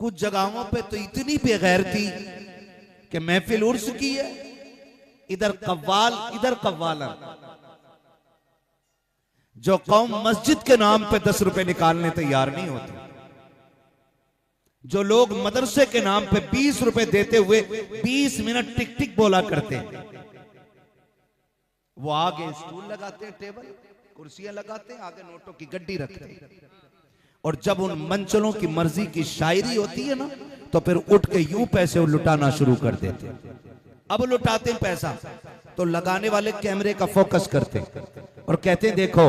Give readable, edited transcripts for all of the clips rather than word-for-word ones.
कुछ जगहों पे तो इतनी बेगैरती कि महफिल उर्स की है, इधर कव्वाल इधर कव्वालन। जो कौम मस्जिद के नाम पे 10 रुपए निकालने तैयार नहीं होती, जो लोग मदरसे के नाम पे 20 रुपए देते हुए 20 मिनट टिक टिक बोला करते हैं, वो आगे स्टूल लगाते हैं, टेबल कुर्सियां लगाते हैं, आगे नोटों की गड्डी रखते हैं। और जब उन मंचलों की मर्जी की शायरी होती है ना, तो फिर उठ के यूं पैसे लुटाना शुरू कर देते हैं। अब लुटाते हैं पैसा तो लगाने वाले कैमरे का फोकस करते हैं और कहते हैं देखो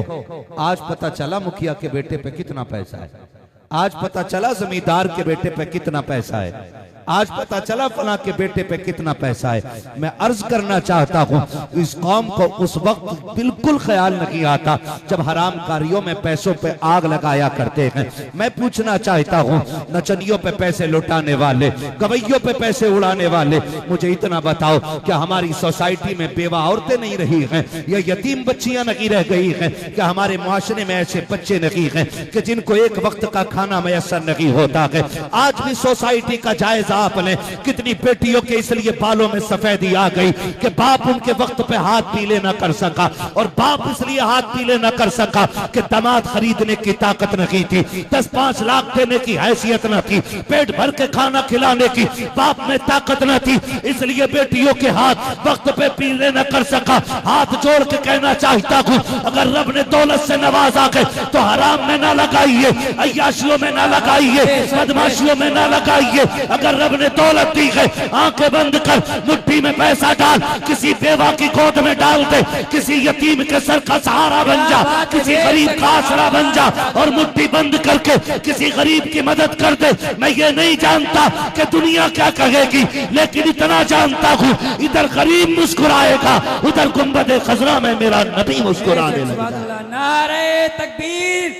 आज पता चला मुखिया के बेटे पे कितना पैसा है, आज पता चला जमींदार के बेटे पे कितना पैसा है, आज पता चला फला के बेटे पे कितना पैसा है। मैं अर्ज करना चाहता हूँ, इस कौम को उस वक्त बिल्कुल ख्याल नहीं आता जब हराम कारियों में पैसों पे आग लगाया करते हैं। मैं पूछना चाहता हूँ, नचनियों पे पैसे लुटाने वाले, गवैयों पे पैसे उड़ाने वाले, मुझे इतना बताओ क्या हमारी सोसाइटी में बेवा औरतें नहीं रही हैं, या यतीम बच्चियां नहीं रह गई हैं? क्या हमारे मुआशरे में ऐसे बच्चे नहीं हैं कि जिनको एक वक्त का खाना मैसर नहीं होता है? आज भी सोसाइटी का जायजा आपने, कितनी बेटियों के इसलिए बालों में सफेदी आ गई कि बाप उनके वक्त पे हाथ पीले न कर सका, और बाप इसलिए हाथ पीले न कर सका कि दामाद खरीदने की ताकत नहीं थी, 10-5 लाख देने की हैसियत न थी, पेट भर के खाना खिलाने की बाप में ताकत न थी, इसलिए बेटियों के हाथ वक्त पे पीले न कर सका। हाथ जोड़ के कहना चाहता हूं, अगर रब ने दौलत से नवाजा के तो हराम में ना लगाइए, अय्याशियों में ना लगाइए, बदमाशियों में ना लगाइए। अगर रब ने दौलत दी है, आंखें बंद कर मुट्ठी में पैसा डाल, किसी बेवा की गोद में डाल दे, किसी यतीम के सर का सहारा बन जा, किसी गरीब का आसरा बन जा, और मुट्ठी बंद करके किसी गरीब की मदद कर दे। मैं ये नहीं जानता कि दुनिया क्या कहेगी, लेकिन इतना जानता हूँ इधर गरीब मुस्कुराएगा, उधर गुंबद खजरा में मेरा नबी मुस्कुराने लगेगा। नारे तकबीर,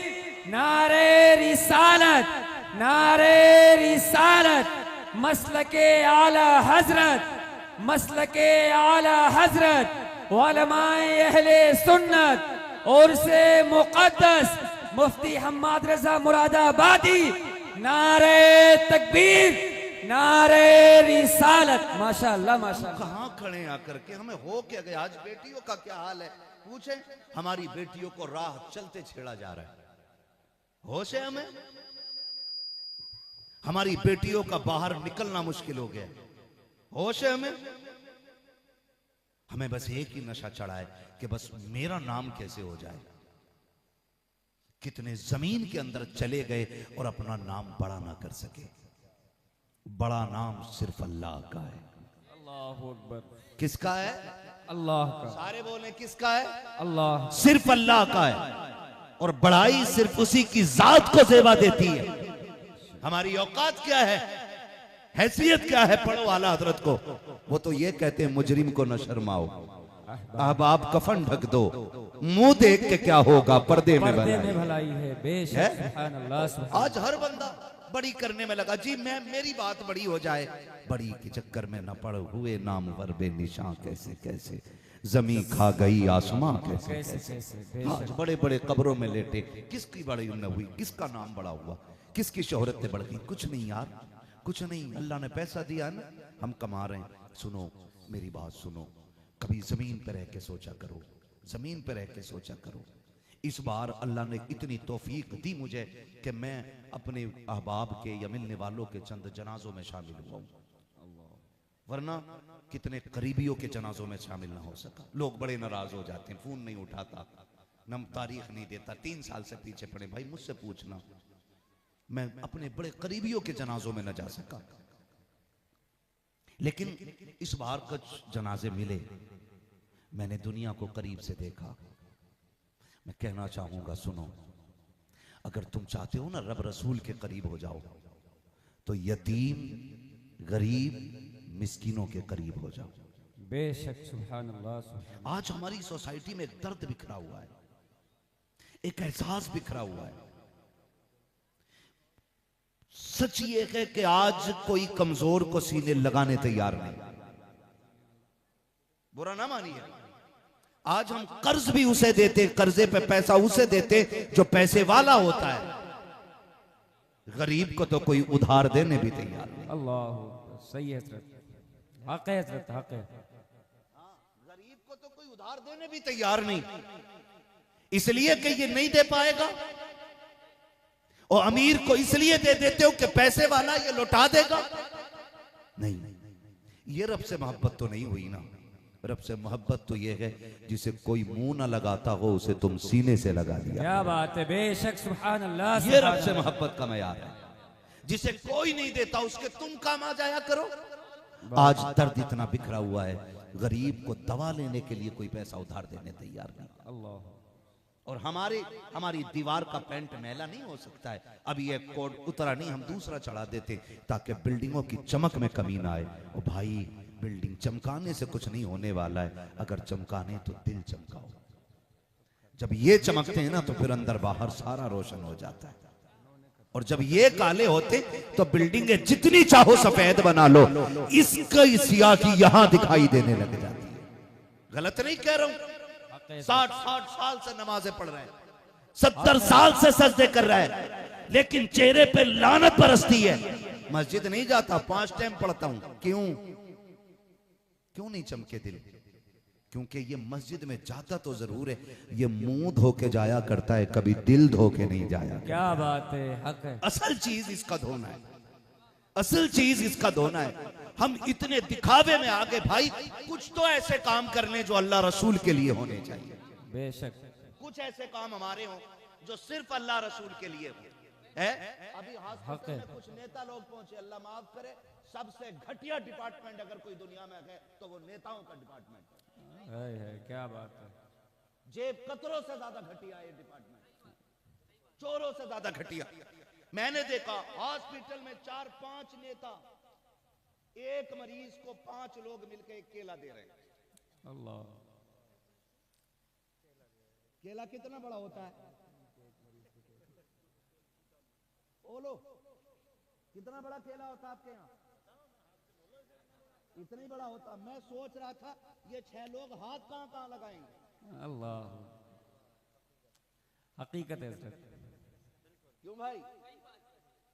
नारे रिसालत, नारे रिसालत, मसलके आला हजरत, मसलके आला हजरत, उलमाए अहले सुन्नत और से मुक़द्दस मुफ्ती हम्माद रजा मुरादाबादी। नारे तकबीर, नारे रिसालत। माशाअल्लाह माशाअल्लाह। कहाँ खड़े आकर के, हमें हो क्या गया? आज बेटियों का क्या हाल है पूछे? हमारी बेटियों को राह चलते छेड़ा जा रहा है। होश है हमें? हमारी बेटियों का बाहर निकलना मुश्किल हो गया। होश है हमें? हमें बस एक ही नशा चढ़ा है कि बस मेरा नाम कैसे हो जाए। कितने जमीन के अंदर चले गए और अपना नाम बड़ा ना कर सके। बड़ा नाम सिर्फ अल्लाह का है। अल्लाहु अकबर। किसका है? अल्लाह का। सारे बोले किसका है? अल्लाह। सिर्फ अल्लाह का है। और बड़ाई सिर्फ उसी की जात को जेबा देती है। हमारी औकात क्या है, हैसियत क्या है? पढ़ो आला हजरत को। वो तो ये कहते हैं मुजरिम को न शर्माओ, अब आप कफन ढक दो, मुंह देख के क्या होगा, पर्दे में भलाई है। बेशक सुभान अल्लाह। आज हर बंदा बड़ी करने में लगा जी, मैं मेरी बात बड़ी हो जाए। बड़ी के चक्कर में न पड़ हुए नाम वर बेनिशां कैसे कैसे, जमी खा गई आसमां कैसे कैसे। आज बड़े बड़े कब्रों में लेटे, किसकी बड़ी न हुई, किसका नाम बड़ा हुआ, किसकी शोहरत बढ़ गई? कुछ नहीं यार, कुछ नहीं। अल्लाह ने पैसा दिया ना, हम कमा रहे हैं। सुनो मेरी बात सुनो, कभी जमीन पर रह के सोचा करो, जमीन पर रह के सोचा करो। इस बार अल्लाह ने इतनी तौफीक दी मुझे कि मैं अपने अहबाब के या मिलने वालों के चंद जनाजों में शामिल हुआ, वरना कितने करीबियों के जनाजों में शामिल ना हो सका। लोग बड़े नाराज हो जाते हैं, फोन नहीं उठाता, नम तारीख नहीं देता, 3 साल से पीछे पड़े। भाई मुझसे पूछना, मैं अपने बड़े करीबियों के जनाजों में न जा सका। लेकिन इस बार कुछ जनाजे मिले, मैंने दुनिया को करीब से देखा। मैं कहना चाहूंगा सुनो, अगर तुम चाहते हो ना रब रसूल के करीब हो जाओ, तो यतीम, गरीब, मिस्कीनों के करीब हो जाओ। बेशक सुभान अल्लाह। आज हमारी सोसाइटी में एक दर्द बिखरा हुआ है, एक एहसास बिखरा हुआ है। सच ये है कि आज कोई कमजोर को सीने लगाने तैयार नहीं। बुरा ना मानिए, आज हम कर्ज भी उसे देते, कर्जे पे पैसा उसे देते जो पैसे वाला होता है, गरीब को तो कोई उधार देने भी तैयार नहीं। अल्लाह सही है हजरत, हक है हजरत, हक है। गरीब को तो कोई उधार देने भी तैयार नहीं, इसलिए कि ये नहीं दे पाएगा, और अमीर को इसलिए दे देते हो कि पैसे वाला ये लौटा देगा। नहीं, ये रब से मोहब्बत तो नहीं हुई ना। रब से मोहब्बत तो ये है जिसे कोई मुंह ना लगाता हो उसे तुम सीने से लगा दिया। क्या बात है, बेशक सुभान अल्लाह। ये रब से मोहब्बत का मयार है। जिसे कोई नहीं देता उसके तुम काम आ जाया करो। आज दर्द इतना बिखरा हुआ है, गरीब को दवा लेने के लिए कोई पैसा उधार देने तैयार नहीं। अल्लाह। और हमारी दीवार का पेंट मैला नहीं हो सकता है, अभी एक कोड उतरा नहीं, हम दूसरा चढ़ा देते ताकि बिल्डिंगों की चमक में कमी ना आए। और भाई बिल्डिंग चमकाने से कुछ नहीं होने वाला है, अगर चमकाने तो दिल चमकाओ। जब ये चमकते हैं ना तो फिर अंदर बाहर सारा रोशन हो जाता है। और जब ये काले होते तो बिल्डिंगें जितनी चाहो सफेद बना लो, इसकी सियाही यहां दिखाई देने लग जाती है। गलत नहीं कह रहा हूं। 60 साल से नमाजें पढ़ रहे हैं, 70 साल से सजदे कर रहा है, लेकिन चेहरे पे लानत बरसती है। मस्जिद नहीं जाता, 5 टाइम पढ़ता हूं। क्यों नहीं चमके दिल? क्योंकि ये मस्जिद में जाता तो जरूर है, ये मुंह धो के जाया करता है, कभी दिल धो के नहीं जाया। क्या बात है, हक है। असल चीज इसका धोना है, असल चीज इसका धोना है। हम इतने दिखावे में आगे भाई, कुछ तो ऐसे काम कर लें जो अल्लाह रसूल के लिए होने चाहिए। बेशक कुछ ऐसे काम हमारे हों जो सिर्फ अल्लाह रसूल के लिए है। अभी हॉस्पिटल में कुछ नेता लोग पहुंचे, अल्लाह माफ करे, सबसे घटिया डिपार्टमेंट अगर कोई दुनिया में है तो वो नेताओं का डिपार्टमेंट है। क्या बात है, जेब कतरों से ज्यादा घटिया ये डिपार्टमेंट, चोरों से ज्यादा घटिया। मैंने देखा हॉस्पिटल में 4-5 नेता एक मरीज को 5 लोग मिलकर एक केला दे रहे हैं। अल्लाह। केला कितना बड़ा होता है? बोलो कितना बड़ा केला होता है आपके यहाँ? इतना ही बड़ा होता। मैं सोच रहा था ये 6 लोग हाथ कहां लगाएंगे। अल्लाह, हकीकत है हजरत। क्यों भाई?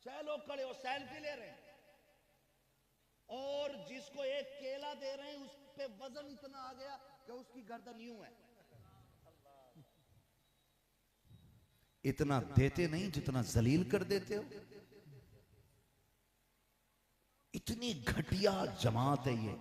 6 लोग खड़े हो, सेल्फी ले रहे हैं, और जिसको एक केला दे रहे हैं उस पे वजन इतना आ गया कि उसकी गर्दन यूं है। इतना देते नहीं जितना जलील कर देते हो। इतनी घटिया जमात है ये।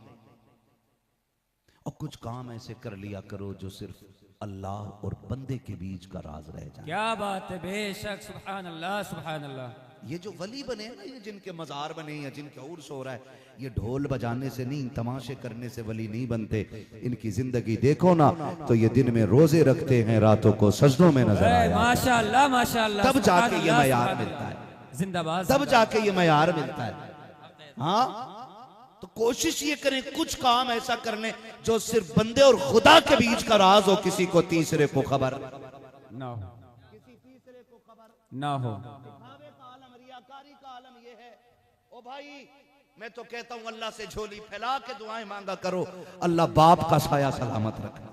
और कुछ काम ऐसे कर लिया करो जो सिर्फ अल्लाह और बंदे के बीच का राज रह जाए। क्या बात है, बेशक सुभान अल्लाह, सुभान अल्लाह। ये जो वली बने ना, ये जिनके मजार बने या जिनके उर्स हो रहा है, ये ढोल बजाने से नहीं, तमाशे करने से वली नहीं बनते। इनकी जिंदगी देखो ना तो ये दिन में रोजे रखते हैं, रातों को सजदों में नजर आए। माशाअल्लाह माशाअल्लाह। तब जाके ये मयार मिलता है, जिंदाबाद। तब जाके ये मयार मिलता है। हाँ, तो कोशिश ये करें कुछ काम ऐसा कर लें जो सिर्फ बंदे और खुदा के बीच का राज हो, किसी को तीसरे को खबर ना हो, किसी तीसरे को खबर ना हो। दिखावे का आलम, रियाकारी का आलम ये है। ओ भाई, मैं तो कहता हूं अल्लाह से झोली फैला के दुआएं मांगा करो, अल्लाह बाप का साया सलामत रखे।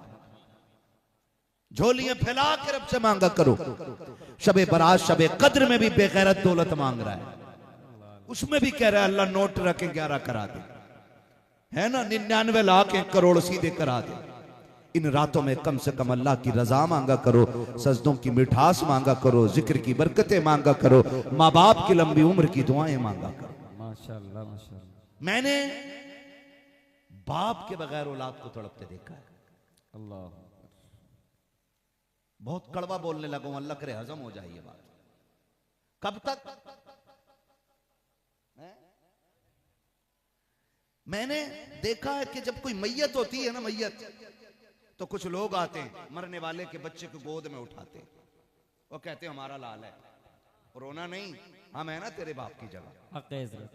झोलियां फैला के रब से मांगा करो। शबे बारात, शबे कद्र में भी बेगैरत दौलत मांग रहा है, उसमें भी कह रहा है अल्लाह नोट रखे 11 करा दे, है ना, 99 लाख 1 करोड़ सीधे करा दे। इन रातों में कम से कम अल्लाह की रजा मांगा करो, सजदों की मिठास मांगा करो, जिक्र की बरकतें मांगा करो, माँ बाप की लंबी उम्र की दुआएं मांगा करो। माशाअल्लाह माशाअल्लाह। मैंने बाप के बगैर औलाद को तड़पते देखा है। अल्लाह, बहुत कड़वा बोलने लगा हूं, अल्लाह करे हजम हो जाए ये बात। कब तक? मैंने देखा है कि जब कोई मैयत होती है ना, मैयत, तो कुछ लोग आते हैं मरने वाले के बच्चे को गोद में उठाते हैं, वो कहते हैं हमारा लाल है, रोना नहीं, हम है ना तेरे बाप की जगह,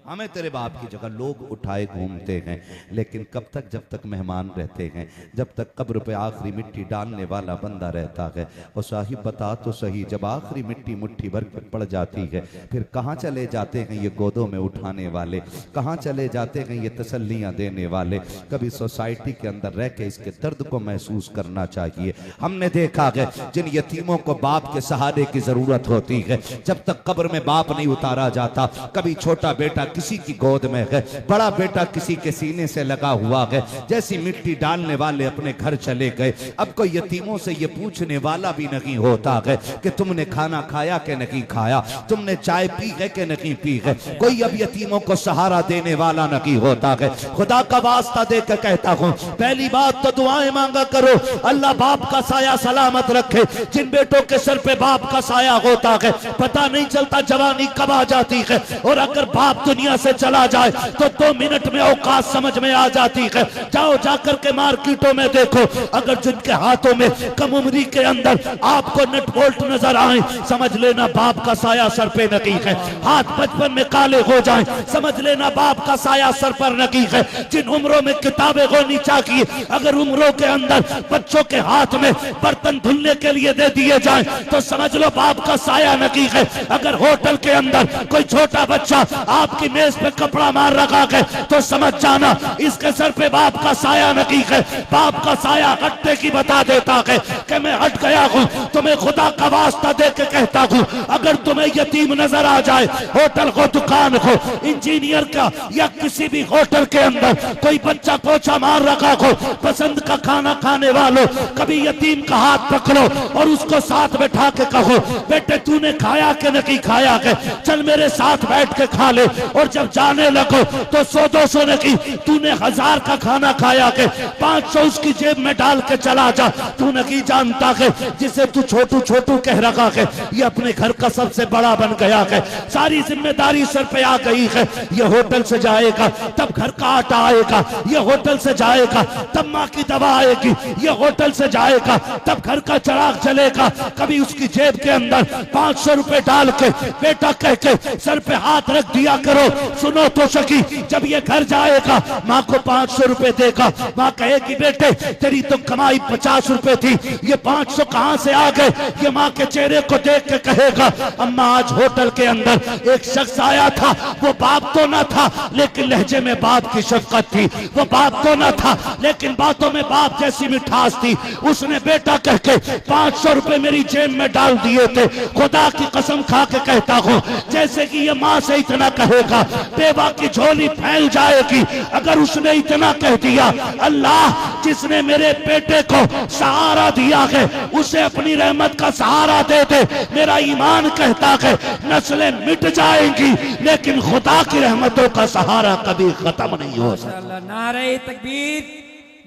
हमें तेरे बाप की जगह। लोग उठाए घूमते हैं, लेकिन कब तक? जब तक मेहमान रहते हैं, जब तक कब्र पे आखिरी मिट्टी डालने वाला बंदा रहता है। और साहिब बता तो सही, जब आखिरी मिट्टी मुट्ठी भर के पड़ जाती है, फिर कहाँ चले जाते हैं ये गोदों में उठाने वाले? कहाँ चले जाते हैं ये तसल्लियाँ देने वाले? कभी सोसाइटी के अंदर रह के इसके दर्द को महसूस करना चाहिए। हमने देखा है जिन यतीमों को बाप के सहारे की जरूरत होती है, जब तक कब्र में बाप नहीं नहीं उतारा जाता। कभी छोटा बेटा किसी की गोद में है, बड़ा बेटा किसी के सीने से लगा हुआ है, जैसी मिट्टी डालने वाले अपने घर चले गए। अब कोई यतीमों से ये पूछने वाला भी नहीं होता है कि तुमने खाना खाया कि नहीं खाया, तुमने चाय पी है कि नहीं पी है। कोई अब यतीमों को सहारा देने वाला नहीं होता है। खुदा का वास्ता दे के कहता हूँ, पहली बात तो दुआएं मांगा करो, अल्लाह बाप का साया सलामत रखे। जिन बेटों के सर पे बाप का साया होता है, पता नहीं चलता जवानी कब आ जाती है, और अगर बाप दुनिया से चला जाए तो 2 मिनट में औकात समझ में आ जाती है। जाओ जाकर के मार्केटों में देखो, अगर जिनके हाथों में कम उम्री के अंदर आपको नट बोल्ट नजर आए, समझ लेना बाप का साया सर पे नहीं है। हाथ बचपन में काले हो जाएं, समझ लेना बाप का साया सर पर नहीं है। जिन उम्रों में किताबें होनी चाहिए, अगर उम्रों के अंदर बच्चों के हाथ में बर्तन धुलने के लिए दे दिए जाएं, तो समझ लो बाप का साया नहीं है। अगर होटल के अंदर कोई छोटा बच्चा आपकी मेज पे कपड़ा मार रखा है, तो समझ जाना इसके सर पे बाप का साया नहीं है। बाप का साया हटने की बता देता है कि मैं हट गया हूं। तुम्हें खुदा का वास्ता दे के कहता हूं, अगर तुम्हें यतीम नजर आ जाए, होटल हो, दुकान हो, इंजीनियर का या किसी भी होटल के अंदर कोई बच्चा पोछा मार रखा हो, पसंद का खाना खाने वालों, कभी यतीम का हाथ पकड़ो और उसको साथ बैठा के कहो, बेटे तूने खाया कि नहीं खाया है, चल मेरे साथ बैठ के खा ले। और जब जाने लगो तो 100-200 नहीं, तूने 1000 का खाना खाया है, 500 उसकी जेब में डाल के चला जा। तू नहीं जानता है जिसे तू छोटू छोटू कह रखा है, ये अपने घर का सबसे बड़ा बन गया है। सारी जिम्मेदारी सर पे आ गई है। ये होटल से जाएगा तब घर का आटा आएगा, ये होटल से जाएगा तब माँ की दवा आएगी, ये होटल से जाएगा तब घर का चिराग जलेगा। कभी उसकी जेब के अंदर 500 रुपए डाल के बेटा कह के सर पे हाथ रख दिया करो। सुनो तो सकी, जब ये घर जाएगा माँ को 500 रुपए देगा, माँ कहेगी बेटे तेरी तो कमाई 50 रुपए थी, ये 500 कहां से आ गए। ये माँ के चेहरे को देख के कहेगा, अम्मा आज होटल के अंदर एक शख्स आया था, वो बाप तो ना था लेकिन लहजे में बाप की शफकत थी, वो बाप तो ना था लेकिन बातों में बाप जैसी मिठास थी। उसने बेटा कह के 500 रुपए मेरी जेब में डाल दिए थे। खुदा की कसम खा के कहता हूँ, जैसे कि ये माँ से इतना कहेगा, बेवा की झोली फैल जाएगी। अगर उसने इतना कह दिया, अल्लाह जिसने मेरे बेटे को सहारा दिया है उसे अपनी रहमत का सहारा दे दे। मेरा ईमान कहता है नस्लें मिट जाएंगी लेकिन खुदा की रहमतों का सहारा कभी खत्म नहीं हो सकता। नारे तकबीर,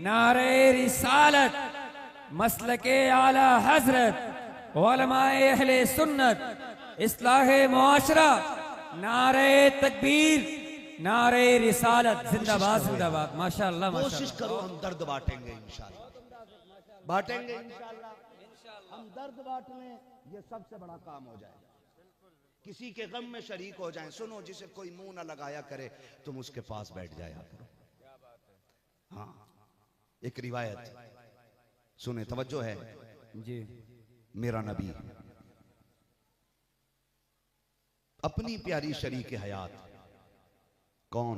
नारे रिसालत, मसलके आला हजरत, उलमाए अहले सुन्नत, इस्लाहे मुआशरा, नारे तकबीर, नारे रिसालत, जिंदाबाद जिंदाबाद। माशाअल्लाह कोशिश करो हम दर्द बांटेंगे इंशाल्लाह, बांटेंगे इंशाल्लाह। हम दर्द बांट लें, ये सबसे बड़ा काम हो जाएगा। किसी के गम में शरीक हो जाएं। सुनो, जिसे कोई मुंह ना लगाया करे तुम उसके पास बैठ जाया करो। हाँ, एक रिवायत सुने, तवज्जो है जी। मेरा नबी अपनी प्यारी शरीक हयात, कौन?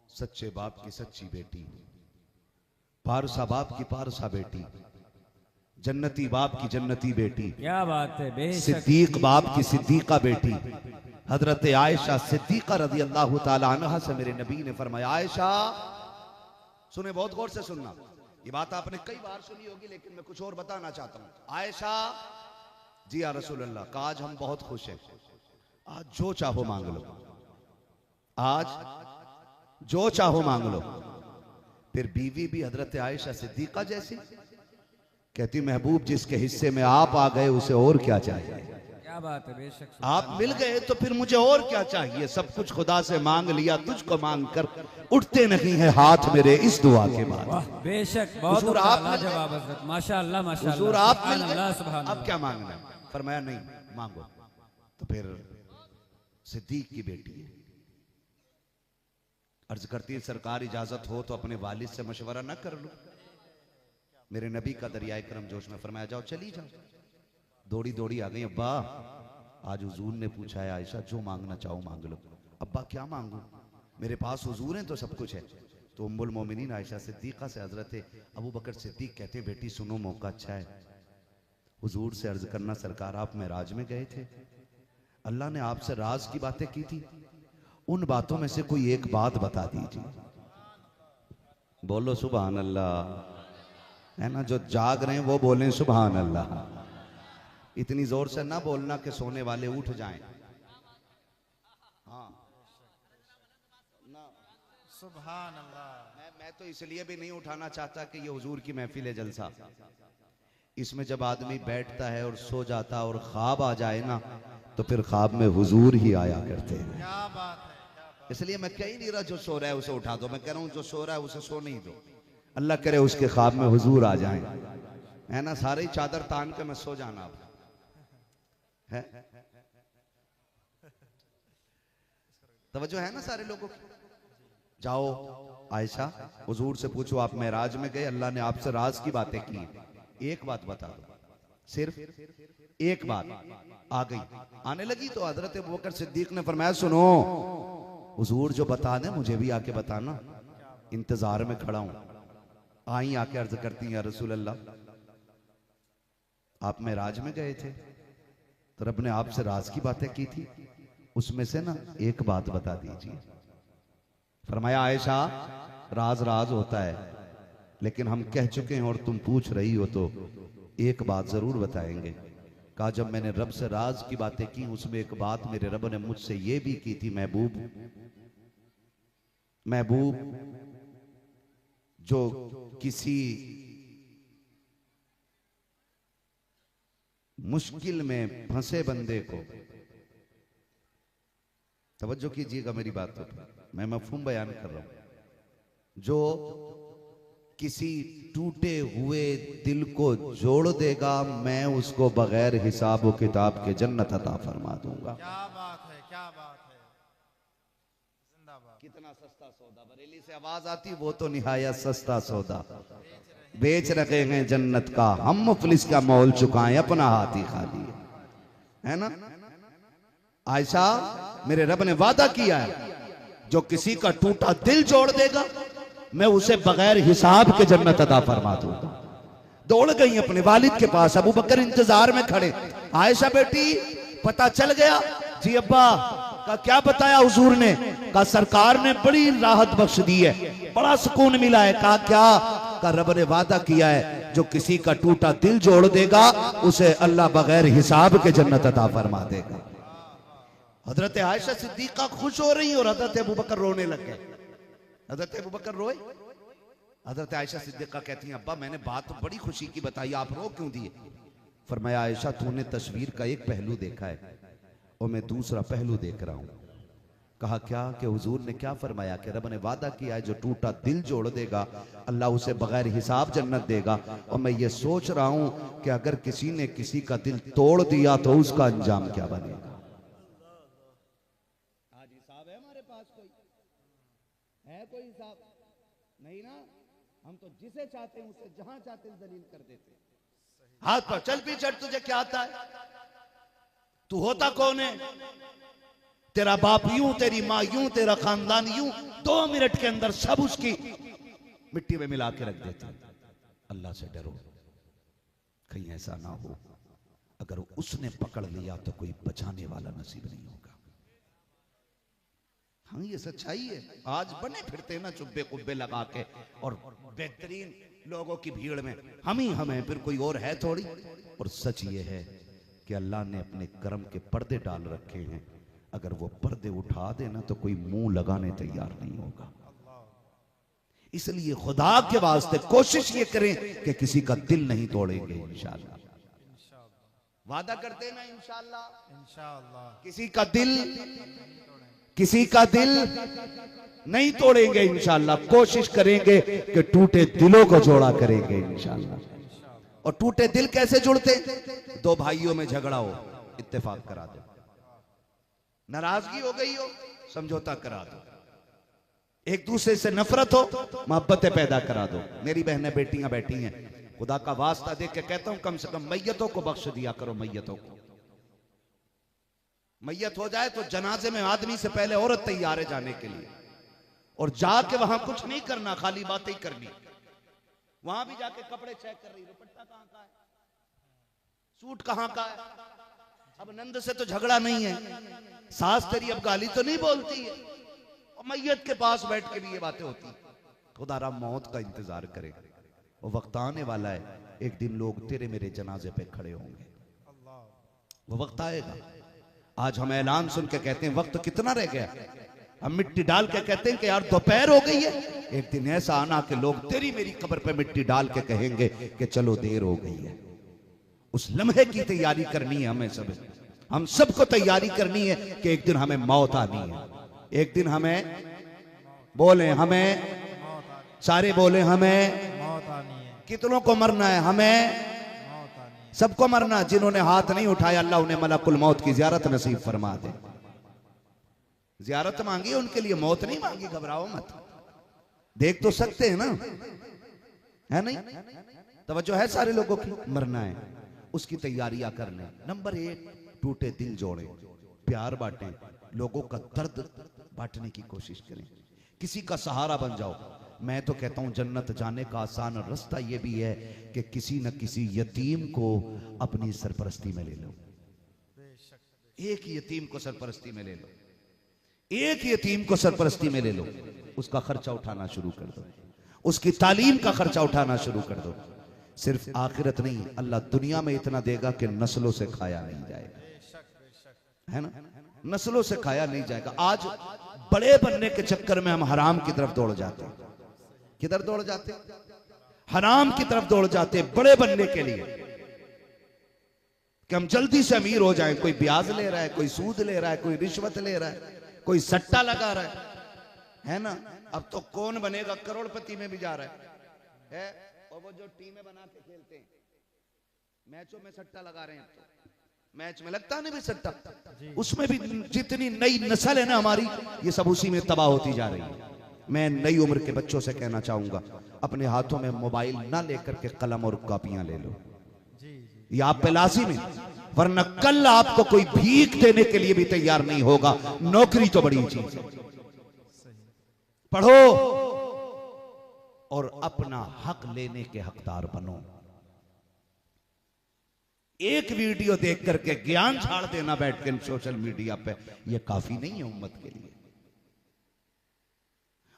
सच्चे बाप की सच्ची बेटी, पारसा बाप की पारसा बेटी, जन्नती बाप की जन्नती बेटी, क्या बात है, बेशक। सिद्दीक बाप की सिद्दीका बेटी, हजरत आयशा सिद्दीका रज़ी अल्लाह ताला अन्हा से मेरे नबी ने फरमाया, आयशा सुने, बहुत गौर से सुनना, ये बात आपने कई बार सुनी होगी लेकिन मैं कुछ और बताना चाहता हूं। आयशा जी या रसूल अल्लाह का आज हम बहुत खुश हैं, आज जो चाहो मांग लो, आज जो चाहो मांग लो। फिर बीवी भी हजरत आयशा सिद्दीका जैसी कहती, महबूब जिसके हिस्से में आप आ गए उसे और क्या चाहिए। क्या बात है, बेशक। आप मिल गए तो फिर मुझे और क्या चाहिए। सब कुछ खुदा से मांग लिया, तुझको मांग कर उठते नहीं है हाथ मेरे इस दुआ के बाद। वाह, बेशक, बहुत लाजवाब हज़रत, माशाअल्लाह माशाअल्लाह। हुजूर आप मिल गए, सुभान अब क्या मांगना? फरमाया नहीं मांगो। तो फिर सिद्दीक की बेटी है, अर्ज करती है, सरकार इजाजत हो तो अपने वालिद से मशवरा न कर लो। मेरे नबी का दरियाए करम जोश में, फरमाया जाओ चली जाओ। दौड़ी दौड़ी आ गई, अब्बा आज हुजूर ने पूछा है आयशा जो मांगना चाहो मांग लो। अब्बा क्या मांगू, मेरे पास हुजूर हैं तो सब कुछ है। तो उम्मुल मोमिनीन आयशा सिद्दीका से हजरत अबू बकर सिद्दीक कहते हैं, बेटी सुनो मौका अच्छा है, हुजूर से अर्ज करना सरकार आप मेराज में गए थे, अल्लाह ने आपसे राज की बातें की थी, उन बातों में से कोई एक बात बता दीजिए। बोलो सुभान अल्लाह। है ना, जो जाग रहे हैं वो बोलें सुभान अल्लाह। इतनी जोर से ना बोलना कि सोने वाले उठ जाएं। हाँ ना, सुभान अल्लाह। मैं तो इसलिए भी नहीं उठाना चाहता कि ये हुजूर की महफिल है, जलसा। इसमें जब आदमी बैठता है और सो जाता और ख्वाब आ जाए ना, तो फिर ख्वाब में हुजूर ही आया करते हैं। क्या बात है, क्या बात। इसलिए मैं कह ही नहीं रहा जो सो रहा है उसे उठा दो, मैं कह रहा हूं जो सो रहा है उसे सो नहीं दो। अल्लाह करे उसके ख्वाब में हुजूर आ जाएं, है ना, सारे ही चादर तान के मैं सो जाना है। तवज्जो है ना सारे लोगों की। जाओ आयशा, हुजूर से पूछो आप मेराज में गए, अल्लाह ने आपसे राज की बातें की, एक बात बता दो, सिर्फ एक बात। आ गई, आने लगी तो हजरत अबू बकर सिद्दीक ने फरमाया सुनो, हुजूर जो बता दे मुझे भी आके बताना, इंतजार में खड़ा हूं। आई आके अर्ज करती हैं रसूल अल्लाह, आप मेराज में गए थे तो रब ने आपसे राज की बातें की थी, उसमें से ना एक बात बता दीजिए। फरमाया आयशा, राज राज होता है, लेकिन हम कह चुके हैं और तुम पूछ रही हो तो एक बात जरूर बताएंगे। कहा जब मैंने रब से राज की बातें की, उसमें एक बात मेरे रब ने मुझसे ये भी की थी, महबूब महबूब जो किसी मुश्किल में फंसे बंदे को, तवज्जो कीजिएगा मेरी बात पर, मैं मफहूम बयान कर रहा हूं, जो किसी टूटे हुए दिल को जोड़ देगा, मैं उसको बगैर हिसाब व किताब के जन्नत अता फरमा दूंगा। क्या बात है, क्या बात है, जिंदाबाद। कितना सस्ता सौदा, बरेली से आवाज आती, वो तो निहायत सस्ता सौदा बेच रखे हैं जन्नत का, हम मुफलिस का मोल चुकाएं, अपना हाथ ही खाली है ना। आयशा, मेरे रब ने वादा किया है जो किसी का टूटा दिल जोड़ देगा, मैं उसे बगैर हिसाब के जन्नत अता फरमा दूंगा। दौड़ गई अपने वालिद के पास, अबू बकर इंतजार में खड़े। आयशा बेटी पता चल गया? जी अब्बा। का क्या बताया हुजूर ने? कहा सरकार ने बड़ी राहत बख्श दी है, बड़ा सुकून मिला है। कहा क्या? का रब ने वादा किया है जो किसी का टूटा दिल जोड़ देगा, उसे अल्लाह बगैर हिसाब के जन्नत अता फरमा देगा। हजरत आयशा सिद्दीका खुश हो रही और हजरत अबू बकर रोने लग गए। हजरत अबू बकर रोए, हजरत आयशा सिद्दीका कहती हैं अब्बा मैंने बात तो बड़ी खुशी की बताई, आप रो क्यों दिए? फरमाया आयशा तूने तस्वीर का एक पहलू देखा है और मैं दूसरा पहलू देख रहा हूं। कहा क्या? कि हुजूर ने क्या फरमाया कि रब ने वादा किया है जो टूटा दिल जोड़ देगा अल्लाह उसे बगैर हिसाब जन्नत देगा। और मैं ये सोच रहा हूं कि अगर किसी ने किसी का दिल तोड़ दिया तो उसका अंजाम क्या बनेगा। आज हिसाब है हमारे पास? कोई है? कोई हिसाब नहीं ना। हम तो जिसे चाहते हैं उसे जहां चाहते हैं दलील कर देते। हाथ पर चल पीछे, तुझे क्या आता है? तू होता कौन है? तेरा बाप यूं, तेरी मां यूं, तेरा खानदान यूं, 2 मिनट के अंदर सब उसकी मिट्टी में मिला के रख देते। अल्लाह से डरो, कहीं ऐसा ना हो अगर उसने पकड़ लिया तो कोई बचाने वाला नसीब नहीं होगा। हाँ ये सच्चाई है। आज बने फिरते हैं ना चुब्बे कुब्बे लगा के और बेहतरीन लोगों की भीड़ में हम ही हम हैं, फिर कोई और है थोड़ी। और सच ये है कि अल्लाह ने अपने करम के पर्दे डाल रखे हैं, अगर वो पर्दे उठा देना तो कोई मुंह लगाने तैयार नहीं होगा। इसलिए खुदा के वास्ते कोशिश ये करें कि किसी का दिल नहीं तोड़ेंगे इंशाअल्लाह। वादा करते हैं ना इंशाअल्लाह। इंशाअल्लाह किसी का दिल नहीं तोड़ेंगे इंशाअल्लाह। कोशिश करेंगे कि टूटे दिलों को जोड़ा करेंगे इंशाअल्लाह। और टूटे दिल कैसे जुड़ते? 2 भाइयों में झगड़ा हो, इत्तेफाक करा दो। नाराजगी हो गई हो, समझौता करा दो। एक दूसरे से नफरत हो, मोहब्बतें पैदा करा दो। मेरी बहनें बेटियां बैठी हैं, खुदा का वास्ता देख के कहता हूं कम से कम मैयतों को बख्श दिया करो। मैयतों को, मैयत हो जाए तो जनाजे में आदमी से पहले औरत तैयार है जाने के लिए, और जाके वहां कुछ नहीं करना, खाली बातें ही करनी। वहां भी जाके कपड़े चेक कर रही, दुपट्टा कहां का है, सूट कहां का है, अब नंद से तो झगड़ा नहीं है, सास तेरी अब गाली तो नहीं बोलती है, और मैयत के पास बैठ के भी ये बातें होती हैं। खुदारा मौत का इंतजार करे, वो वक्त आने वाला है, एक दिन लोग तेरे मेरे जनाजे पे खड़े होंगे, वो वक्त आएगा। आज हम ऐलान सुन के कहते हैं वक्त कितना रह गया, हम मिट्टी डाल के कहते हैं कि यार दोपहर हो गई है। एक दिन ऐसा आना कि लोग तेरी मेरी कब्र पे मिट्टी डाल के कहेंगे कि चलो देर हो गई है। उस लम्हे की तैयारी करनी है हमें सब, हम सबको तैयारी करनी है कि एक दिन हमें मौत आनी है। एक दिन हमें बोले, हमें सारे बोले, हमें मौत आनी है, कितनों को मरना है, हमें मौत आनी है। सबको मरना। जिन्होंने हाथ नहीं उठाया अल्लाह उन्हें मलकुल मौत की जियारत नसीब फरमा दे। जियारत मांगी उनके लिए, मौत नहीं मांगी, घबराओ मत, देख तो सकते हैं ना, है नहीं? तवज्जो है सारे लोगों की, मरना है, उसकी तैयारियां कर लें। नंबर 1, टूटे दिल जोड़ें, प्यार बांटें, लोगों का दर्द बांटने की कोशिश करें, किसी का सहारा बन जाओ। मैं तो कहता हूं जन्नत जाने का आसान रास्ता यह भी है कि किसी न किसी यतीम को अपनी सरपरस्ती में ले लो। एक यतीम को सरपरस्ती में ले लो, एक यतीम को सरपरस्ती में ले लो, उसका खर्चा उठाना शुरू कर दो, उसकी तालीम का खर्चा उठाना शुरू कर दो। सिर्फ आखिरत नहीं, अल्लाह दुनिया में इतना देगा कि नस्लों से खाया नहीं जाएगा, है ना? नस्लों से खाया नहीं जाएगा। आज बड़े बनने के चक्कर में हम हराम की तरफ दौड़ जाते हैं। किधर दौड़ जाते? हराम की तरफ दौड़ जाते बड़े बनने के लिए, कि हम जल्दी से अमीर हो जाएं। कोई ब्याज ले रहा है, कोई सूद ले रहा है, कोई रिश्वत ले रहा है, कोई सट्टा लगा रहा है ना? अब तो कौन बनेगा करोड़पति में भी जा रहा है? और वो जो टीमें बना के खेलते हैं, मैचों में सट्टा लगा रहे हैं, तो मैच में लगता नहीं भी सट्टा, उसमें भी जितनी नई नस्ल है ना हमारी, ये सब उसी में तबाह होती जा रही है। मैं नई उम्र के बच्चों से कहना चाहूंगा, अपने हाथों में मोबाइल ना लेकर के कलम और कॉपियां ले लो, ये आप पे लाजिम है, वरना कल आपको कोई भीख देने के लिए भी तैयार नहीं होगा। नौकरी तो बड़ी चीज है, पढ़ो और अपना हक लेने के हकदार बनो। एक वीडियो देख करके ज्ञान छाड़ देना बैठ के सोशल मीडिया पे, यह काफी नहीं है उम्मत के लिए।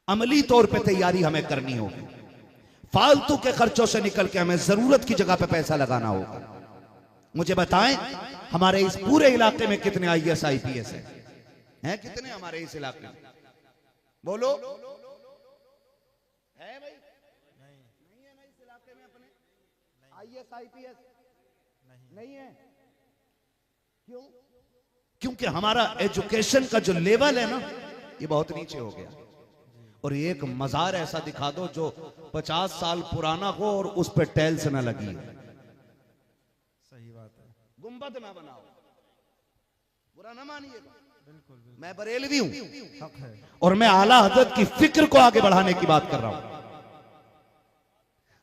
अमली तौर पे तैयारी हमें करनी होगी, फालतू के खर्चों से निकल के हमें जरूरत की जगह पे पैसा लगाना होगा। मुझे बताएं, हमारे इस पूरे इलाके में कितने IAS IPS हैं? कितने हमारे इस इलाके में? बोलो, है भाई? नहीं है ना इस इलाके में अपने IAS IPS? नहीं है। क्यों? क्योंकि हमारा एजुकेशन का जो लेवल है ना, ये बहुत नीचे हो गया। और एक मजार ऐसा दिखा दो जो 50 साल पुराना हो और उस पर टाइल्स ना लगी, सही बात है, गुंबद ना बनाओ, बुरा ना मानिएगा। मैं बरेलवी हूं हक है, और मैं आला हजरत की फिक्र को आगे बढ़ाने की बात कर रहा हूं,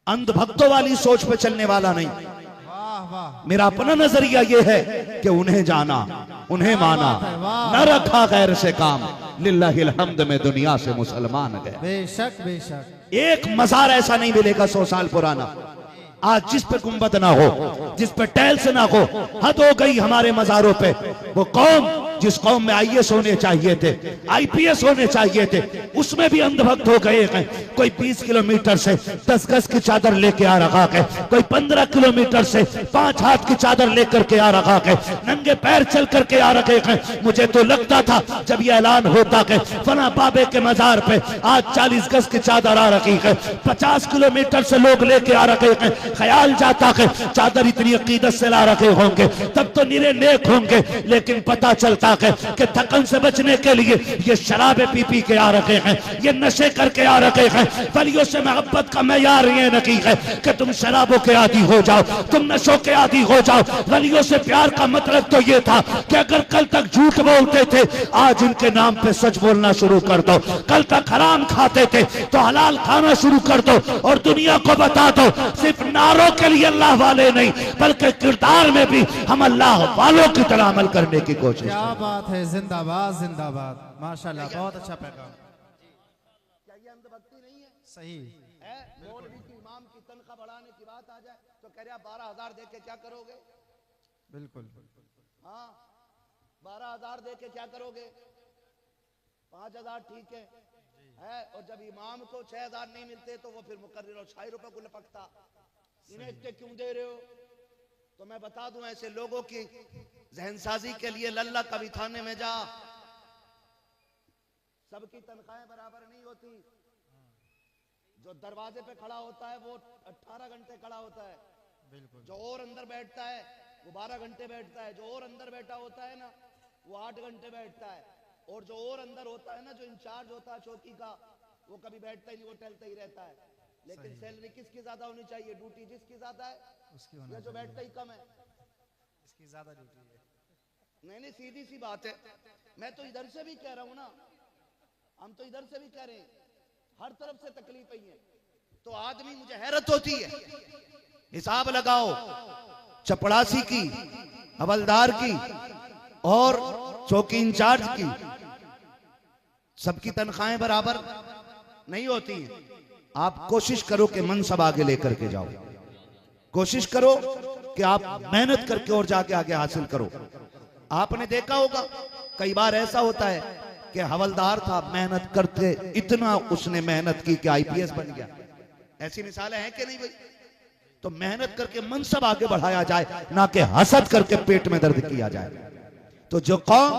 अंधभक्तों वाली सोच पे चलने वाला नहीं। वाह वाह, मेरा अपना नजरिया यह है कि उन्हें जाना, उन्हें माना, न रखा गैर से काम, लिल्लाहिल हम्द में दुनिया से मुसलमान गए। बेशक बेशक, एक मजार ऐसा नहीं मिलेगा 100 साल पुराना आज जिस पे गुंबद ना हो, जिस पे टाइल्स ना हो। हद हो गई हमारे मजारों पे। वो कौम जिस कौम में IAS होने चाहिए थे, IPS होने चाहिए थे, उसमें भी अंधभक्त हो गए हैं। कोई 20 किलोमीटर से 10 गज की चादर लेके आ रखा है, कोई 15 किलोमीटर से 5 हाथ की चादर लेकर के आ रखा है, नंगे पैर चल करके आ रखे हैं। मुझे तो लगता था जब ये ऐलान होता है फना बाबे के मजार पे आज 40 गज की चादर आ रखी है, 50 किलोमीटर से लोग लेके आ रखे हैं, ख्याल जाता है चादर इतनी अकीदत से ला रखे होंगे तब तो निरे नेक होंगे। लेकिन पता चलता है कि थकन से बचने के लिए ये शराबे पी पी के आ रखे हैं, ये नशे करके आ रखे हैं। वलियों से मोहब्बत का मैयार ये नहीं है कि तुम शराबों के आदी हो जाओ, तुम नशों के आदी हो जाओ। वलियों से प्यार का मतलब तो ये था कि अगर कल तक झूठ बोलते थे आज इनके नाम पे सच बोलना शुरू कर दो, कल तक हराम खाते थे तो हलाल खाना शुरू कर दो और दुनिया को बता दो सिर्फ नारों के लिए अल्लाह वाले नहीं बल्कि किरदार में भी हम अल्लाह वालों की तरह अमल करने की कोशिश। क्या बात है, जिंदाबाद जिंदाबाद, माशाल्लाह, बहुत अच्छा पैगाम। क्या ये अंधभक्ति नहीं है? सही है? मौलवी की इमाम की तनख्वाह बढ़ाने की बात आ जाए तो कह रहा 12,000 दे के क्या करोगे? बिल्कुल, हाँ 12,000 दे के क्या करोगे? 5,000 ठीक है। और जब इमाम को 6,000 नहीं मिलते तो वो फिर मुकर्रिर और 6 रुपए को लपकता, इन्हें इतने क्यों दे रहे हो? तो मैं बता दूं, ऐसे लोगों की जहनसाजी के लिए लल्ला कभी थाने में जा, सबकी तनख्वाहें बराबर नहीं होती। जो दरवाजे पे खड़ा होता है वो 18 घंटे खड़ा होता है, बिल्कुल। जो और अंदर बैठता है वो 12 घंटे बैठता है, जो और अंदर बैठा होता है ना वो 8 घंटे बैठता है, और जो और अंदर होता है ना, जो इंचार्ज होता है चौकी का, वो कभी बैठता ही नहीं, वो टहलता ही रहता है। लेकिन सैलरी किसकी ज्यादा होनी चाहिए? ड्यूटी जिसकी ज्यादा है उसकी होना या जो बैठता ही कम है? इसकी ज्यादा ड्यूटी है। नहीं, सीधी सी बात है। मैं तो इधर से भी कह रहा हूं ना, हम तो इधर से भी कह रहे हैं, हर तरफ से तकलीफ ही है। तो आदमी, मुझे हैरत होती है, हिसाब लगाओ चपड़ासी की, हवलदार की और चौकी इंचार्ज की, सबकी तनख्वाहें बराबर नहीं होती हैं। आप कोशिश करो कि मनसब आगे लेकर के जाओ, कोशिश करो कि आप मेहनत करके और जाके आगे हासिल करो। आपने देखा होगा कई बार ऐसा होता है कि हवलदार था, मेहनत करते इतना उसने मेहनत की कि आईपीएस बन गया। ऐसी मिसालें हैं कि नहीं भाई? तो मेहनत करके मनसब आगे बढ़ाया जाए, ना कि हसद करके पेट में दर्द किया जाए। तो जो कौम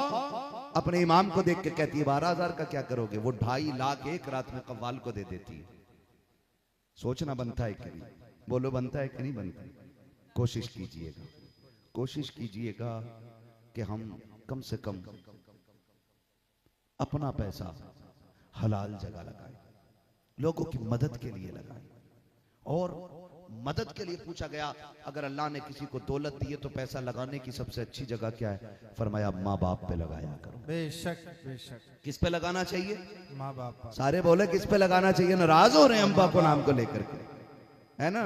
अपने इमाम को देख के कहती है 12,000 का क्या करोगे, वो 2.5 लाख एक रात में कव्वाल को दे देती है। सोचना बनता है कि नहीं? बोलो बनता है कि नहीं बनता? कोशिश कीजिएगा, कोशिश कीजिएगा कि हम कम से कम अपना पैसा हलाल जगह लगाएं, लोगों की मदद के लिए लगाएं। और मदद के लिए पूछा गया, अगर अल्लाह ने किसी को दौलत दी है तो पैसा लगाने की सबसे अच्छी जगह क्या है? फरमाया माँ बाप पे लगाया करो। बेशक बेशक। किस पे लगाना चाहिए? माँ बाप पर। सारे बोले किस पे लगाना चाहिए? नाराज हो रहे हैं अम्बा को नाम को लेकर के, है ना?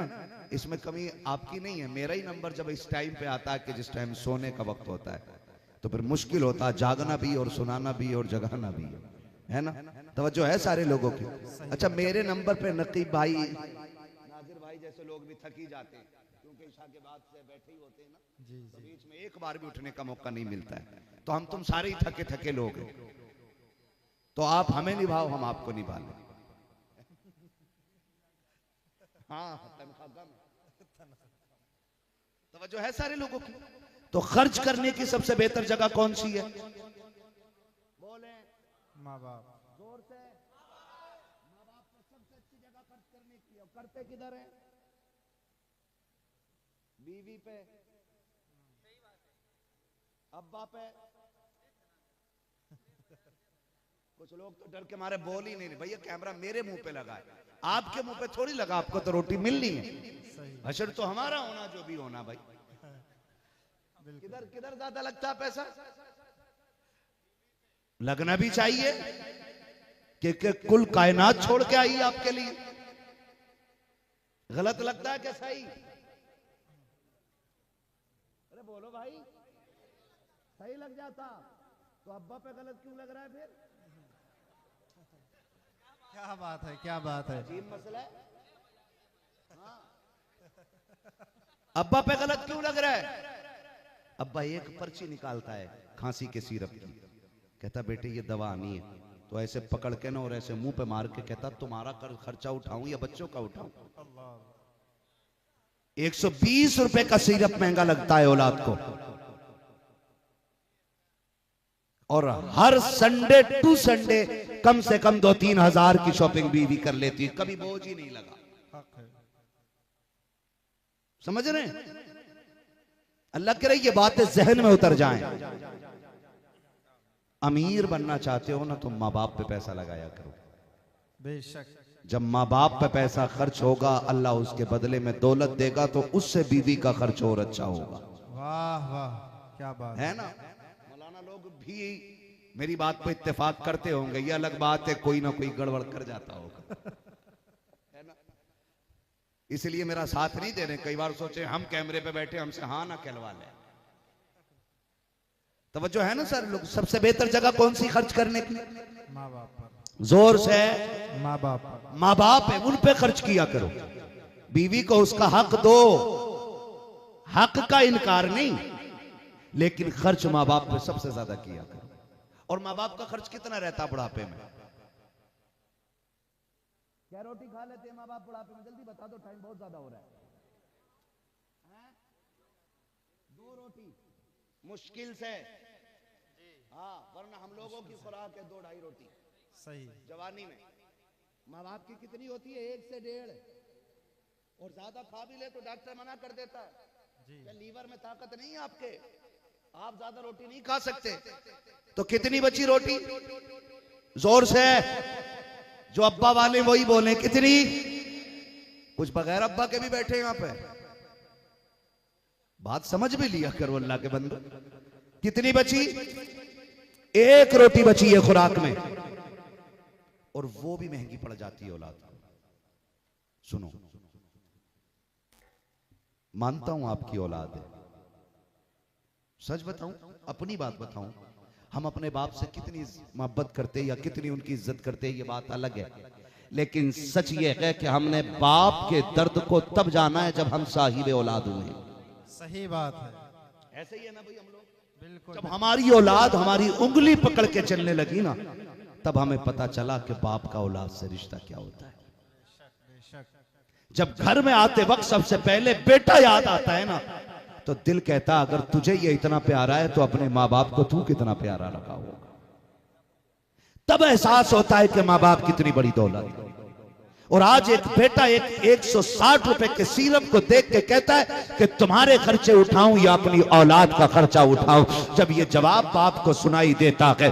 इसमें कमी आपकी नहीं है, मेरा ही नंबर जब इस टाइम पे आता है कि जिस टाइम सोने का वक्त होता है, तो फिर मुश्किल होता है जागना भी और सुनाना भी और जगाना भी, है ना? तवज्जो है सारे लोगों की। अच्छा, मेरे नंबर पे नकीब भाई, नाजिर भाई जैसे लोग भी थक ही जाते हैं, क्योंकि इशा के बाद से बैठे ही होते हैं ना, तो बीच में एक बार भी उठने का मौका नहीं मिलता है। तो हम तुम सारे ही थके थके लोग हैं, तो आप हमें निभाओ, हम आपको निभा लें। हाँ, तनख्वाह कम है। तवज्जो है सारे लोगों की। तो खर्च करने की सबसे बेहतर जगह कौन सी है? बोले माँ बाप। जोर से। माँ बाप को सबसे अच्छी जगह खर्च करने की। और करते किधर है? बीवी पे, अब्बा पे। कुछ लोग तो डर के मारे बोल ही नहीं रहे। भैया कैमरा मेरे मुंह पे लगा है, आपके मुंह पे थोड़ी लगा, आपको तो रोटी मिलनी है। अशर तो हमारा होना जो भी होना भाई। किधर किधर ज्यादा लगता है पैसा? लगना भी चाहिए कि कुल कायनात छोड़ के आई आपके लिए। गलत लगता है क्या सही? अरे बोलो भाई, सही लग जाता तो अब्बा पे गलत क्यों लग रहा है फिर? क्या बात है, क्या बात है। अजीब मसला है। हाँ। अब्बा पे गलत क्यों लग रहा है? अब्बा एक पर्ची निकालता है खांसी के सिरप की, कहता बेटे ये दवा आनी है, तो ऐसे पकड़ के ना और ऐसे मुंह पे मार के कहता तुम्हारा खर्चा उठाऊं या बच्चों का उठाऊं? 120 रुपए का सिरप महंगा लगता है औलाद को, और हर संडे टू संडे कम से कम 2-3 हजार की शॉपिंग बीवी कर लेती है, कभी बोझ ही नहीं लगा। समझ रहे हैं? अल्लाह करे ये बातें जहन में उतर जाएं। अमीर बनना चाहते हो ना तो माँ बाप पे पैसा लगाया करो। बेशक। जब माँ बाप पे पैसा खर्च होगा, अल्लाह उसके बदले में दौलत देगा, तो उससे बीवी का खर्च और अच्छा होगा। वाह वाह, क्या बात है ना? मौलाना लोग भी मेरी बात पे इत्तेफाक करते होंगे, ये अलग बात है कोई ना कोई गड़बड़ कर जाता होगा, है ना? इसलिए मेरा साथ नहीं दे रहे। कई बार सोचे हम कैमरे पे बैठे, हमसे हाँ ना कहलवा ले। तवज्जो है ना सर लोग? सबसे बेहतर जगह कौन सी खर्च करने की? माँ बाप पर। जोर से। माँ बाप पर। माँ बाप है, उन पे खर्च किया करो। बीवी को उसका हक दो, हक का इनकार नहीं, लेकिन खर्च माँ बाप पे सबसे ज्यादा किया करो। और माँ बाप का खर्च कितना रहता बुढ़ापे में? क्या रोटी खा लेते हैं माँ बाप बुढ़ापे में? जल्दी बता दो, टाइम बहुत ज्यादा हो रहा है। 2 रोटी मुश्किल से। हाँ, वरना हम लोगों की खुराक है 2-2.5 रोटी सही। जवानी में। माँ बाप की कितनी होती है? 1 से 1.5। और ज्यादा खा भी ले तो डॉक्टर मना कर देता है कि लीवर में ताकत नहीं है आपके, आप ज्यादा रोटी नहीं खा सकते। तो कितनी बची रोटी? जोर से जो अब्बा वाले वही बोले, कितनी? कुछ बगैर अब्बा के भी बैठे यहां पे, बात समझ भी लिया करो अल्लाह के बंदे। कितनी बची? 1 रोटी बची है खुराक में, और वो भी महंगी पड़ जाती है औलाद। सुनो, मानता हूं आपकी औलाद है, सच बताऊं, अपनी बात बताऊं, हम अपने बाप से कितनी मोहब्बत करते या कितनी उनकी इज्जत करते, ये बात अलग है। लेकिन सच ये है कि हमने बाप के दर्द को तब जाना है जब हम साहिब औलाद हुए। सही बात है। ऐसे ही है ना भाई हम लोग? बिल्कुल। जब हमारी औलाद हमारी उंगली पकड़ के चलने लगी ना, तब हमें पता चला कि बाप का औलाद से रिश्ता क्या होता है। जब घर में आते वक्त सबसे पहले बेटा याद आता है ना, तो दिल कहता अगर तुझे ये इतना प्यारा है तो अपने माँ बाप को तू कितना प्यारा लगा होगा। तब एहसास होता है कि माँ बाप कितनी बड़ी दौलत है। और आज एक बेटा एक 160 रुपए के सिरप को देख के कहता है कि तुम्हारे खर्चे उठाऊं या अपनी औलाद का खर्चा उठाऊं। जब ये जवाब बाप को सुनाई देता है,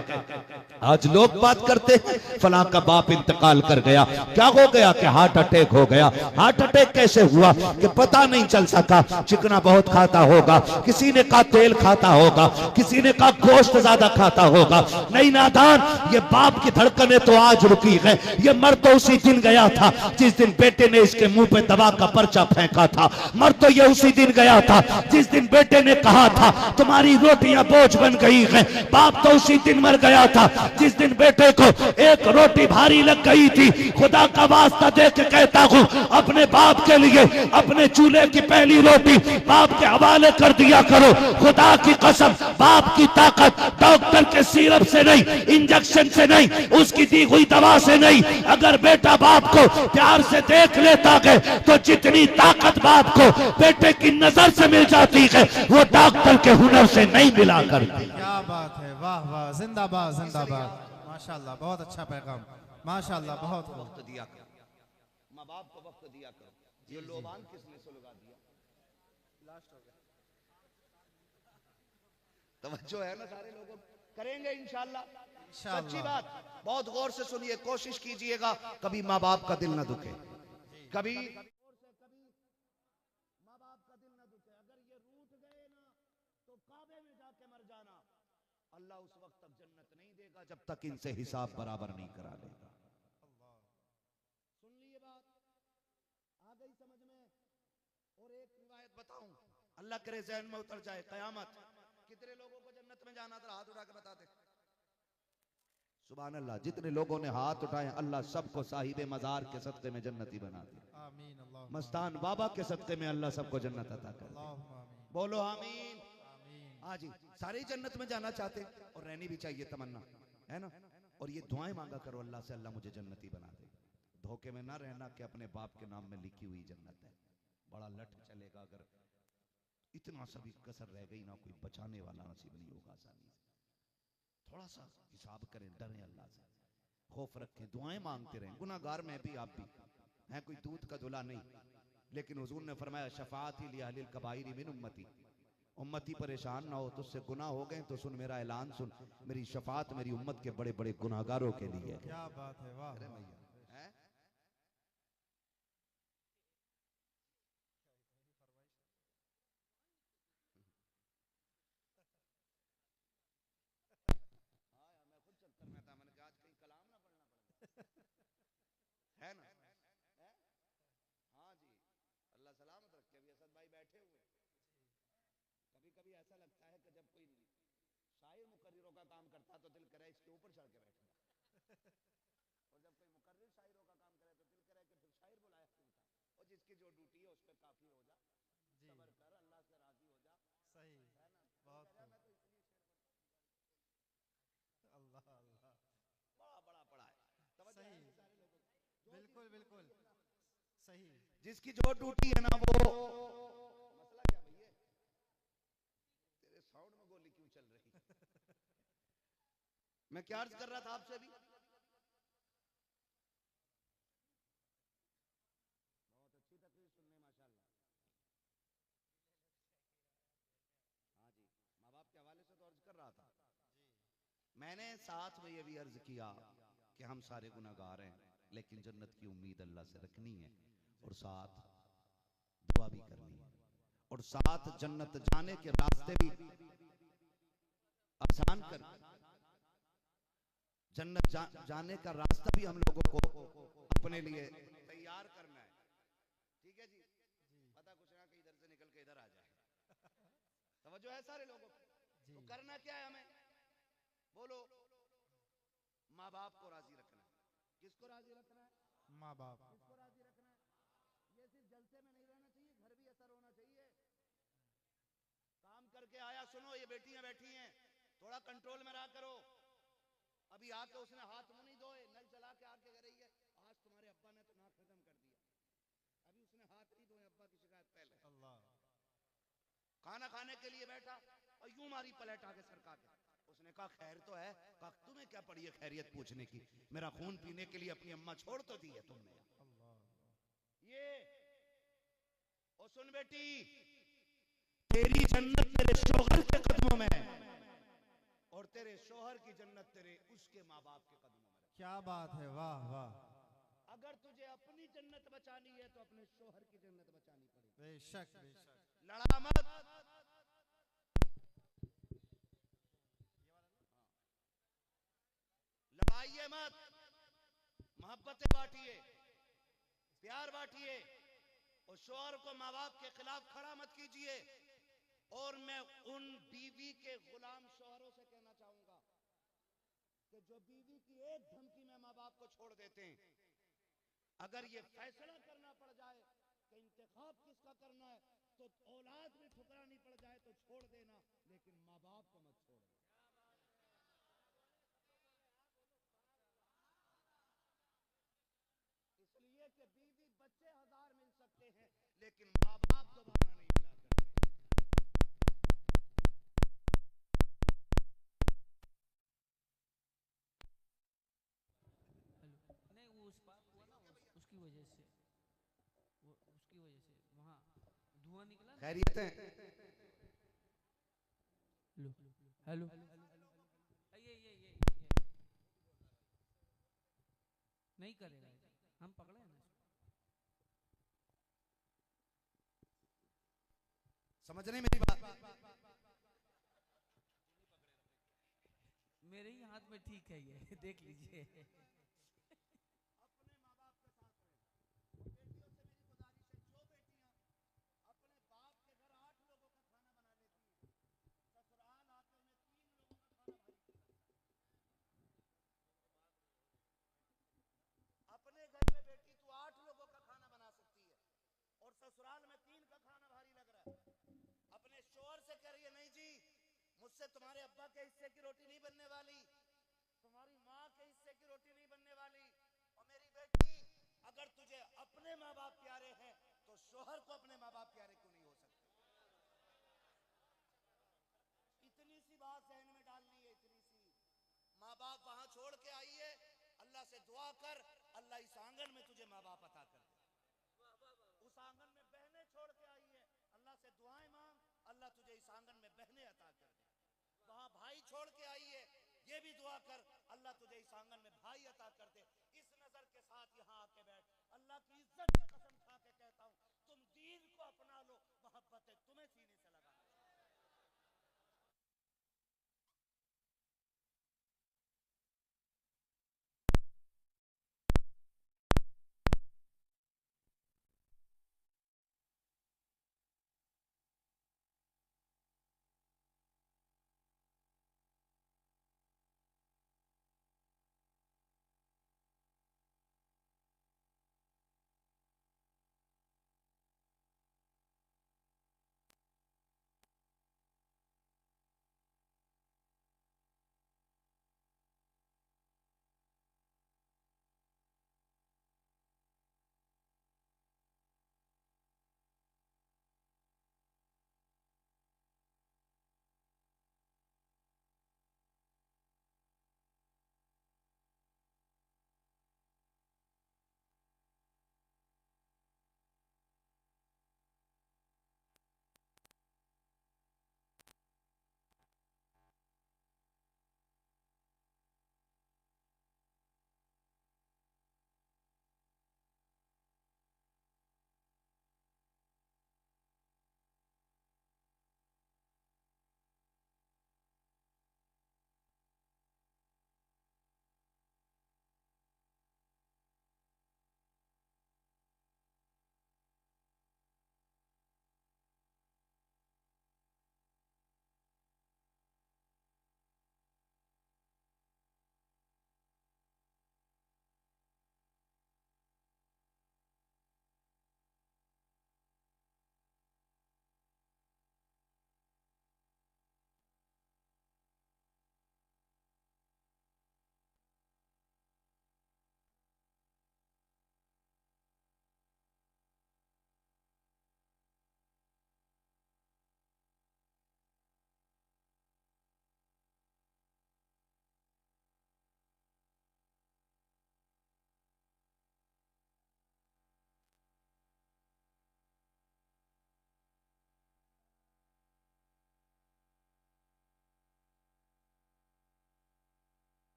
आज लोग बात करते हैं फलां का बाप इंतकाल कर गया, क्या हो गया? कि हार्ट अटैक हो गया। हार्ट अटैक कैसे हुआ? कि पता नहीं चल सका, चिकना बहुत खाता होगा, किसी ने कहा तेल खाता होगा, किसी ने कहा गोश्त ज्यादा खाता होगा। नहीं नादान, ये बाप की धड़कनें तो आज रुकी है। ये मर तो उसी दिन गया था जिस दिन बेटे ने इसके मुंह पे दवा का पर्चा फेंका था। मर तो ये उसी दिन गया था जिस दिन बेटे ने कहा था तुम्हारी रोटियां बोझ बन गई हैं। बाप तो उसी दिन मर गया था जिस दिन बेटे को एक रोटी भारी लग गई थी। खुदा का वास्ता दे के कहता हूं, अपने बाप के लिए अपने चूल्हे की पहली रोटी बाप के हवाले कर दिया करो। खुदा की कसम, बाप की ताकत डॉक्टर के सिरप से नहीं, इंजेक्शन से नहीं, उसकी दी हुई दवा से नहीं। अगर बेटा बाप को प्यार से देख लेता है तो जितनी ताकत बाप को बेटे की नजर से मिल जाती है वो डॉक्टर के हुनर से नहीं मिला करती। क्या बात है, वाह वाह, जिंदाबाद जिंदाबाद, माशाल्लाह, बहुत अच्छा पैगाम, माशाल्लाह, बहुत वक्त दिया करो, माँ बाप को वक्त दिया करो। ये लोबान किसने सुलगा दिया? लास्ट हो गया। तवज्जो है ना? सारे लोग करेंगे इंशाल्लाह। सच्ची बात, बहुत गौर से सुनिए, कोशिश कीजिएगा कभी माँ बाप का दिल ना दुखे, कभी माँ बाप का दिल ना दुखे। अगर ये रूठ गए ना तो काबे में जाके मर जाना। अल्लाह उस वक्त तक जन्नत नहीं देगा जब तक इनसे हिसाब बराबर नहीं करा लेगा। सुन लिए बात? आ गई समझ में? और एक रिवायत बताऊं, अल्लाह करे ज़हन में उतर जाए, कयामत कितने लोगों को जन्नत में जाना था? हाथ उठा के बता दे। सुभान अल्लाह, जितने लोगों ने हाथ उठाए अल्लाह सबको साहिबे मजार के सदके में जन्नती बना दे। आमीन। अल्लाह मस्तान बाबा के सदके में अल्लाह सबको जन्नत अता कर दे। बोलो आमीन। हाँ जी, सारे ही जन्नत में जाना चाहते और रहनी भी चाहिए तमन्ना, है ना? और ये दुआएं मांगा करो अल्लाह से, अल्लाह मुझे जन्नती बना दे। धोखे में ना रहना कि अपने बाप के नाम में लिखी हुई जन्नत है। बड़ा लट चलेगा अगर इतना सा भी कसर रह गई ना, कोई बचाने वाला नसीब नहीं होगा आसानी से। थोड़ा सा हिसाब करें, डरें अल्लाह से, खौफ रखें, दुआएं मांगते रहें। गुनाहगार में भी आप भी हैं, कोई दूध का धुला नहीं, लेकिन हुजूर ने फरमाया शफाअत ही लिया अहलिल कबाइर मिन उम्मती, उम्मती परेशान ना हो, तुझसे गुनाह हो गए तो सुन मेरा ऐलान सुन, मेरी शफाअत मेरी उम्मत के बड़े बड़े गुनाहगारों के लिए। क्या बात है, वाह। है ना? हाँ जी, अल्लाह सलामत रखे। अभी असद भाई बैठे हुए। कभी कभी ऐसा लगता है कि जब कोई शायर मुकर्रिरों का काम करता तो दिल करे इसके ऊपर चढ़ के बैठ जाए, और जब कोई मुकर्रिर शायरों का काम करे तो दिल करे कि फिर शायर बुलाया क्यों था। और जिसकी जो ड्यूटी है उस पर काफी हो जा, सब्र कर, अल्लाह से राजी हो जा। सही, बहुत खूब। बिल्कुल बिल्कुल सही। जिसकी जो टूटी है ना वो मसला क्या भैया, तेरे साउंड में गोली क्यों चल रही? मैं क्या अर्ज कर रहा था आपसे अभी? बहुत अच्छी तकरीर सुनने माशाल्लाह। हाँ जी, माँ बाप के हवाले से तो अर्ज कर रहा था। मैंने साथ में ये भी अर्ज किया कि हम सारे गुनाहगार हैं, लेकिन जन्नत की उम्मीद अल्लाह से रखनी है, और साथ दुआ भी करनी है, और साथ जन्नत जाने के रास्ते भी आसान कर, जन्नत जाने का रास्ता भी हम लोगों को अपने लिए तैयार करना है। ठीक है जी, पता कुछ ना कि इधर से निकल के इधर आ जाए। तवज्जो है सारे लोगों को? तो करना क्या है हमें? बोलो, माँ बाप को राजी रखना है। किसको राजी रखना है? माँ बाप। किसको राजी रखना है? ये सिर्फ जलसे में नहीं रहना चाहिए, घर भी असर होना चाहिए। काम करके आया, सुनो ये बेटियां बैठी हैं, थोड़ा कंट्रोल में रहा करो। अभी आके उसने हाथ मुंह नहीं धोए, नल चला के आके कह रही है आज तुम्हारे अब्बा ने तो नाक खत्म कर दिया। अभी उसने हाथ नहीं धोए, अब्बा की शिकायत पहले। अल्लाह। खाना खाने के लिए बैठा और यूं मारी पलट आके सरका के। उसने कहा खैर तो है। कहा तुम्हें क्या पड़ी है खैरियत पूछने की? मेरा खून पीने के लिए अपनी अम्मा छोड़ तो दी है तुमने। ये ओ सुन बेटी, तेरी जन्नत तेरे शोहर के कदमों में है, और तेरे शोहर की जन्नत तेरे उसके माँ बाप के कदमों में। क्या बात है, वाह वाह। अगर तुझे अपनी जन्नत बचानी है तो अपने शोहर की जन्नत बचानी पड़ेगी। बेशक बेशक। लड़ा मत, लड़ाइए मत, मोहब्बतें बांटिए, प्यार बांटिए, और शोहर को माँ बाप के खिलाफ खड़ा मत कीजिए। और मैं उन बीवी के गुलाम शोहरों से कहना चाहूंगा कि जो बीवी की एक धमकी में माँ बाप को छोड़ देते हैं, अगर ये फैसला करना पड़ जाए कि इंतखाब किसका करना है, तो औलाद में ठुकरानी पड़ जाए तो छोड़ देना, लेकिन माँ बाप को मत छोड़ना। इसलिए कि बीवी बच्चे 1000 मिल सकते हैं, लेकिन माँ बाप दोबारा नहीं मिला करते। नहीं वो उस पार हुआ ना, उसकी वजह से, वो उसकी वजह से वहाँ धुआं निकला। खैरियत है? लो हेलो, ये नहीं करेगा, हम पकड़े हैं ना। समझ रहे मेरी बात? मेरे ही हाथ में ठीक है ये देख लीजिए। अपने माँ बाप के साथ रहे। बेटियों से मेरी गुजारिश है, जो बेटियां अपने बाप के घर 8 लोगों का खाना बना लेती हैं, ससुराल आते उन्हें 3 लोगों का खाना भारी लगता है। अपने घर में बेटी तू 8 लोगों का खाना बना सकती है, और ससुराल में 3 का खाना भारी लग रहा है। अपने शोहर से कह रही है नहीं जी, मुझसे तुम्हारे अब्बा के हिस्से की रोटी नहीं बनने वाली, तुम्हारी माँ के हिस्से की रोटी नहीं बनने वाली। और मेरी बेटी, अगर तुझे अपने माँ बाप प्यारे हैं तो शोहर को अपने माँ बाप प्यारे क्यों नहीं हो सकते? इतनी सी बात जहन में डालनी है, इतनी सी। माँ बाप वहां छोड़ के आई है, अल्लाह से दुआ कर, अल्लाह इस आंगन में तुझे माँ बाप अता कर दे। उस आंगन में बहनें छोड़ के आई है, अल्लाह से दुआएं मांग, अल्लाह तुझे इस आंगन में बहनें अता कर दे। वहां भाई छोड़ के आई है, ये भी दुआ कर, अल्लाह तुझे इस आंगन में भाई अता कर दे। इस नजर के साथ यहाँ आके बैठ, अल्लाह की इज्जत की कसम खा के कहता हूँ, तुम दीन को अपना लो, मोहब्बतें तुम्हें सीने से लगा।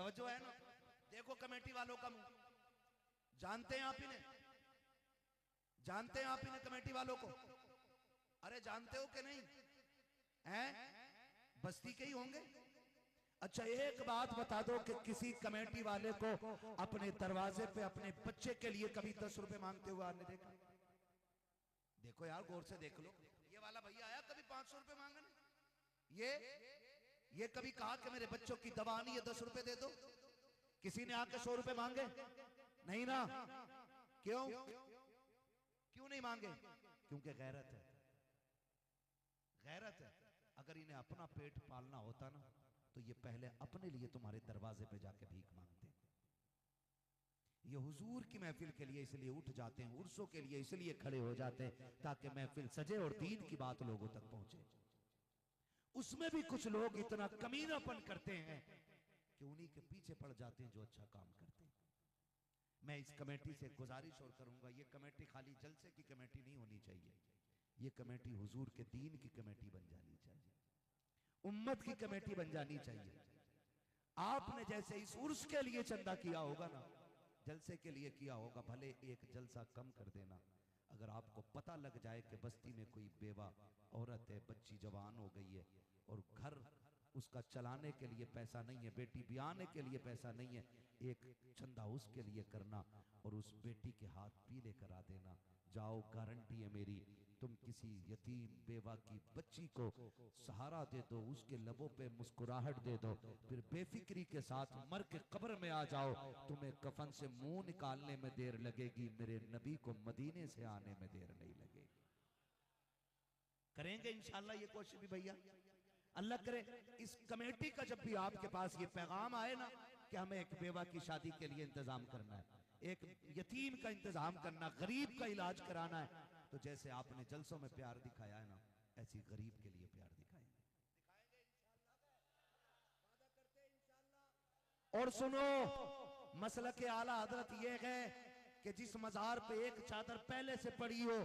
तवज्जो है ना? देखो कमेटी वालों का मुंह, जानते हैं आप इन्हें? जानते हैं आप इन्हें कमेटी वालों को? अरे जानते हो कि नहीं? हैं? बस्ती के ही होंगे। अच्छा एक बात बता दो कि किसी कमेटी वाले को अपने दरवाजे पे अपने बच्चे के लिए कभी 10 रुपए मांगते हुए आपने देखा? देखो यार गौर से देख लो। ये वाला भैया आया कभी 500 रुपए मांगने? ये कभी कहा कि मेरे बच्चों की दवा आनी है 10 रुपए दे दो? किसी ने आके 100 रुपए मांगे? नहीं ना। क्यों? क्यों नहीं मांगे? क्योंकि गैरत है। गैरत है। अगर इन्हें अपना पेट पालना होता ना तो ये पहले अपने लिए तुम्हारे दरवाजे पे जाके भीख मांगते। ये हुजूर की महफिल के लिए इसलिए उठ जाते हैं, उर्सों के लिए इसलिए खड़े हो जाते हैं ताकि महफिल सजे और दीन की बात लोगों तक पहुंचे। उसमें भी कुछ लोग इतना कमीनापन करते हैं कि उन्हीं के पीछे पड़ जाते हैं जो अच्छा काम करते हैं। मैं इस कमेटी से गुजारिश और करूंगा, ये कमेटी खाली जलसे की कमेटी नहीं होनी चाहिए। ये कमेटी हुजूर के दीन की कमेटी बन जानी चाहिए, उम्मत की कमेटी बन जानी चाहिए। आपने जैसे इस उर्स के लिए चंदा किया होगा ना, जलसे के लिए किया होगा, भले एक जलसा कम कर देना। अगर आपको पता लग जाए कि बस्ती में कोई बेवा औरत है, बच्ची जवान हो गई है और घर उसका चलाने के लिए पैसा नहीं है, बेटी ब्याहने के लिए पैसा नहीं है, एक चंदा उसके लिए करना और उस बेटी के हाथ पीले करा देना। जाओ, गारंटी है मेरी, तुम किसी यतीम बेवा की बच्ची को सहारा दे दो, उसके लबों पे मुस्कुराहट दे दो, फिर बेफिक्री के साथ मर के कब्र में आ जाओ। तुम्हें कफन से मुंह निकालने में देर लगेगी, मेरे नबी को मदीने से आने में देर नहीं लगेगी। करेंगे इंशाल्लाह ये कोशिश भी भैया, अल्लाह करे। इस कमेटी का जब भी आपके पास ये पैगाम आए ना कि हमें एक बेवा की शादी के लिए इंतजाम करना है, एक यतीम का इंतजाम करना, गरीब का इलाज कराना है, तो जैसे आपने जलसों में प्यार दिखाया है ना, ऐसी गरीब के लिए प्यार दिखाएंगे। और सुनो, मसला के आला हजरत ये है कि जिस मजार पे एक चादर पहले से पड़ी हो,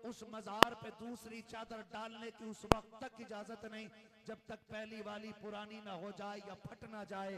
उस मजार पे दूसरी चादर डालने की उस वक्त तक इजाजत नहीं जब तक पहली वाली पुरानी ना हो जाए या फट ना जाए,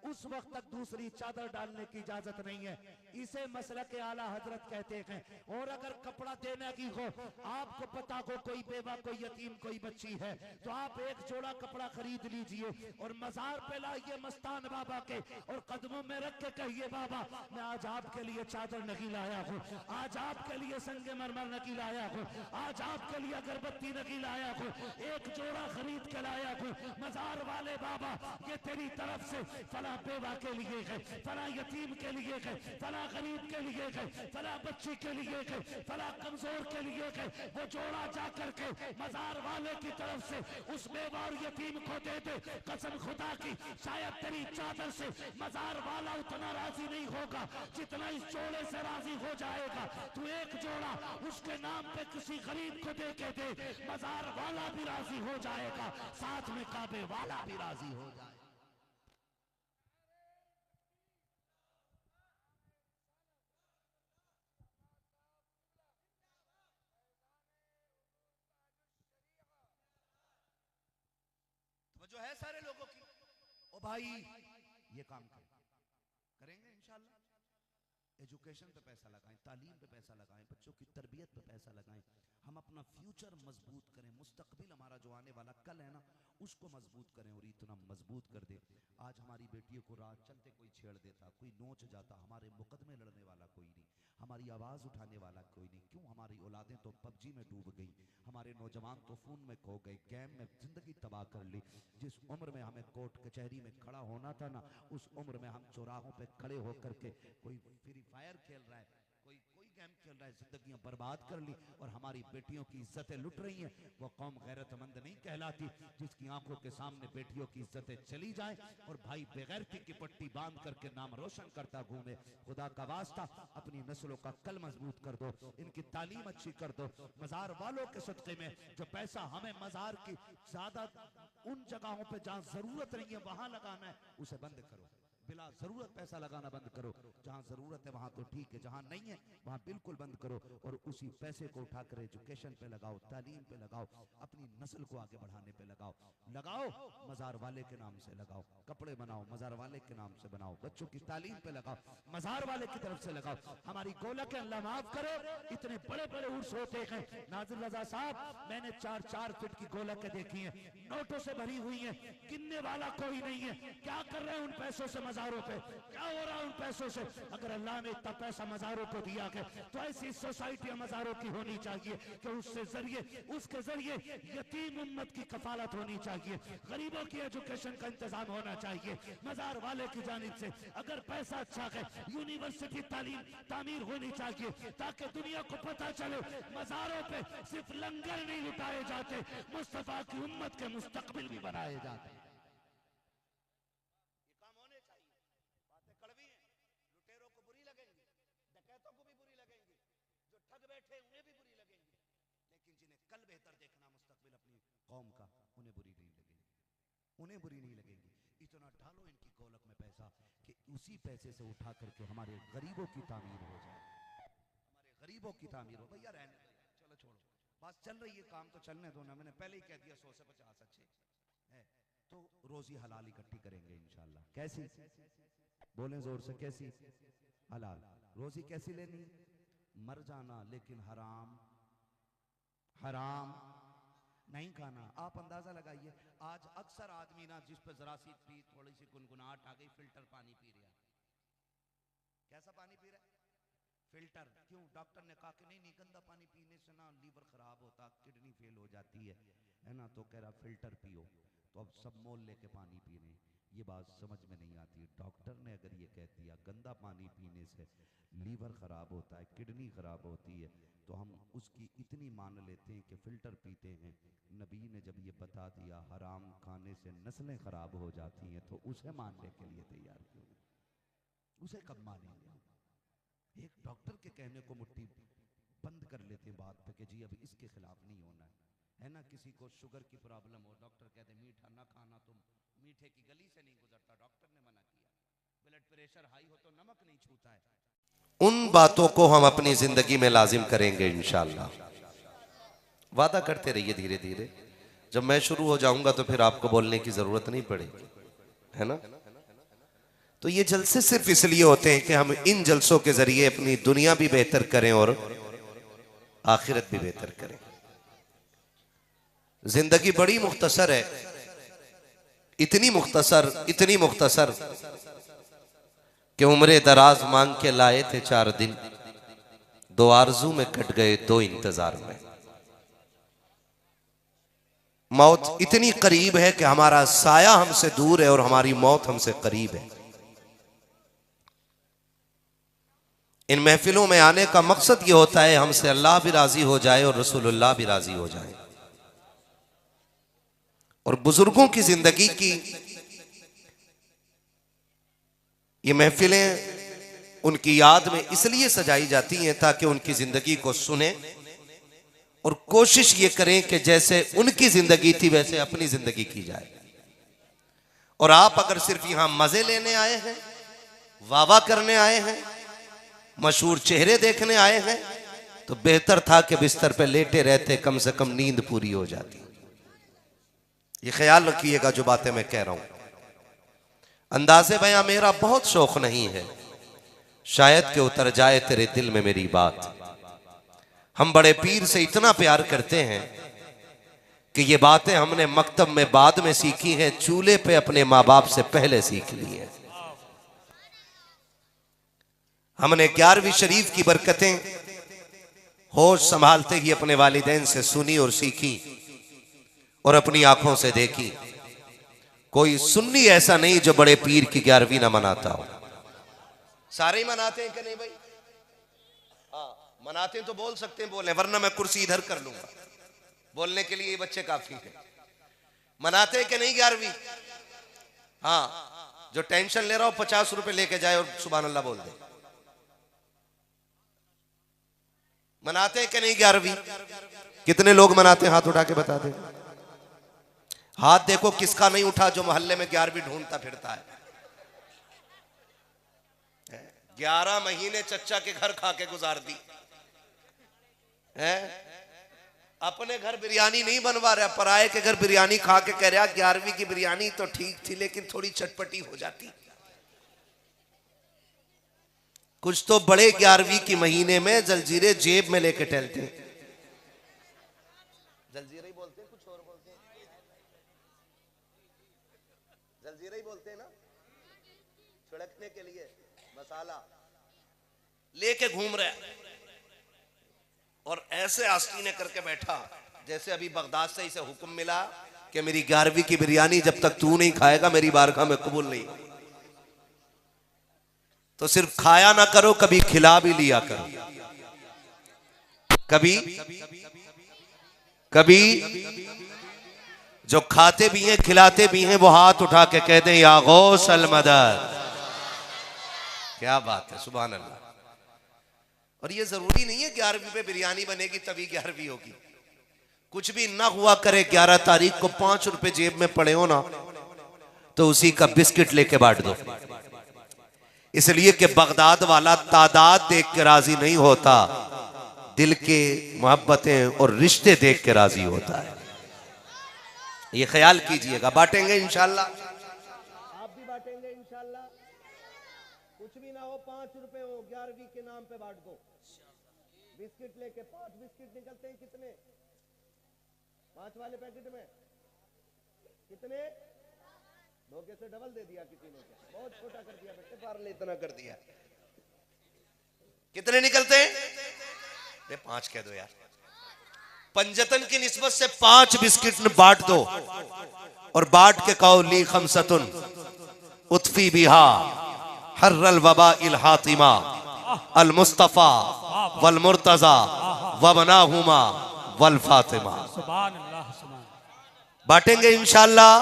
उस वक्त तक दूसरी चादर डालने की इजाजत नहीं है। इसे मसला के आला हजरत कहते हैं। और अगर कपड़ा देने की हो, आपको पता हो कोई बेवा, कोई यतीम, कोई बच्ची है, तो आप एक जोड़ा कपड़ा खरीद लीजिए और मजार पे लाइए मस्तान बाबा के और कदमों में रख के कहिए, बाबा मैं आज आपके लिए चादर नहीं लाया हूँ, आज आपके लिए संगे मरमर नहीं लाया हूँ, आज आपके लिए अगरबत्ती नहीं लाया हूँ, एक जोड़ा खरीद के लाया हूँ। मजार वाले बाबा, ये तेरी तरफ से फला बेवा के लिए है, फला यतीम के लिए है, फला गरीब के लिए है, फला बच्ची के लिए है, फला कमजोर के लिए है। वो जोड़ा जा करके मजार वाले की तरफ से उस बेवा और यतीम को दे दे। कसम खुदा की, शायद तेरी चादर से मजार वाला उतना राजी नहीं होगा जितना इस जोड़े से राजी हो जाएगा। तू एक जोड़ा उसके नाम पे किसी गरीब को दे के दे, मजार वाला भी राजी हो जाएगा, साथ में काबे वाला भी राजी हो जाएगा। तो जो है सारे लोगों की, ओ भाई ये काम करेंगे इंशाल्लाह। एजुकेशन पे पैसा लगाएं, तालीम पे पैसा लगाएं, बच्चों की तरबियत पे पैसा लगाएं, हम अपना फ्यूचर मजबूत करें, मुस्तकबिल हमारा जो आने वाला कल है ना उसको मजबूत करें और इतना मजबूत कर दे। आज हमारी बेटियों को रात चलते कोई छेड़ देता, कोई नोच जाता, हमारे मुकदमे लड़ने वाला कोई नहीं, हमारी आवाज़ उठाने वाला कोई नहीं। क्यों? हमारी औलादें तो पबजी में डूब गई, हमारे नौजवान तो फोन में खो गए, गेम में जिंदगी तबाह कर ली। जिस उम्र में हमें कोर्ट कचहरी में खड़ा होना था ना, उस उम्र में हम चौराहों पे खड़े होकर के कोई फ्री फायर खेल रहा है, कोई गेम खेल रहा है, जिंदगियां बर्बाद कर ली और हमारी बेटियों की इज्जतें लुट रही हैं। वो कौम गैरतमंद नहीं कहलाती जिसकी आंखों के सामने बेटियों की इज्जतें चली जाए और भाई बेगैरती की पट्टी बांध करके नाम रोशन करता घूमे। खुदा का वास्ता अपनी नस्लों का कल मजबूत कर दो, इनकी तालीम अच्छी कर दो। मजार वालों के सदक़े में जो पैसा हमें मजार की ज्यादा उन जगहों पर जहां जरूरत नहीं है वहां लगाना है, उसे बंद करो। बिला जरूरत पैसा लगाना बंद करो। जहां जरूरत है वहां तो ठीक है, जहां नहीं है वहां बिल्कुल बंद करो। और उसी पैसे को उठाकर एजुकेशन पे लगाओ, तालीम पे लगाओ, अपनी नस्ल को आगे बढ़ाने पे लगाओ। लगाओ मजार वाले के नाम से लगाओ, कपड़े बनाओ मजार वाले के नाम से बनाओ, बच्चों की तालीम पे लगाओ, मजार वाले की तरफ से लगाओ। हमारी गोलक अल्लाह माफ करे, इतने बड़े बड़े उर्स होते हैं। नाजिर रजा साहब, मैंने 4-4 फीट की गोलकें देखी हैं, नोटों से भरी हुई हैं, गिनने वाला कोई नहीं है। क्या कर रहे हैं उन पैसों से मजारों पे, क्या हो रहा है उन पैसों से? अगर अल्लाह ने इतना पैसा मजारों को दिया है तो ऐसी सोसाइटियां मजारों की होनी चाहिए कि उसके जरिए यतीम उम्मत की कफालत होनी चाहिए, गरीबों की एजुकेशन का इंतजाम होना चाहिए मजार वाले की जानिब से। अगर पैसा अच्छा है, यूनिवर्सिटी तामीर होनी चाहिए ताकि दुनिया को पता चले मजारों पे सिर्फ लंगर नहीं लुटाए जाते, मुस्तफा की उम्मत के मुस्तकबिल भी बनाए जाते। ये काम होने चाहिए। बातें कड़वी हैं, लुटेरों को बुरी लगेंगी, डकैतों को भी बुरी लगेंगी, जो ठग बैठे उन्हें भी बुरी लगेंगी, लेकिन जिन्हें कल बेहतर देखना मुस्तकबिल अपनी कौम का, उन्हें बुरी नहीं लगेगी, उन्हें बुरी नहीं लगेगी। इतना डालो इनकी गोलक में पैसा कि उसी पैसे से उठा करके हमारे गरीबों की तामीर हो जाए, हमारे गरीबों की तामीर हो। भैया रहने दो, चलो छोड़ो, बात चल रही है, काम तो चलने दो ना। मैंने पहले ही कह दिया 100 से 50 अच्छे है तो रोजी हलाल इकट्ठी करेंगे इंशाल्लाह। कैसी बोलें जोर से, कैसी? हलाल। रोजी कैसी लेनी? मर जाना लेकिन हराम हराम नहीं खाना। आप अंदाजा लगाइए, आज अक्सर आदमी ना जिस पे जरा सी थोड़ी सी गुनगुनाहट आ गई, फिल्टर पानी पी रहा है। कैसा पानी पी रहा है? फिल्टर। क्यों? डॉक्टर ने कहा कि नहीं गंदा पानी पीने से ना लीवर खराब होता, किडनी फेल हो जाती है ना, तो कह रहा फिल्टर पियो। तो अब सब मोल लेके पानी पी रहे हैं। ये बात समझ में नहीं आती। डॉक्टर ने अगर ये कह दिया गंदा पानी पीने से लीवर खराब होता है, किडनी खराब होती है, तो हम उसकी इतनी मान लेते हैं कि फिल्टर पीते हैं। नबी ने जब ये बता दिया हराम खाने से नस्लें खराब हो जाती हैं, तो उसे मानने के लिए तैयार क्यों नहीं? उसे कब मानेंगे? एक डॉक्टर के कहने को मुट्ठी बंद कर लेते हैं बात पे कि जी अब इसके खिलाफ नहीं होना है ना। किसी को शुगर की प्रॉब्लम हो, डॉक्टर कहते मीठा ना खाना, तुम मीठे की गली से नहीं गुजरता, डॉक्टर ने मना किया। ब्लड प्रेशर हाई हो तो नमक नहीं छूता है। उन बातों को हम अपनी जिंदगी में लाजिम करेंगे इंशाअल्लाह। वादा करते रहिए, धीरे धीरे जब मैं शुरू हो जाऊंगा तो फिर आपको बोलने की जरूरत नहीं पड़ेगी, है ना। तो ये जलसे सिर्फ इसलिए होते हैं कि हम इन जलसों के जरिए अपनी दुनिया भी बेहतर करें और आखिरत भी बेहतर करें। जिंदगी बड़ी मुख्तसर है, इतनी मुख्तसर कि उम्रे दराज मांग के लाए थे 4 दिन, 2 आरजू में कट गए 2 इंतजार में। मौत इतनी करीब है कि हमारा साया हमसे दूर है और हमारी मौत हमसे करीब है। इन महफिलों में आने का मकसद ये होता है हमसे अल्लाह भी राजी हो जाए और रसूलुल्लाह भी राजी हो जाए। और बुजुर्गों की जिंदगी की ये महफिलें उनकी याद में इसलिए सजाई जाती हैं ताकि उनकी जिंदगी को सुने और कोशिश ये करें कि जैसे उनकी जिंदगी थी वैसे अपनी जिंदगी की जाए। और आप अगर सिर्फ यहां मजे लेने आए हैं, वाह करने आए हैं, मशहूर चेहरे देखने आए हैं, तो बेहतर था कि बिस्तर पे लेटे रहते, कम से कम नींद पूरी हो जाती। ये ख्याल रखिएगा जो बातें मैं कह रहा हूं। अंदाज़े बयां मेरा बहुत शौक नहीं है, शायद कि उतर जाए तेरे दिल में मेरी बात। हम बड़े पीर से इतना प्यार करते हैं कि ये बातें हमने मकतब में बाद में सीखी हैं, चूल्हे पे अपने माँ बाप से पहले सीख ली है। हमने 11वीं शरीफ की बरकतें होश संभालते ही अपने वालिदैन से सुनी और सीखी और अपनी आंखों से देखी। कोई सुन्नी ऐसा नहीं जो बड़े पीर की 11वीं ना मनाता हो। सारे ही मनाते हैं कि नहीं भाई? हाँ, मनाते हैं तो बोल सकते हैं, बोले, वरना मैं कुर्सी इधर कर लूंगा। बोलने के लिए ये बच्चे काफी है। मनाते हैं कि नहीं 11वीं? हाँ, जो टेंशन ले रहा हो 50 रुपए लेके जाए और सुभान अल्लाह बोल दे। मनाते हैं कि नहीं 11वीं? कितने लोग मनाते हैं? हाथ उठा के बता दे। हाथ देखो किसका नहीं उठा जो मोहल्ले में 11वीं ढूंढता फिरता है। 11 महीने चच्चा के घर खा के गुजार दी है। अपने घर बिरयानी नहीं बनवा रहा, पराये के घर बिरयानी खा के कह रहा 11वीं की बिरयानी तो ठीक थी लेकिन थोड़ी चटपटी हो जाती। कुछ तो बड़े 11वीं की महीने में जलजीरे जेब में लेके टहलते हैं। जलजीरे ही बोलते हैं, कुछ और बोलते हैं? जलजीरे ही बोलते हैं ना, छिड़कने के लिए मसाला लेके घूम रहा है और ऐसे आस्तीने करके बैठा जैसे अभी बगदाद से इसे हुक्म मिला कि मेरी 11वीं की बिरयानी जब तक तू नहीं खाएगा मेरी बारगाह में कबूल नहीं। तो सिर्फ खाया ना करो, कभी खिला भी लिया करो। कभी जो खाते भी हैं खिलाते भी हैं वो हाथ उठा के कह दें या गौस अल मदद। क्या बात है, सुभान अल्लाह। और ये जरूरी नहीं है 11वीं पे बिरयानी बनेगी तभी 11वीं होगी। कुछ भी ना हुआ करे, 11 तारीख को 5 रुपए जेब में पड़े हो ना तो उसी का बिस्किट लेके बांट दो। इसलिए कि बगदाद वाला तादाद देख के राजी नहीं होता, दिल के मोहब्बतें और रिश्ते देख के राजी होता है। ये ख्याल कीजिएगा। बांटेंगे इंशाल्लाह, आप भी बांटेंगे इंशाल्लाह। कुछ भी ना हो, 5 रुपए हो, 11वीं के नाम पे बांट दो। बिस्किट लेके 5 बिस्किट निकलते हैं कितने? 5 वाले पैकेट में कितने? धोखे से डबल दे दिया किसी ने, बहुत छोटा कर दिया बेटे, पार्ले इतना कर दिया। कितने निकलते हैं? 5 कह दो यार। पंजतन की निस्बत से 5 बिस्किट बांट दो और बांट के कहो ली खमसतुन उतफी बिहा हर्रल वबा इल हातिमा अल मुस्तफा वल मुर्तजा वबनाहुमा वल फातिमा। बांटेंगे इंशाल्लाह।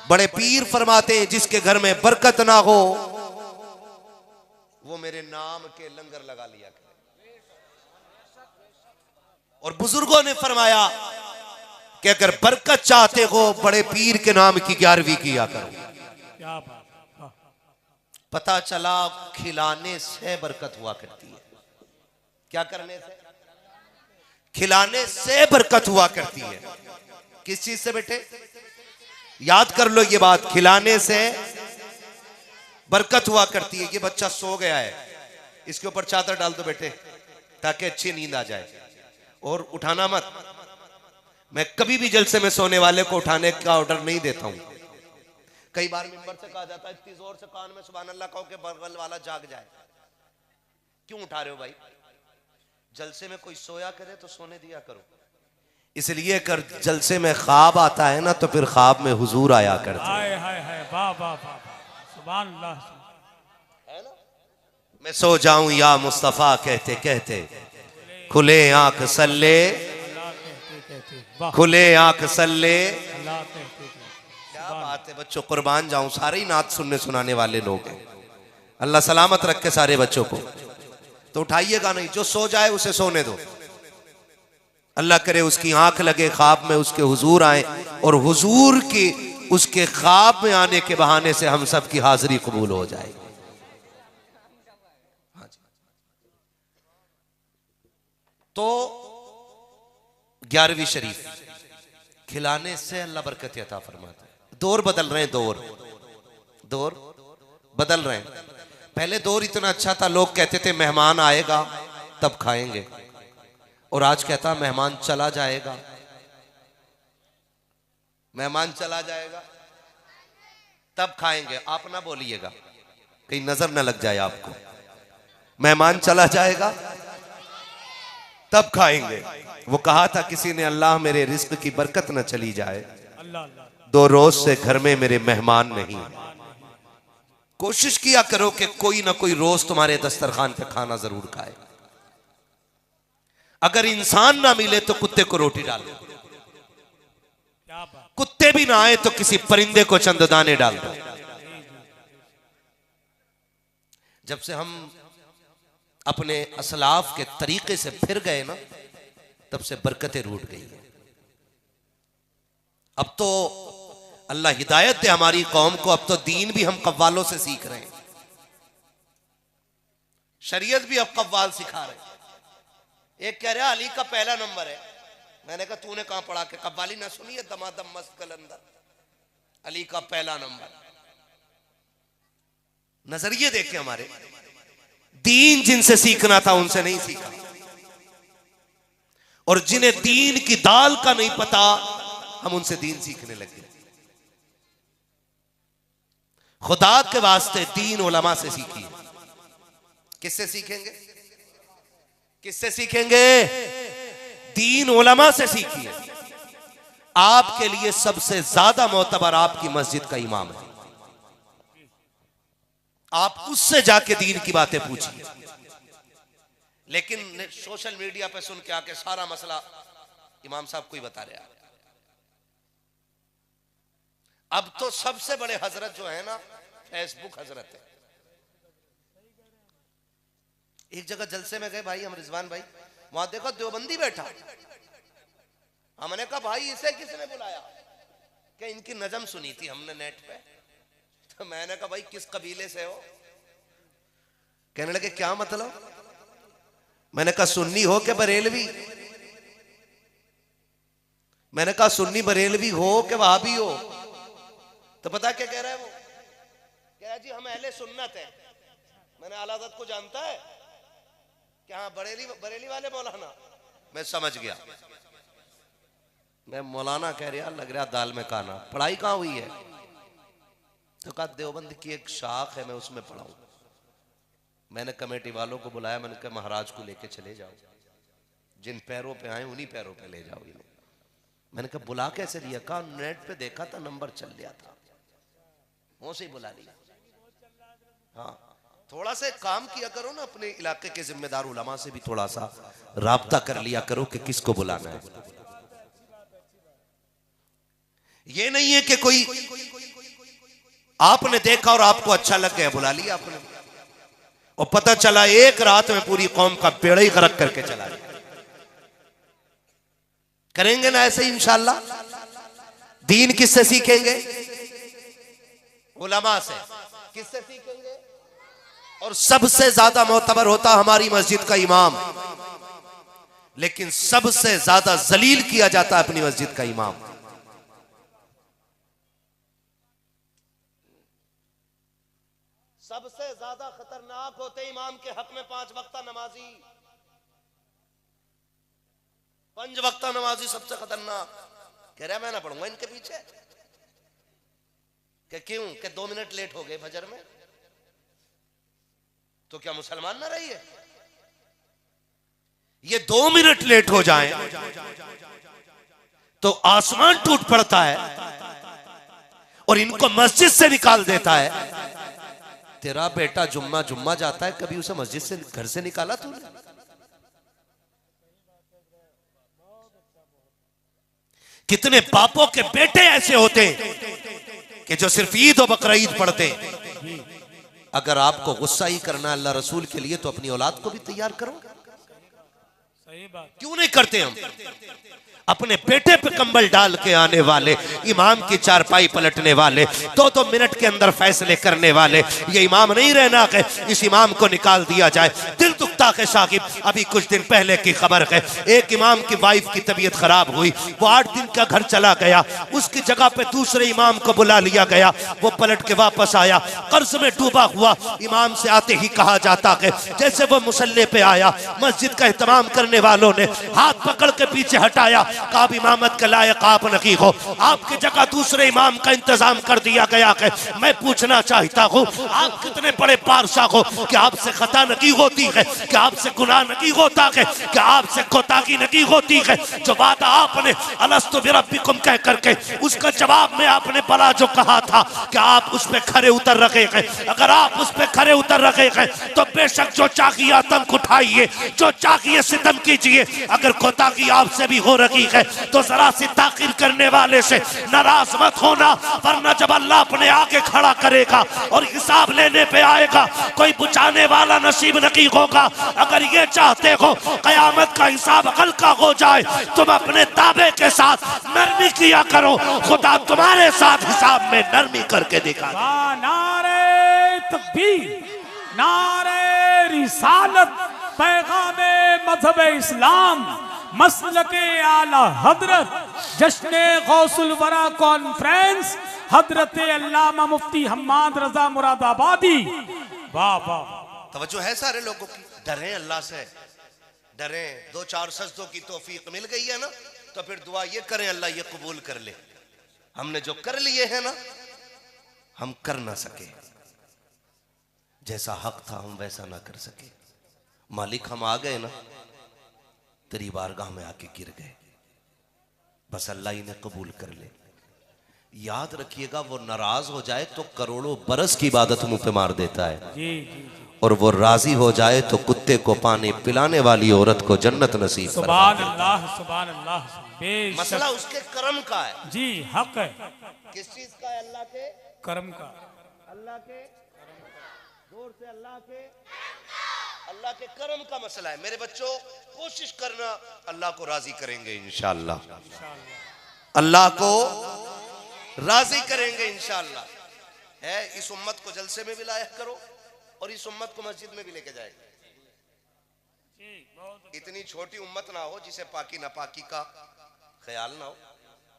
बड़े पीर फरमाते हैं जिसके घर में बरकत ना हो वो मेरे नाम के लंगर लगा लिया करे। और बुजुर्गों ने फरमाया कि अगर बरकत चाहते हो बड़े पीर के नाम की 11वीं किया करो। क्या बात। पता चला खिलाने से बरकत हुआ करती है। क्या करने से? खिलाने से बरकत हुआ करती है। किस चीज से बेटे? याद कर लो ये बात, खिलाने से बरकत हुआ करती है। ये बच्चा सो गया है, इसके ऊपर चादर डाल दो बेटे ताकि अच्छी नींद आ जाए और उठाना मत। मैं कभी भी जलसे में सोने वाले को उठाने का ऑर्डर नहीं देता हूं। कई बार मिंबर से कहा जाता है इतनी जोर से कान में सुभान अल्लाह कहो कि बगल वाला जाग जाए। क्यों उठा रहे हो भाई? जलसे में कोई सोया करे तो सोने दिया करो। इसलिए अगर जलसे में ख्वाब आता है ना तो फिर ख्वाब में हुजूर आया करते हैं। वाह वाह वाह, सुभान अल्लाह। है ना? मैं सो जाऊं या मुस्तफा कहते कहते खुले आंख सल्ले, खुले आंख सल्ले। क्या बात है बच्चों, कुर्बान जाऊं। सारे ही नात सुनने सुनाने वाले लोग हैं। अल्लाह सलामत रखे सारे बच्चों को। तो उठाइएगा नहीं, जो सो जाए उसे सोने दो। अल्लाह करे उसकी आंख लगे, ख्वाब में उसके हुजूर आए और हुजूर की उसके ख्वाब में आने के बहाने से हम सब की हाजिरी कबूल हो जाए। तो 11वीं शरीफ खिलाने से अल्लाह बरकत अता फरमाता है। दौर बदल रहे हैं, दौर बदल रहे हैं। पहले दौर इतना अच्छा था, लोग कहते थे मेहमान आएगा तब खाएंगे, और आज कहता मेहमान चला जाएगा। मेहमान चला जाएगा तब खाएंगे। आप ना बोलिएगा कहीं नजर ना लग जाए आपको। मेहमान चला जाएगा तब खाएंगे। वो कहा था किसी ने, अल्लाह मेरे रिस्क की बरकत न चली जाए, 2 रोज से घर में मेरे मेहमान नहीं। कोशिश किया करो कि कोई ना कोई रोज तुम्हारे दस्तरखान पे खाना जरूर खाए। अगर इंसान ना मिले तो कुत्ते को रोटी डाल दो। कुत्ते भी ना आए तो किसी परिंदे को चंद दाने डाल दो। जब से हम अपने असलाफ के तरीके से फिर गए ना तब से बरकतें रूठ गई। अब तो अल्लाह हिदायत दे हमारी कौम को, अब तो दीन भी हम कव्वालों से सीख रहे हैं। शरीयत भी अब कव्वाल सिखा रहे। एक कह रहा अली का पहला नंबर है। मैंने कहा तूने कहां पढ़ा के कव्वाली ना सुनी है? दमादम मस्त कलंदर, अली का पहला नंबर। नजरिए देखे हमारे। दीन जिनसे सीखना था उनसे नहीं सीखा, और जिन्हें दीन की दाल का नहीं पता हम उनसे दीन सीखने लगे। खुदा के वास्ते दीन उलमा से सीखिए। किससे सीखेंगे? किससे सीखेंगे? दीन उलमा से सीखिए। आपके लिए सबसे ज्यादा मोतबर आपकी मस्जिद का इमाम है। आप उससे जाके दीन की बातें पूछिए। लेकिन सोशल मीडिया पे सुन के आके सारा मसला इमाम साहब को ही बता रहे हैं। अब तो सबसे बड़े हजरत जो है ना, फेसबुक हजरत है। एक जगह जलसे में गए भाई हम रिजवान भाई, वहां देखो देवबंदी बैठा। हमने कहा भाई इसे किसने बुलाया? कि इनकी नजम सुनी थी हमने नेट पे। तो मैंने कहा भाई किस कबीले से हो? कहने लगे क्या मतलब? मैंने कहा सुन्नी हो के बरेलवी? मैंने कहा सुन्नी बरेलवी हो के वहाबी हो? तो पता क्या कह रहा है वो? कह रहा जी हम अहले सुन्नत है। मैंने आला हज़रत को जानता है क्या? हाँ बरेली वाले मौलाना। मैं समझ गया। मैं मौलाना कह रहा, लग रहा दाल में काना। पढ़ाई कहाँ हुई है? तो कहा देवबंद की एक शाख है, मैं उसमें पढ़ाऊं। मैंने कमेटी वालों को बुलाया। मैंने कहा महाराज को लेके चले जाओ, जिन पैरों पे आए उन्हीं पैरों पे ले जाओ इन्हें। मैंने कहा बुला कैसे लिया? कहा नेट पे देखा था, नंबर चल गया था, वो से ही बुला लिया। हाँ, थोड़ा सा काम किया करो ना, अपने इलाके के जिम्मेदार उलमा से भी थोड़ा सा राब्ता कर लिया करो कि किसको बुलाना है। ये नहीं है कि कोई आपने देखा और आपको अच्छा लग गया, बुला लिया आपने, और पता चला एक रात में पूरी कौम का बेड़ा ही गरक करके चला गया। करेंगे ना ऐसे इंशाअल्लाह? दीन किससे सीखेंगे? उलमा से। किससे सीखेंगे? और सबसे ज्यादा मोतबर होता हमारी मस्जिद का इमाम, लेकिन सबसे ज्यादा जलील किया जाता है अपनी मस्जिद का इमाम। सबसे ज्यादा खतरनाक होते इमाम के हक में 5 वक्ता नमाजी। 5 वक्ता नमाजी सबसे खतरनाक। कह रहा मैं ना पढ़ूंगा इनके पीछे। कि क्यों? कि 2 मिनट लेट हो गए फजर में, तो क्या मुसलमान ना रहिए? ये 2 मिनट लेट हो जाएं तो आसमान टूट पड़ता है और इनको मस्जिद से निकाल देता है। तेरा बेटा जुम्मा जाता है, कभी उसे मस्जिद से घर से निकाला तूने? कितने बापों के बेटे ऐसे होते हैं कि जो सिर्फ ईद और बकरा ईद पढ़ते हैं। अगर आपको गुस्सा ही करना है अल्लाह रसूल के लिए, तो अपनी औलाद को भी तैयार करो। सही बात। क्यों नहीं करते हम? अपने बेटे पे कंबल डाल के आने वाले, इमाम की चारपाई पलटने वाले, 2-2 मिनट के अंदर फैसले करने वाले, ये इमाम नहीं रहना कि इस इमाम को निकाल दिया जाए। दिल दुखता है साकिब, अभी कुछ दिन पहले की खबर है, एक इमाम की वाइफ की तबीयत खराब हुई, वो 8 दिन का घर चला गया, उसकी जगह पे दूसरे इमाम को बुला लिया गया, वो पलट के वापस आया, कर्ज में डूबा हुआ। इमाम से आते ही कहा जाता है जैसे वो मुसल्ले पे आया, मस्जिद का एहतमाम करने वालों ने हाथ पकड़ के पीछे हटाया, आप इमामत के लायक आप नहीं हो, आपकी जगह दूसरे इमाम का इंतजाम कर दिया गया है। मैं पूछना चाहता हूँ, आप कितने बड़े बादशाह हो कि आपसे खता नहीं होती है, कि आपसे गुनाह नहीं होता है, कि आपसे कोताही नहीं होती है। जो वादा आपने अलस्तु बिरब्बिकुम कह करके, उसका जवाब में आपने भला जो कहा था कि आप उस पे खरे उतर रखे हैं, अगर आप उस पे खरे उतर रखे हैं तो बेशक जो चाहिए आतंक उठाइए, जो चाहिए सितम कीजिए। अगर कोताही आपसे भी हो रही है तो जरा सी ताकीर करने वाले से नाराज मत होना, वरना जब अल्लाह अपने आगे खड़ा करेगा और हिसाब लेने पे आएगा, कोई बुझाने वाला नसीब नहीं होगा। अगर ये चाहते हो कयामत का हिसाब हल्का हो जाए, तुम अपने ताबे के साथ नरमी किया करो, खुदा तुम्हारे साथ हिसाब में नरमी करके दिखा। नारे तकबीर, नारे रिसालत पैगाम मजहब इस्लाम मसलके आला हजरत जश्न गौसुल वरा कॉन्फ्रेंस हजरत अल्लामा मुफ्ती हम्माद रजा मुरादाबादी। वाह वाह, तवज्जो है सारे लोगों की। डरें अल्लाह से, डरें। 2-4 सजदों की तौफीक मिल गई है ना, तो फिर दुआ ये करें अल्लाह ये कबूल कर ले। हमने जो कर लिए हैं ना, हम कर ना सके, जैसा हक था हम वैसा ना कर सके। मालिक हम आ गए ना, तेरी बारगाह में आके गिर गए, बस अल्लाह इन्हें कबूल कर ले। याद रखिएगा, वो नाराज हो जाए तो करोड़ों बरस की इबादत मुंह पे मार देता है, और वो राजी हो जाए तो कुत्ते को पानी पिलाने वाली औरत को जन्नत नसीब सुभान अल्लाह सुभान अल्लाह। मसला उसके कर्म का है जी, हक है। किस चीज का है? अल्लाह के कर्म का। अल्लाह के जोर से अल्लाह के कर्म का मसला है। मेरे बच्चों, कोशिश करना, अल्लाह को राजी करेंगे इंशाअल्लाह, अल्लाह को राजी करेंगे इंशाअल्लाह। है, इस उम्मत को जलसे में भी लायक करो और इस उम्मत को मस्जिद में भी लेके जाएगा। इतनी छोटी उम्मत ना हो जिसे पाकी नापाकी का ख्याल ना हो।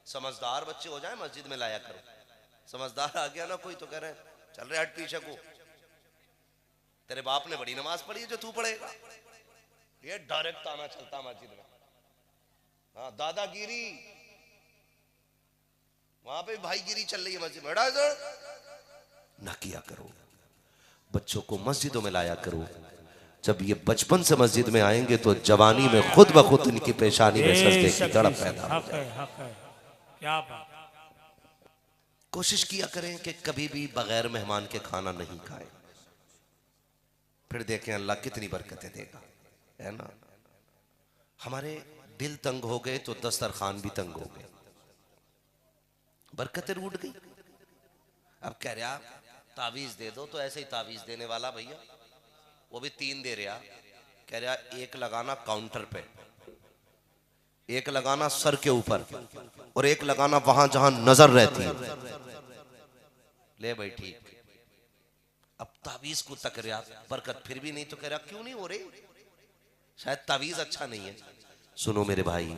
समझदार बच्चे हो जाए, मस्जिद में लाया करो। समझदार आ गया ना कोई तो कह रहे हैं चल रहे हट पीछे को, तेरे बाप ने बड़ी नमाज पढ़ी है जो तू पढ़ेगा। ये डायरेक्ट आना चलता मस्जिद में। हाँ, दादागिरी, वहां पे भाईगिरी चल रही है मस्जिद में। ना किया करो, बच्चों को मस्जिदों में लाया करो। जब ये बचपन से मस्जिद में आएंगे तो जवानी में खुद ब खुद इनकी पेशानी में सजदे की तड़प पैदा हो जाए। क्या बात। कोशिश किया करें कि कभी भी बगैर मेहमान के खाना नहीं खाएं, फिर देखें अल्लाह कितनी बरकतें देगा, है ना। हमारे दिल तंग हो गए तो दस्तरखान भी तंग हो गए, बरकतें रूठ गई। अब कह रहा तावीज दे दो, तो ऐसे ही तावीज देने वाला भैया वो भी 3 दे रहा। कह रहा एक लगाना काउंटर पे, एक लगाना सर के ऊपर, और एक लगाना वहां जहां नजर रहती है। ले भाई ठीक। अब तावीज को तक रहा, बरकत फिर भी नहीं, तो कह रहा क्यों नहीं हो रही? शायद तावीज अच्छा नहीं है। सुनो मेरे भाई,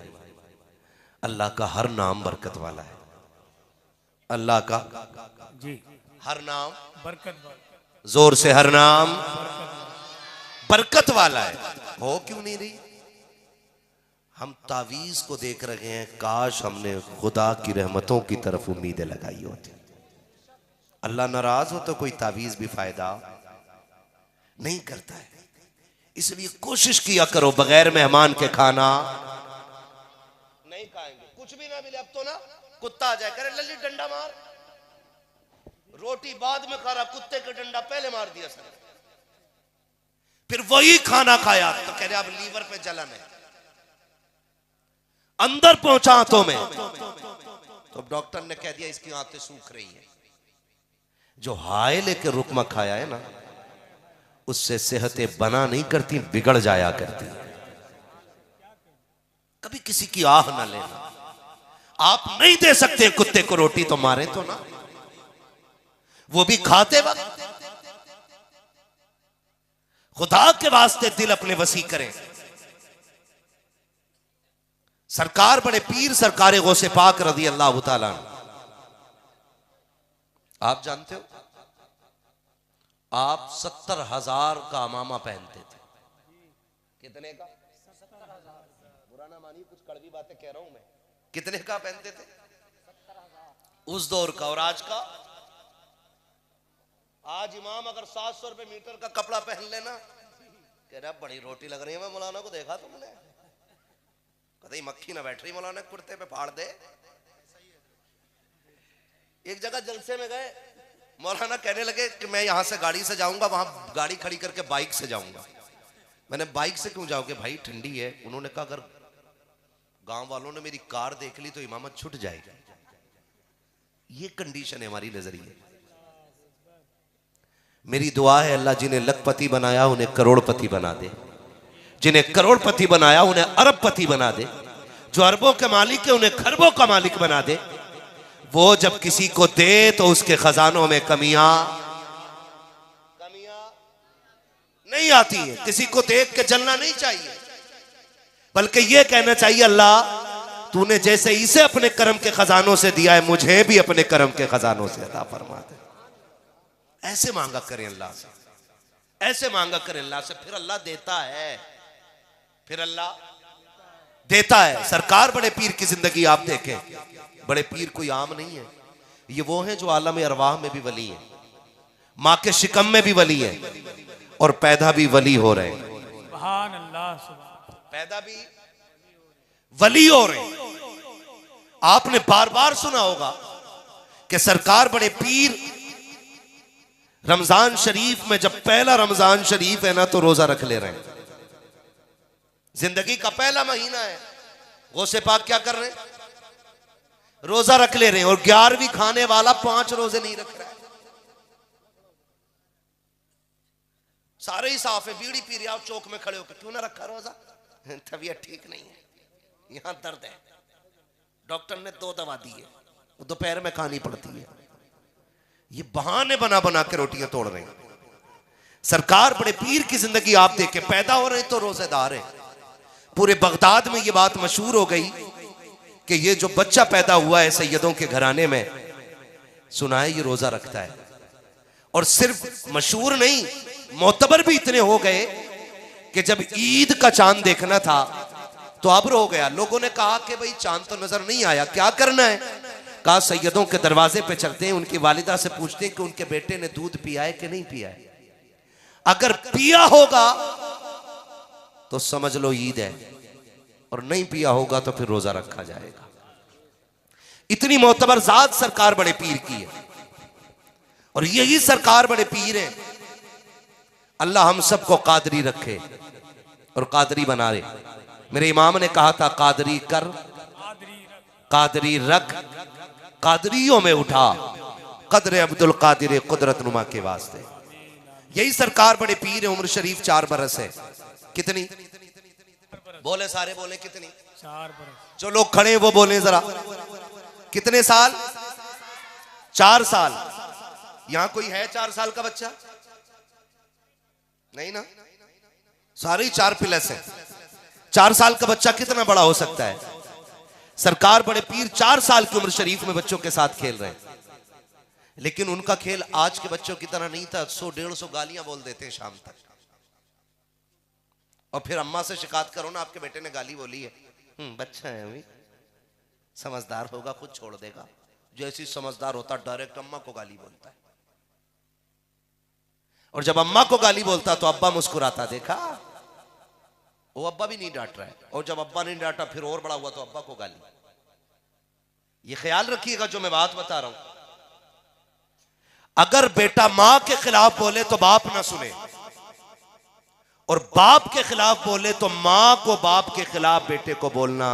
अल्लाह का हर नाम बरकत वाला है। अल्लाह का जी हर नाम बरकत, जोर से हर नाम बरकत वाला है। हो क्यों नहीं रही? हम तावीज को देख रहे हैं, काश हमने खुदा की रहमतों की तरफ उम्मीदें लगाई होती। अल्लाह नाराज हो तो कोई तावीज भी फायदा नहीं करता है। इसलिए कोशिश किया करो बगैर मेहमान के खाना नहीं खाएंगे। कुछ भी ना मिले, अब तो ना कुत्ता आ जाए करे लल्ली डंडा मार, रोटी बाद में खा रहा, कुत्ते का डंडा पहले मार दिया सर। फिर वही खाना खाया तो कह रहे अब लीवर पे जलन है, अंदर पहुंचा आंतों में, तो डॉक्टर ने कह दिया इसकी आंतें सूख रही है। जो हाय लेके रुकमा खाया है ना, उससे सेहतें बना नहीं करती, बिगड़ जाया करती। कभी किसी की आह ना लेना। आप नहीं दे सकते कुत्ते को रोटी, तो मारे तो ना, वो भी खाते वक्त। खुदा के वास्ते दिल अपने वसी करें। सरकार बड़े पीर सरकार गौसे पाक रज़ी अल्लाह ताला, आप जानते हो आप 70,000 का अमामा पहनते थे। कितने का? 70,000। बुरा ना मानिए, कुछ कड़वी बातें कह रहा हूं मैं। कितने का पहनते थे? 70,000 उस दौर का। और आज का? आज इमाम अगर 700 रुपए मीटर का कपड़ा पहन लेना, कह रहा बड़ी रोटी लग रही है। मैं मौलाना को देखा तुमने, कहीं मक्खी ना बैठ रही मौलाना कुर्ते पे, फाड़ दे। एक जगह जलसे में गए, मौलाना कहने लगे कि मैं यहां से गाड़ी से जाऊंगा, वहां गाड़ी खड़ी करके बाइक से जाऊंगा। मैंने बाइक से क्यों जाओगे भाई, ठंडी है। उन्होंने कहा अगर गांव वालों ने मेरी कार देख ली तो इमामत छूट जाएगी। ये कंडीशन है हमारी नजरिए। मेरी दुआ है अल्लाह जिन्हें लखपति बनाया उन्हें करोड़पति बना दे, जिन्हें करोड़पति बनाया उन्हें अरबपति बना दे, जो अरबों के मालिक है उन्हें खरबों का मालिक बना दे। वो जब किसी को दे तो उसके खजानों में कमियां नहीं आती है। किसी को देख के जलना नहीं चाहिए, बल्कि यह कहना चाहिए अल्लाह तूने जैसे इसे अपने कर्म के खजानों से दिया है, मुझे भी अपने कर्म के खजानों से अता फरमा दे। ऐसे मांगा करें अल्लाह से, ऐसे मांगा करें अल्लाह से, फिर अल्लाह देता है, फिर अल्लाह देता है। सरकार बड़े पीर की जिंदगी आप देखें, बड़े पीर कोई आम नहीं है, ये वो हैं जो आलम अरवाह में भी वली है, माँ के शिकम में भी वली है और पैदा भी वली हो रहे हैं। सुभान अल्लाह, सुभान। पैदा भी वली हो रहे हैं। आपने बार बार सुना होगा कि सरकार बड़े पीर रमजान शरीफ में, जब पहला रमजान शरीफ है ना, तो रोजा रख ले रहे हैं। जिंदगी का पहला महीना है, गौसे पाक क्या कर रहे हैं? रोजा रख ले रहे हैं। और 11वीं खाने वाला 5 रोजे नहीं रख रहा है। सारे ही साफ है, बीड़ी पी रहे, आप चौक में खड़े होकर क्यों ना रखा रोजा? तबीयत ठीक नहीं है, यहां दर्द है, डॉक्टर ने 2 दवा दी है, वो दोपहर में खानी पड़ती है। ये बहाने बना बना के रोटियां तोड़ रहे हैं। सरकार बड़े पीर की जिंदगी आप देखें, पैदा हो रहे हैं तो रोजेदार है। पूरे बगदाद में ये बात मशहूर हो गई कि ये जो बच्चा पैदा हुआ है सैयदों के घराने में, सुना है ये रोजा रखता है। और सिर्फ मशहूर नहीं, मोतबर भी इतने हो गए कि जब ईद का चांद देखना था तो अब्र हो गया। लोगों ने कहा कि भाई चांद तो नजर नहीं आया, क्या करना है? कहा सैयदों के दरवाजे पे चलते हैं, उनकी वालिदा से पूछते हैं कि उनके बेटे ने दूध पिया है कि नहीं पिया है। अगर पिया होगा तो समझ लो ईद है, और नहीं पिया होगा तो फिर रोजा रखा जाएगा। इतनी मोतबर जात सरकार बड़े पीर की है, और यही सरकार बड़े पीर है। अल्लाह हम सबको कादरी रखे और कादरी बना रहे। मेरे इमाम ने कहा था, कादरी कर, कादरी रख, कादरियों में उठा, कदर अब्दुल कादिर कुदरत नुमा के वास्ते। यही सरकार बड़े पीर है। उम्र शरीफ 4 बरस है। कितनी बोले? सारे बोले कितनी? 4 बरस। जो लोग खड़े हैं वो बोले जरा, कितने साल? 4 साल। यहां कोई है 4 साल का बच्चा? नहीं ना, सारे ही 4 प्लस है। 4 साल का बच्चा कितना बड़ा हो सकता है? सरकार बड़े पीर 4 साल की उम्र शरीफ में बच्चों के साथ खेल रहे हैं। लेकिन उनका खेल आज के बच्चों की तरह नहीं था। 100-150 गालियां बोल देते हैं शाम तक, और फिर अम्मा से शिकायत करो ना, आपके बेटे ने गाली बोली है। बच्चा है अभी, समझदार होगा खुद छोड़ देगा। जैसी समझदार होता डायरेक्ट अम्मा को गाली बोलता है, और जब अम्मा को गाली बोलता तो अब्बा मुस्कुराता। देखा, वो अब्बा भी नहीं डांट रहा है, और जब अब्बा नहीं डांटा फिर और बड़ा हुआ तो अब्बा को गाली। ये ख्याल रखिएगा जो मैं बात बता रहा हूं। अगर बेटा मां के खिलाफ बोले तो बाप ना सुने, और बाप के खिलाफ बोले तो मां को बाप के खिलाफ बेटे को बोलना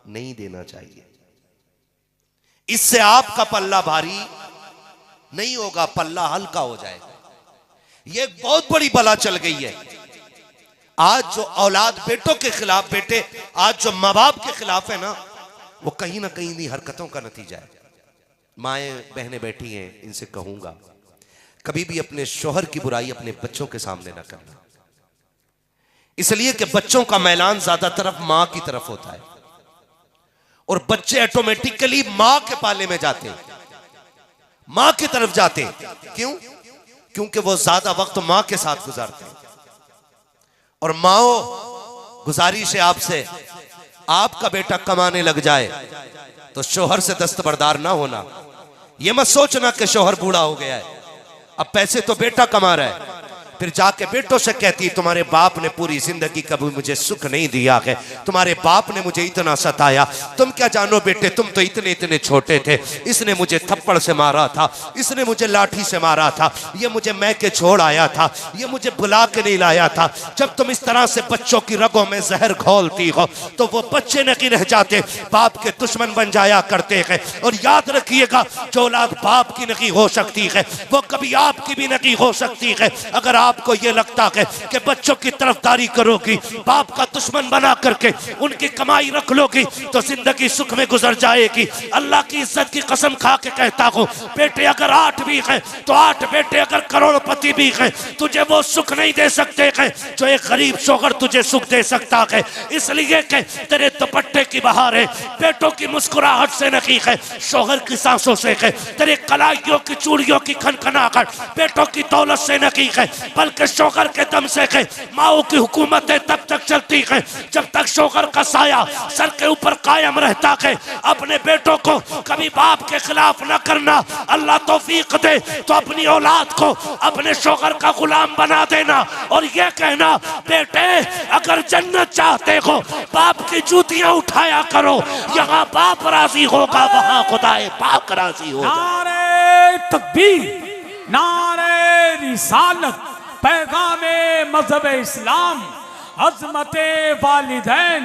नहीं देना चाहिए। इससे आपका पल्ला भारी नहीं होगा, पल्ला हल्का हो जाएगा। यह एक बहुत बड़ी बला चल गई है आज। जो औलाद बेटों के खिलाफ, बेटे आज जो माँ बाप के खिलाफ है ना, वो कहीं ना कहीं इन्हीं हरकतों का नतीजा है। माएँ बहनें बैठी हैं, इनसे कहूंगा कभी भी अपने शोहर की बुराई अपने बच्चों के सामने ना करना, इसलिए कि बच्चों का मैलान ज्यादातर मां की तरफ होता है, और बच्चे ऑटोमेटिकली मां के पाले में जाते हैं, मां की तरफ जाते हैं। क्यों? क्योंकि वो ज्यादा वक्त मां के साथ गुजारते हैं। और माओ, गुजारिश है आपसे, आपका बेटा कमाने लग जाए तो शोहर से दस्तबरदार ना होना। ये मत सोचना कि शोहर बूढ़ा हो गया है, अब पैसे तो बेटा कमा रहा है, फिर जाके बेटों से कहती तुम्हारे बाप ने पूरी जिंदगी कभी मुझे सुख नहीं दिया है, तुम्हारे बाप ने मुझे इतना सताया, तुम क्या जानो बेटे, तुम तो इतने इतने छोटे थे, इसने मुझे थप्पड़ से मारा था, इसने मुझे लाठी से मारा था, ये मुझे मैके छोड़ आया था, ये मुझे बुला के नहीं लाया था। जब तुम इस तरह से बच्चों की रगों में जहर घोलती हो तो वो बच्चे नहीं रह जाते, बाप के दुश्मन बन जाया करते हैं। और याद रखिएगा, जो औलाद बाप की नहीं हो सकती है वो कभी आपकी भी नहीं हो सकती है। अगर आपको ये लगता है कि बच्चों की तरफदारी करोगी, बाप का दुश्मन बना करके उनकी कमाई रख लोगी तो जिंदगी सुख में गुजर जाएगी। अल्लाह की इज्जत की कसम खा के कहता हूँ, बेटे अगर 8 भी हैं तो 8 बेटे अगर करोड़पति भी हैं, तुझे वो सुख नहीं दे सकते हैं जो एक गरीब शौहर तुझे सुख दे सकता है। इसलिए कि तेरे दुपट्टे की बहार है, बेटों की मुस्कुराहट से नहीं है, शौहर की सांसों से है। तेरे कलाइयों की चूड़ियों की खनखनाहट बेटों की दौलत से नहीं है, बल्कि शौहर के दम से है। माओ की हुकूमतें तब तक चलती है जब तक शौहर का साया सर के ऊपर कायम रहता है। अपने बेटों को कभी बाप के खिलाफ न करना। अल्लाह तौफीक दे तो अपनी औलाद को अपने शौहर का गुलाम बना देना और ये कहना, बेटे अगर जन्नत चाहते हो बाप की जूतियां उठाया करो, यहाँ बाप राजी होगा वहां खुदाए पाक राजी होगा। नारे तकबीर, नारे रिसालत, पैगामे मजहब इस्लाम, अजमते वालिदैन,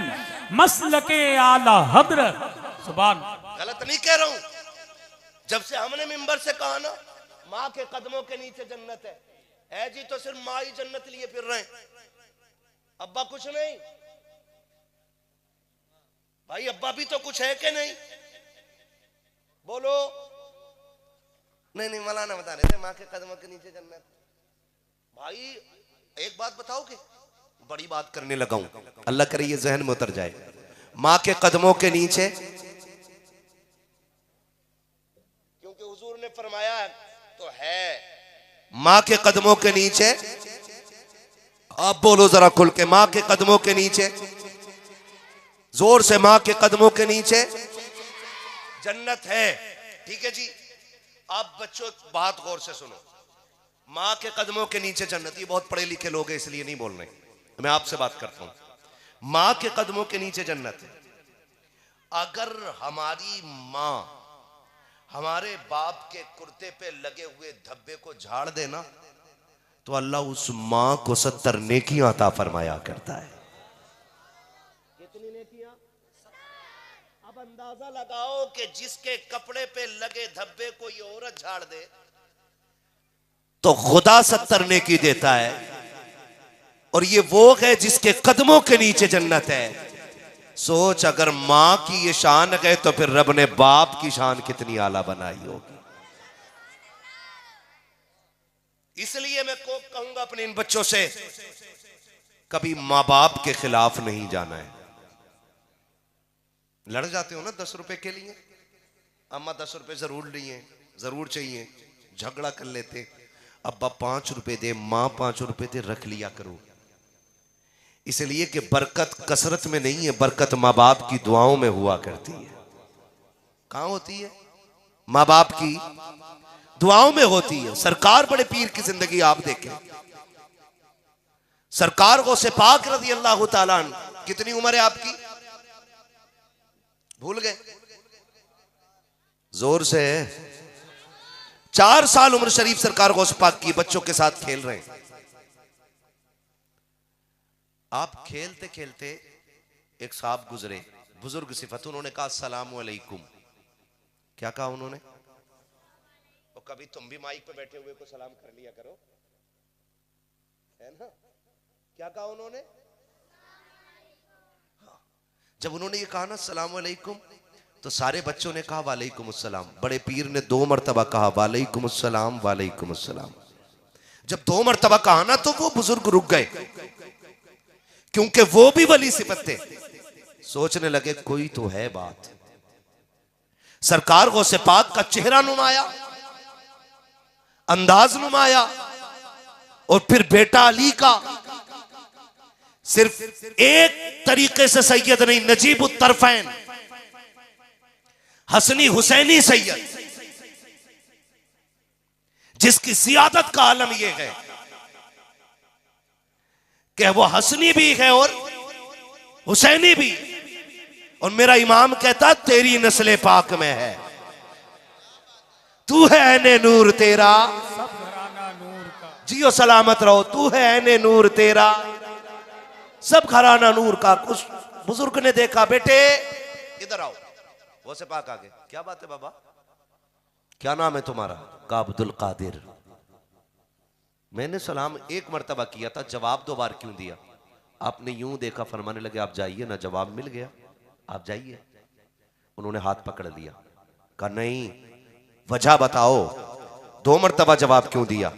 मसलके आला हजरत। सुभान। गलत नहीं कह रहा हूं। जब से हमने मिंबर से कहा ना माँ के कदमों के नीचे जन्नत है जी, तो सिर्फ माँ ही जन्नत लिए फिर रहे हैं, अब्बा कुछ नहीं। भाई अब्बा भी तो कुछ है कि नहीं? बोलो। नहीं मौलाना बता रहे थे माँ के कदमों के नीचे जन्नत। भाई एक बात बताओ कि बड़ी बात करने लगा हूं, अल्लाह करे ये जहन में उतर जाए। माँ के कदमों के नीचे, क्योंकि हुजूर ने फरमाया तो है माँ के कदमों के नीचे। आप बोलो जरा खुल के, माँ के कदमों के नीचे, जोर से, माँ के कदमों के नीचे जन्नत है। ठीक है जी। आप बच्चों बात गौर से सुनो, माँ के कदमों के नीचे जन्नत। ये बहुत पढ़े लिखे लोग हैं इसलिए नहीं बोल रहे, मैं आपसे बात करता हूं। माँ के कदमों के नीचे जन्नत है। अगर हमारी माँ हमारे बाप के कुर्ते पे लगे हुए धब्बे को झाड़ देना तो अल्लाह उस माँ को 70 नेकियां अता फरमाया करता है। कितनी नेकियां? अब अंदाजा लगाओ कि जिसके कपड़े पे लगे धब्बे को ये औरत झाड़ दे तो खुदा 70 नेकी देता है, और ये वो है जिसके कदमों के नीचे जन्नत है। सोच, अगर मां की ये शान है तो फिर रब ने बाप की शान कितनी आला बनाई होगी। इसलिए मैं को कहूंगा अपने इन बच्चों से, कभी मां बाप के खिलाफ नहीं जाना है। लड़ जाते हो ना 10 रुपए के लिए, अम्मा 10 रुपए जरूर लिए, जरूर चाहिए, झगड़ा कर लेते, अब्बा 5 रुपए दे, मां 5 रुपए दे, रख लिया करो। इसलिए कि बरकत कसरत में नहीं है, बरकत माँ बाप की दुआओं में हुआ करती है। कहां होती है? माँ बाप की दुआओं में होती है। सरकार बड़े पीर की जिंदगी आप देखें, सरकार को से पाक रज़ी अल्लाह ताला अन्हु, कितनी उम्र है आपकी? भूल गए? जोर से। 4 साल उम्र शरीफ सरकार गौस पाक की, बच्चों के साथ खेल रहे हैं। आप खेलते खेलते एक साहब गुजरे, बुजुर्ग सिफत, उन्होंने कहा अस्सलाम वालेकुम। क्या कहा उन्होंने? और कभी तुम भी माइक पे बैठे हुए को सलाम कर लिया करो, है ना? क्या कहा उन्होंने? हाँ। जब उन्होंने ये कहा ना अस्सलाम वालेकुम, तो सारे बच्चों ने कहा वालेकुम अस्सलाम। बड़े पीर ने 2 मरतबा कहा वालेकुम अस्सलाम, वालेकुम अस्सलाम। जब 2 मरतबा कहा ना तो वो बुजुर्ग रुक गए, क्योंकि वो भी वली सिफत थे। सोचने लगे कोई तो है बात। सरकार गौसे पाक का चेहरा नुमाया, अंदाज नुमाया, और फिर बेटा अली का सिर्फ एक तरीके से सैयद नहीं, नजीब उत्तरफैन, हसनी हुसैनी सैयद, जिसकी सियादत का आलम यह है कि वो हसनी भी है और हुसैनी भी। और मेरा इमाम कहता तेरी नस्ल पाक में है, तू है ऐने नूर तेरा, सब घराना नूर का। जियो सलामत रहो, तू है ऐने नूर तेरा, सब घराना नूर का। कुछ बुजुर्ग ने देखा, बेटे इधर आओ, वो से पाक आगे। क्या बात है बाबा, क्या नाम है तुम्हारा? का अब्दुल कादिर। मैंने सलाम एक मर्तबा किया था, जवाब 2 बार क्यों दिया? आपने यूं देखा, फरमाने लगे आप जाइए ना, जवाब मिल गया, आप जाइए। उन्होंने हाथ पकड़ लिया, कहा नहीं, वजह बताओ, 2 मर्तबा जवाब क्यों दिया?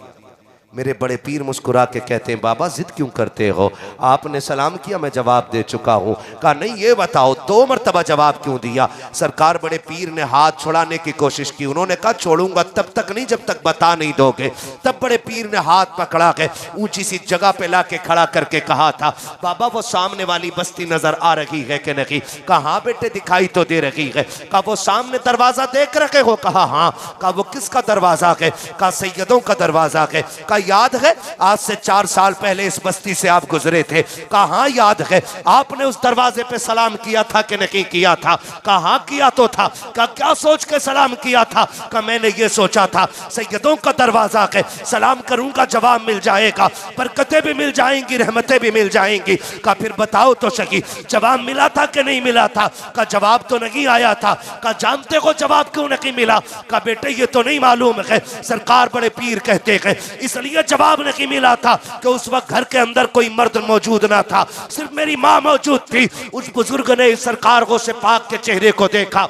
मेरे बड़े पीर मुस्कुरा के कहते हैं, बाबा जिद क्यों करते हो, आपने सलाम किया, मैं जवाब दे चुका हूं। कहा नहीं, ये बताओ 2 मर्तबा जवाब क्यों दिया? सरकार बड़े पीर ने हाथ छुड़ाने की कोशिश की। उन्होंने कहा छोड़ूंगा तब तक नहीं जब तक बता नहीं दोगे। तब बड़े पीर ने हाथ पकड़ा के ऊंची सी जगह पे लाके खड़ा करके कहा था, बाबा वो सामने वाली बस्ती नजर आ रही है कि नहीं? कहा हाँ बेटे दिखाई तो दे रही है। कहा वो सामने दरवाजा देख रखे हो? कहा हाँ। कहा वो किसका दरवाजा है? कहा सैयदों का दरवाजा है। कहा याद है आज से 4 साल पहले इस बस्ती से आप गुजरे थे? कहा हाँ याद है। आपने उस दरवाजे पे सलाम किया था कि नहीं किया था? कहा हाँ किया तो था। कहा क्या सोच के सलाम किया था? कहा मैंने ये सोचा था सैयदों का दरवाजा है, सलाम करूंगा जवाब मिल जाएगा, बरकतें भी मिल जाएंगी, रहमतें भी मिल जाएंगी। कहा फिर बताओ तो सही जवाब मिला था कि नहीं मिला था? कहा जवाब तो नहीं आया था। कहा जानते हो जवाब क्यों नहीं मिला? कहा बेटे ये तो नहीं मालूम है, सरकार बड़े पीर कहते हैं इसलिए जवाब नहीं मिला था कि उस वक्त घर के अंदर कोई मर्द मौजूद ना था, सिर्फ मेरी माँ मौजूद थी। उस बुजुर्ग ने सरकार को से पाक के चेहरे को देखा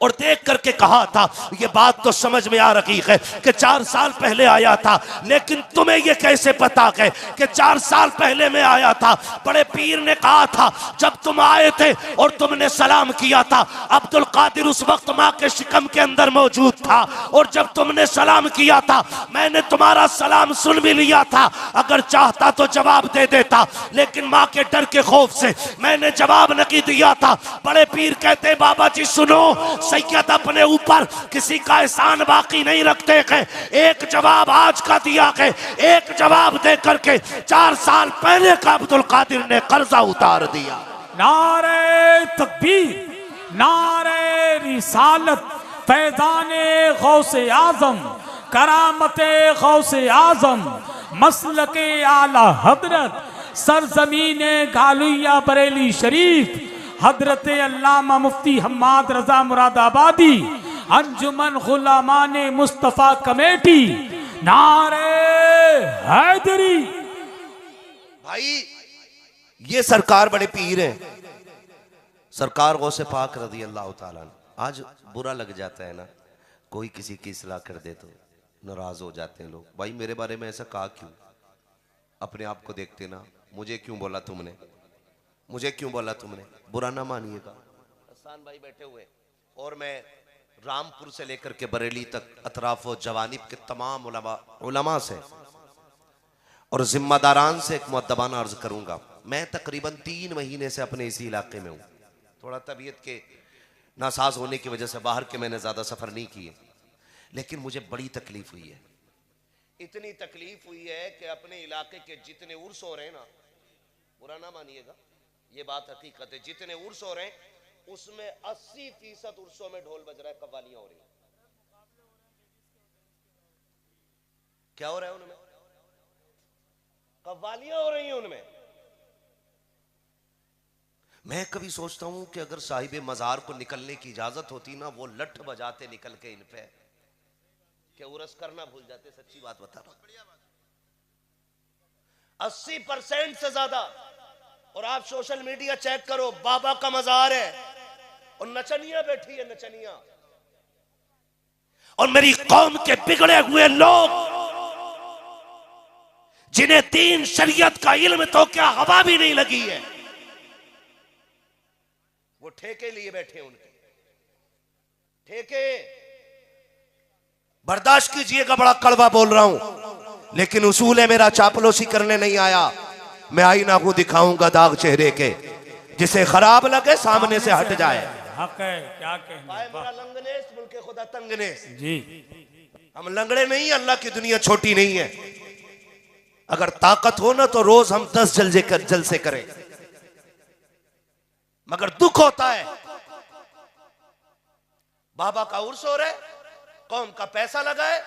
और देख करके कहा था, ये बात तो समझ में आ रही है कि 4 साल पहले आया था, लेकिन तुम्हें ये कैसे पता है कि 4 साल पहले मैं आया था? बड़े पीर ने कहा था जब तुम आए थे और तुमने सलाम किया था, अब्दुल कादिर उस वक्त माँ के शिकम के अंदर मौजूद था, और जब तुमने सलाम किया था मैंने तुम्हारा सलाम सुन भी लिया था। अगर चाहता तो जवाब दे देता, लेकिन माँ के डर के खौफ से मैंने जवाब नहीं दिया था। बड़े पीर कहते बाबा जी सुनो, सैयद अपने ऊपर किसी का एहसान बाकी नहीं रखते हैं। एक जवाब आज का दिया है, एक जवाब दे करके 4 साल पहले का अब्दुल कादिर ने कर्जा उतार दिया। नारे तकबीर, नारे रिसालत, फैज़ाने गौसे आजम, करामते गौसे आजम, मसलके आला हजरत, सरजमीने गालुया बरेली शरीफ, हजरत अल्लामा मुफ्ती हम्माद रजा मुरादाबादी, अंजुमन गुलामाने मुस्तफ़ा कमेटी, नारे हैदरी। भाई ये सरकार बड़े पीर हैं, सरकार गौसे पाक रज़ी अल्लाह ताला। आज बुरा लग जाता है ना, कोई किसी की इस्लाह कर दे तो नाराज हो जाते हैं लोग। भाई मेरे बारे में ऐसा कहा क्यों? अपने आप को देखते ना, मुझे क्यों बोला तुमने, मुझे क्यों बोला तुमने? बुरा ना मानिएगा। हसन भाई बैठे हुए और मैं रामपुर से लेकर के बरेली तक अतराफ और जवानिब के तमाम उलमा से और जिम्मेदारान से एक मुअद्दबाना अर्ज करूंगा। मैं तकरीबन 3 महीने से अपने इसी इलाके में हूँ। थोड़ा तबीयत के नासाज होने की वजह से बाहर के मैंने ज़्यादा सफ़र नहीं किए, लेकिन मुझे बड़ी तकलीफ हुई है। इतनी तकलीफ हुई है कि अपने इलाके के जितने उर्स हो रहे हैं ना, बुरा ना मानिएगा, ये बात हकीकत है, जितने उर्स हो रहे हैं उसमें 80% उर्सों में ढोल बज रहा है, कव्वालियां हो रही हैं। क्या हो रहा है उनमें? कव्वालियां हो रही हैं उनमें। मैं कभी सोचता हूं कि अगर साहिब मजार को निकलने की इजाजत होती ना, वो लठ बजाते निकल के इन पे, क्या उर्स करना भूल जाते। सच्ची बात बता रहा हूं, 80% से ज्यादा। और आप सोशल मीडिया चेक करो, बाबा का मजार है और नचनिया बैठी है, नचनिया। और मेरी कौम के बिगड़े हुए लोग जिन्हें दीन शरीयत का इल्म तो क्या हवा भी नहीं लगी है, वो ठेके लिए बैठे, उनके ठेके। बर्दाश्त कीजिएगा, बड़ा कड़वा बोल रहा हूं, लेकिन उसूल है मेरा, चापलूसी करने नहीं आया। मैं आईना को दिखाऊंगा दाग चेहरे के, जिसे खराब लगे सामने से हट जाए। हक है, क्या कहना लंगनेस मुल्के खुदा तंगनेस जी। हम लंगड़े नहीं, अल्लाह की दुनिया छोटी नहीं है। अगर ताकत हो ना तो रोज हम 10 जलसे करें, मगर दुख होता है। बाबा का उर्स हो रहा है, कौम का पैसा लगा है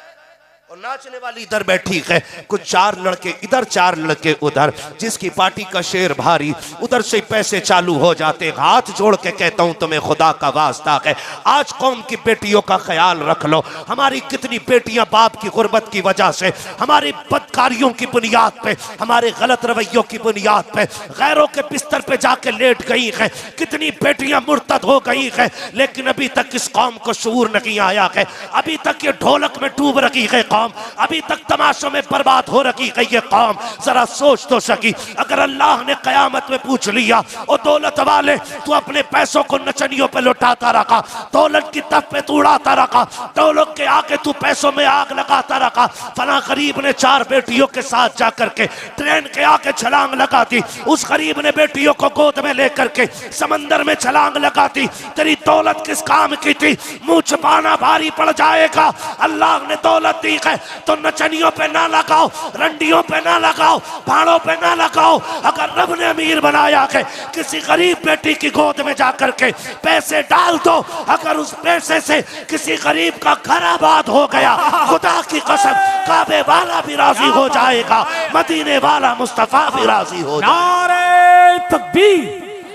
और नाचने वाली इधर बैठी है, कुछ 4 लड़के इधर 4 लड़के उधर, जिसकी पार्टी का शेर भारी उधर से पैसे चालू हो जाते। हाथ जोड़ के कहता हूं तुम्हें खुदा का वास्ता है, आज कौम की बेटियों का ख्याल रख लो। हमारी कितनी बेटियां बाप की गुर्बत की वजह से, हमारी बदकारियों की बुनियाद पे, हमारे गलत रवैयों की बुनियाद पे गैरों के बिस्तर पे जाके लेट गई है। कितनी बेटियां मुर्तद हो गई है, लेकिन अभी तक इस कौम को शऊर नहीं आया है। अभी तक ये ढोलक में डूब रखी है कौम, अभी तक तमाशों में बर्बाद हो रखी है ये कौम। जरा सोच तो सकी, अगर अल्लाह ने कयामत में पूछ लिया, ओ दौलत वाले तू अपने पैसों को नचनियों पे लुटाता रखा, दौलत की तप पे तू उड़ाता रखा, दौलत के आके तू पैसों में आग लगाता रखा। फला गरीब ने 4 बेटियों के साथ जाकर के ट्रेन के आके छलांग लगा दी, उस गरीब ने बेटियों को गोद में लेकर के समंदर में छलांग लगा दी। तेरी दौलत किस काम की थी? मुंह छुपाना भारी पड़ जाएगा। अल्लाह ने दौलत दी है तो नचनियों पे ना लगाओ, रंडियों पे ना लगाओ, भाड़ों पे ना लगाओ। अगर रब ने अमीर बनाया है, किसी गरीब बेटी की गोद में जाकर के पैसे डाल दो। अगर उस पैसे से किसी गरीब का घर आबाद हो गया, खुदा की कसम काबे वाला भी राजी हो जाएगा, मदीने वाला मुस्तफा भी राजी हो जाएगा। नारे तकबीर,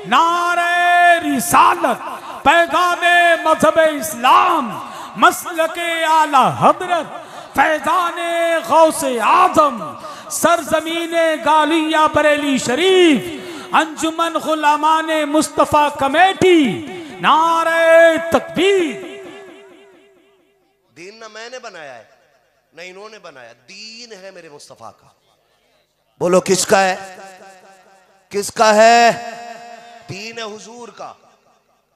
नारे रिसालत, पैगामे मजहब इस्लाम, मसलके आला हजरत, फैजाने गौसे आजम, सरजमीने गालिया बरेली शरीफ, अंजुमन गुलामाने मुस्तफा कमेटी। नारे तकबीर। दीन ना मैंने बनाया है, ना इन्होंने बनाया, दीन है मेरे मुस्तफा का। बोलो किसका है? किसका है? दीन है हुजूर का,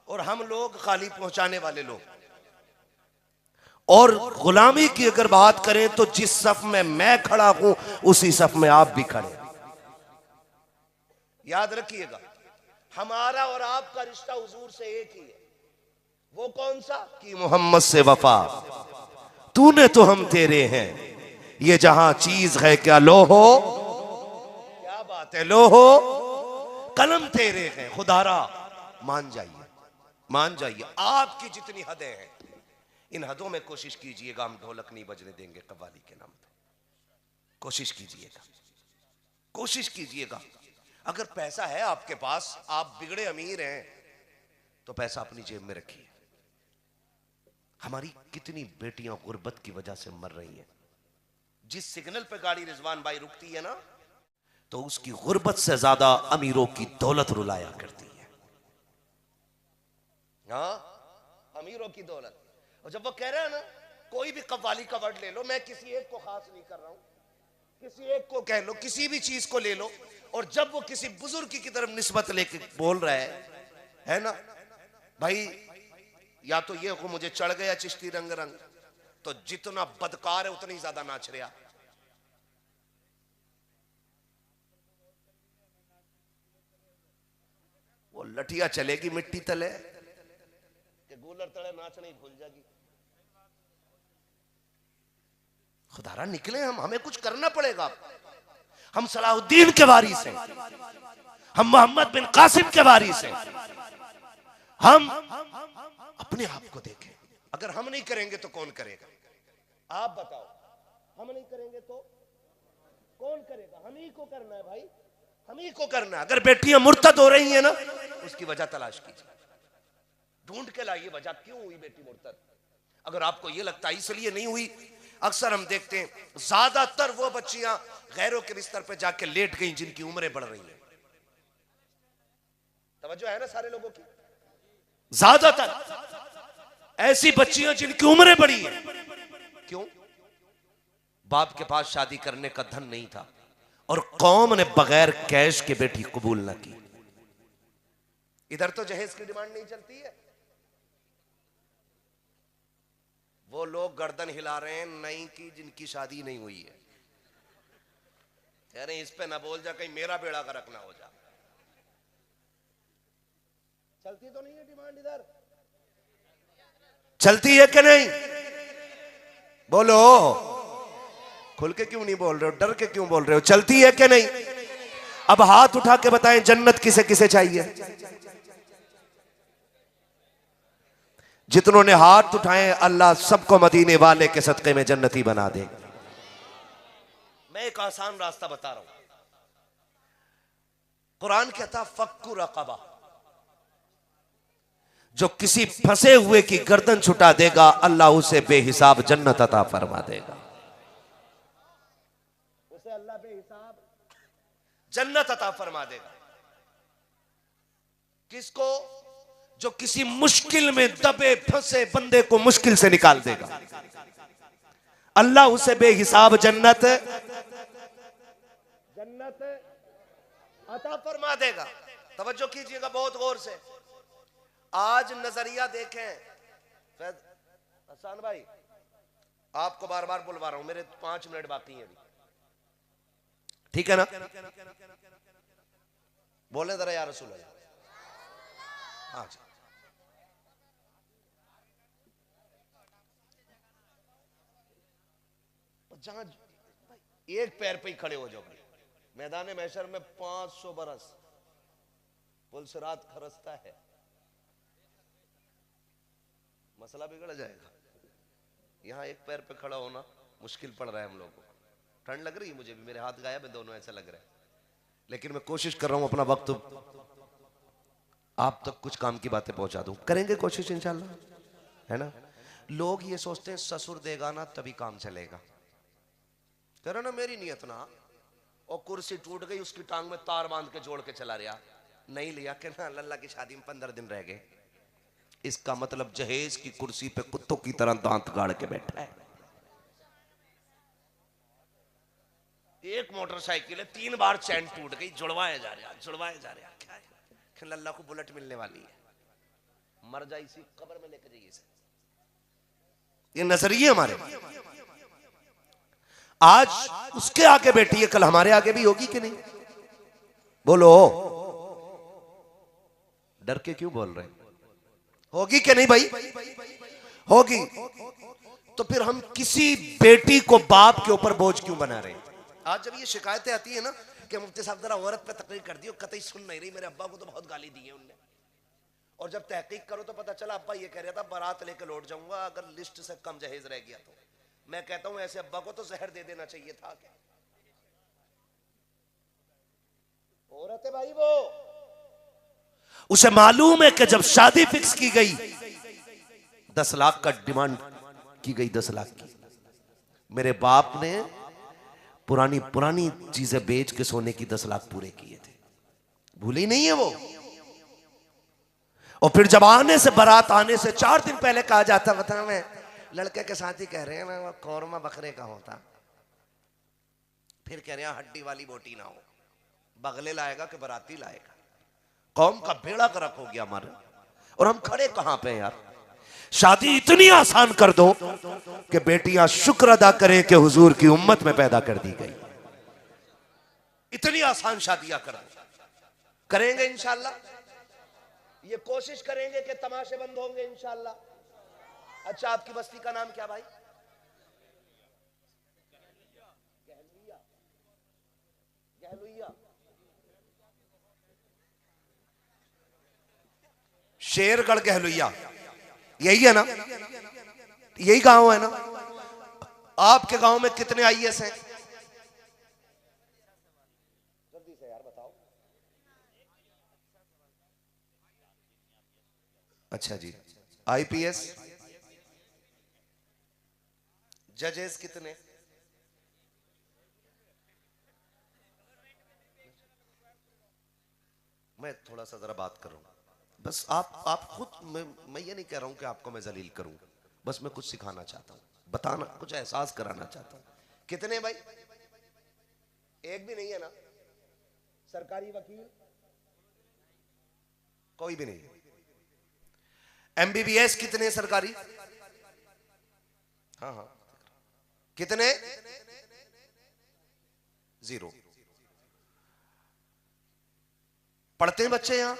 और हम लोग खाली पहुंचाने वाले लोग। और गुलामी की अगर बात करें तो जिस सफ में मैं खड़ा हूं उसी सफ में आप भी खड़े। याद रखिएगा, हमारा और आपका रिश्ता हुजूर से एक ही है। वो कौन सा? कि मोहम्मद से वफा, तूने तो हम तेरे हैं, ये जहां चीज है क्या लोहो, क्या बात है लोहो, कलम तेरे हैं खुदारा। मान जाइए, मान जाइए, आपकी जितनी हदें हैं इन हदों में कोशिश कीजिएगा हम ढोलक नहीं बजने देंगे कव्वाली के नाम पे। कोशिश कीजिएगा, कोशिश कीजिएगा। अगर पैसा है आपके पास, आप बिगड़े अमीर हैं, तो पैसा अपनी जेब में रखिए। हमारी कितनी बेटियां गुर्बत की वजह से मर रही हैं। जिस सिग्नल पे गाड़ी रिजवान भाई रुकती है ना, तो उसकी गुर्बत से ज्यादा अमीरों की दौलत रुलाया करती है। हाँ, अमीरों की दौलत। और जब वो कह रहे हैं ना, कोई भी कव्वाली का वर्ड ले लो, मैं किसी एक को खास नहीं कर रहा हूं, किसी एक को कह लो, किसी भी चीज को ले लो, और जब वो किसी बुजुर्ग की तरफ निस्बत लेके बोल रहा है ना भाई, या तो ये मुझे चढ़ गया चिश्ती रंग रंग, तो जितना बदकार है उतनी ज्यादा नाच रहा। वो लठिया चलेगी मिट्टी तले कि गूलर तले नाचना ही भूल जाएगी। खुदारा निकले हम, हमें कुछ करना पड़ेगा। हम सलाहुद्दीन के वारिस हैं, हम मोहम्मद बिन कासिम के वारिस हैं। हम अपने आप को देखें। अगर हम नहीं करेंगे तो कौन करेगा? आप बताओ, हम नहीं करेंगे तो कौन करेगा? हम ही को करना है भाई, हम ही को करना है। अगर बेटियां मुर्तद हो रही हैं ना, उसकी वजह तलाश कीजिए, ढूंढ के लाइए वजह, क्यों हुई बेटी मुर्तद। अगर आपको यह लगता है इसलिए नहीं हुई, अक्सर हम देखते हैं ज्यादातर वो बच्चियां गैरों के बिस्तर पे जाके लेट गई जिनकी उम्रें बढ़ रही हैं। तवज्जो है ना सारे लोगों की? ज्यादातर ऐसी बच्चियां जिनकी उम्रें बढ़ी हैं। क्यों? बाप के पास शादी करने का धन नहीं था, और कौम ने बगैर कैश के बेटी कबूल ना की। इधर तो जहेज की डिमांड नहीं चलती है, वो लोग गर्दन हिला रहे हैं नई की जिनकी शादी नहीं हुई है। कह रहे इस पे ना बोल जा, कहीं मेरा बेड़ा गर्क ना हो जा। चलती तो नहीं है डिमांड इधर? चलती है कि नहीं? बोलो, खुल के क्यों नहीं बोल रहे हो? डर के क्यों बोल रहे हो? चलती है कि नहीं? अब हाथ उठा के बताएं, जन्नत किसे किसे चाहिए? जितनों ने हाथ उठाए, अल्लाह सबको मदीने वाले के सदक़े में जन्नती बना दे। मैं एक आसान रास्ता बता रहा हूं। कुरान कहता फक्कु रक़बा, जो किसी फंसे हुए की गर्दन छुटा देगा अल्लाह उसे बेहिसाब जन्नत अता फरमा देगा। उसे अल्लाह बेहिसाब जन्नत अता फरमा देगा। किसको? जो किसी मुश्किल में दबे फंसे बंदे को मुश्किल से निकाल देगा, अल्लाह उसे बेहिसाब जन्नत अता फरमा देगा। तवज्जो कीजिएगा बहुत गौर से। आज नजरिया देखें, हसन भाई आपको बार बार बुलवा रहा हूं, मेरे 5 मिनट बाकी हैं अभी, ठीक है ना? बोले जरा या रसूल अल्लाह। हाँ जी, जहां एक पैर पे ही खड़े हो जाओगे, मैदान महशर में 500 बरस पुलसरात खरसता है, मसला बिगड़ जाएगा। यहां एक पैर पे खड़ा होना मुश्किल पड़ रहा है हम लोगों को। ठंड लग रही है मुझे भी, मेरे हाथ गायब है दोनों, ऐसा लग रहा है, लेकिन मैं कोशिश कर रहा हूं अपना वक्त आप तक कुछ काम की बातें पहुंचा दूं। करेंगे कोशिश इंशाल्लाह, है ना? लोग ये सोचते हैं ससुर देगा ना तभी काम चलेगा। कह रहे ना मेरी नियत ना, और कुर्सी टूट गई उसकी टांग में तार बांध के जोड़ के चला रहा, नहीं लिया कि ना लल्ला की शादी में 15 दिन रह गए। इसका मतलब जहेज की कुर्सी पे कुत्तों की तरह दांत गाड़ के बैठा है। एक मोटरसाइकिल है, 3 बार चैन टूट गई, जुड़वाया जा रहा, जुड़वाया जा रहा। क्या है कि लल्ला को बुलेट मिलने वाली है, मर जाए इसी कब्र में लेके जाइए इसे। ये नजरिए हमारे। आज उसके आगे बैठी है, कल हमारे आगे भी होगी कि नहीं? बोलो, डर के क्यों बोल रहे? होगी कि नहीं भाई? होगी। तो फिर हम किसी बेटी को बाप के ऊपर बोझ क्यों बना रहे हैं? आज जब ये शिकायतें आती है ना कि मुफ्ती साहब जरा औरत पे तकरीर कर दी, कतई सुन नहीं रही, मेरे अब्बा को तो बहुत गाली दी है उनने, और जब तहकीक करो तो पता चला अब्बा ये कह रहा था बारात लेके लौट जाऊंगा अगर लिस्ट से कम जहेज रह गया तो। मैं कहता हूं ऐसे अब्बा को तो जहर दे देना चाहिए था। क्या औरत है भाई वो, उसे मालूम है कि जब शादी फिक्स की गई 10 लाख का डिमांड की गई, 10 लाख की। मेरे बाप ने पुरानी पुरानी चीजें बेच के सोने की 10 लाख पूरे किए थे, भूले ही नहीं है वो। और फिर जब आने से बारात आने से 4 दिन पहले कहा जाता, बता मैं लड़के के साथ ही कह रहे हैं ना वो कौरमा बकरे का होता, फिर कह रहे हैं हड्डी वाली बोटी ना हो, बगले लाएगा कि बराती लाएगा। कौम का बेड़ा गर्क हो गया हमारे, और हम खड़े कहां पे यार? शादी इतनी आसान कर दो कि बेटियां शुक्र अदा करें कि हुजूर की उम्मत में पैदा कर दी गई। इतनी आसान शादियां कर दो। करेंगे इंशाल्लाह, ये कोशिश करेंगे कि तमाशे बंद होंगे इंशाल्लाह। अच्छा, आपकी बस्ती का नाम क्या भाई? गहलुइया। शेरगढ़ गहलुइया, यही है ना? यही गांव है ना? आपके गांव में कितने आईएएस हैं? जल्दी से यार बताओ। अच्छा जी, आईपीएस, जजेस कितने? मैं थोड़ा सा जरा बात करूं बस। आप खुद, मैं ये नहीं कह रहा हूं कि आपको मैं जलील करूं, बस मैं कुछ सिखाना चाहता हूं, बताना, कुछ एहसास कराना चाहता हूं। कितने भाई? एक भी नहीं है ना? सरकारी वकील कोई भी नहीं। एमबीबीएस कितने सरकारी? हाँ हाँ, कितने? 0। पढ़ते हैं बच्चे यहां?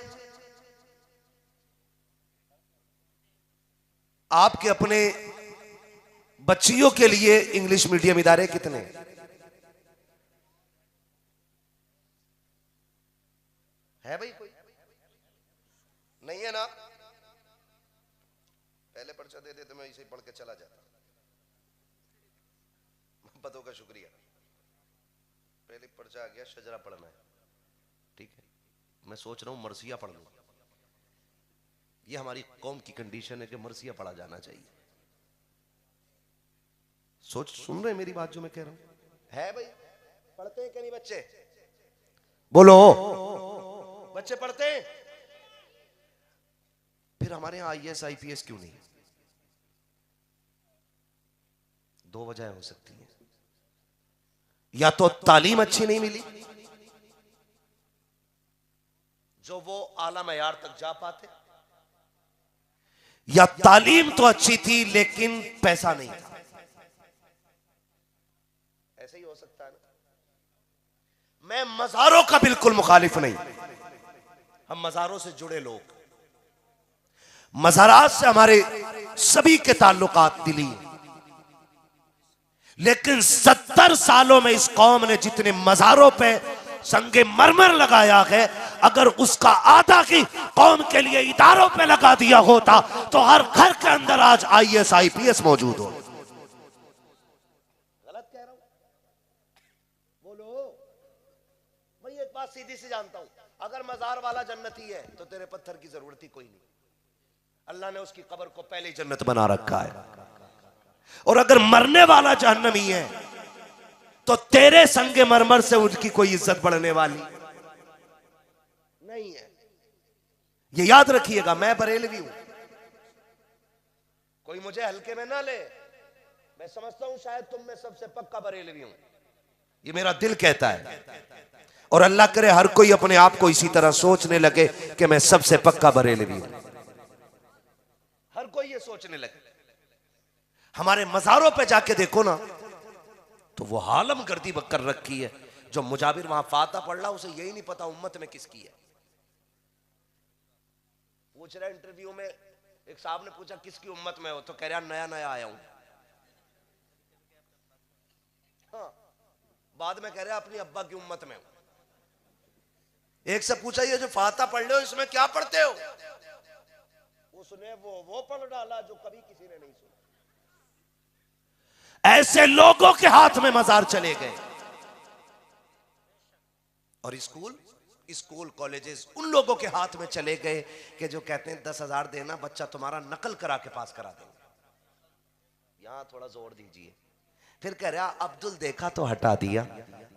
आपके अपने बच्चियों के लिए इंग्लिश मीडियम इदारे कितने? है भाई कोई? नहीं है ना? पहले पर्चा दे देते, मैं इसे पढ़ के चला जाता। मोहब्बतों का शुक्रिया। पहले पर्चा आ गया, शजरा पढ़ना है, ठीक है। मैं सोच रहा हूं मरसिया पढ़ लूं। ये हमारी कौम की कंडीशन है कि मरसिया पढ़ा जाना चाहिए। सुन रहे मेरी बात जो मैं कह रहा हूं? है भाई, पढ़ते हैं कि नहीं बच्चे? बोलो, बच्चे पढ़ते हैं? फिर हमारे यहां IAS IPS क्यों नहीं? दो वजह हो सकती है। या तो तालीम अच्छी नहीं मिली जो वो आला मयार तक जा पाते, या तालीम तो अच्छी थी लेकिन पैसा नहीं था। ऐसे ही हो सकता है ना। मैं मज़ारों का बिल्कुल मुखालिफ नहीं, हम मज़ारों से जुड़े लोग, मज़ारात से हमारे सभी के ताल्लुकात दिली हैं। लेकिन 70 सालों में इस कौम ने जितने मज़ारों पे संगे मरमर लगाया है, अगर उसका आधा की कौम के लिए इदारों पे लगा दिया होता तो हर घर के अंदर आज IAS IPS मौजूद हो। गलत कह रहा हूं? बोलो। मैं एक बात सीधी सी जानता हूं, अगर मजार वाला जन्नती है तो तेरे पत्थर की जरूरत ही कोई नहीं। अल्लाह ने उसकी कब्र को पहले ही जन्नत बना रखा है। और अगर मरने वाला जहन्नमी है तो तेरे संगे मरमर से उनकी कोई इज्जत बढ़ने वाली नहीं है। ये याद रखिएगा। मैं बरेलवी हूं, कोई मुझे हल्के में ना ले। मैं समझता हूं शायद तुम में सबसे पक्का बरेलवी हूं, ये मेरा दिल कहता है। और अल्लाह करे हर कोई अपने आप को इसी तरह सोचने लगे कि मैं सबसे पक्का बरेलवी हूं। हर कोई ये सोचने लगे। हमारे मज़ारों पे जाके देखो ना तो वो हालम गर्दी कर रखी है। जो मुजाबिर वहां फाता पढ़ रहा, उसे यही नहीं पता उम्मत में किसकी है। पूछ रहा इंटरव्यू में, एक साहब ने पूछा किसकी उम्मत में हो, तो कह रहा नया नया आया हूं। हाँ, बाद में कह रहा अपनी अब्बा की उम्मत में हूं। एक से पूछा ये जो फाता पढ़ रहे हो इसमें क्या पढ़ते हो? उसने वो पढ़ डाला जो कभी किसी ने नहीं सुना। ऐसे लोगों के हाथ में मजार चले गए। और स्कूल कॉलेजेस उन लोगों के हाथ में चले गए कि जो कहते हैं 10,000 देना, बच्चा तुम्हारा नकल करा के पास करा देंगे। यहां थोड़ा जोर दीजिए। फिर कह रहा अब्दुल देखा तो हटा दिया,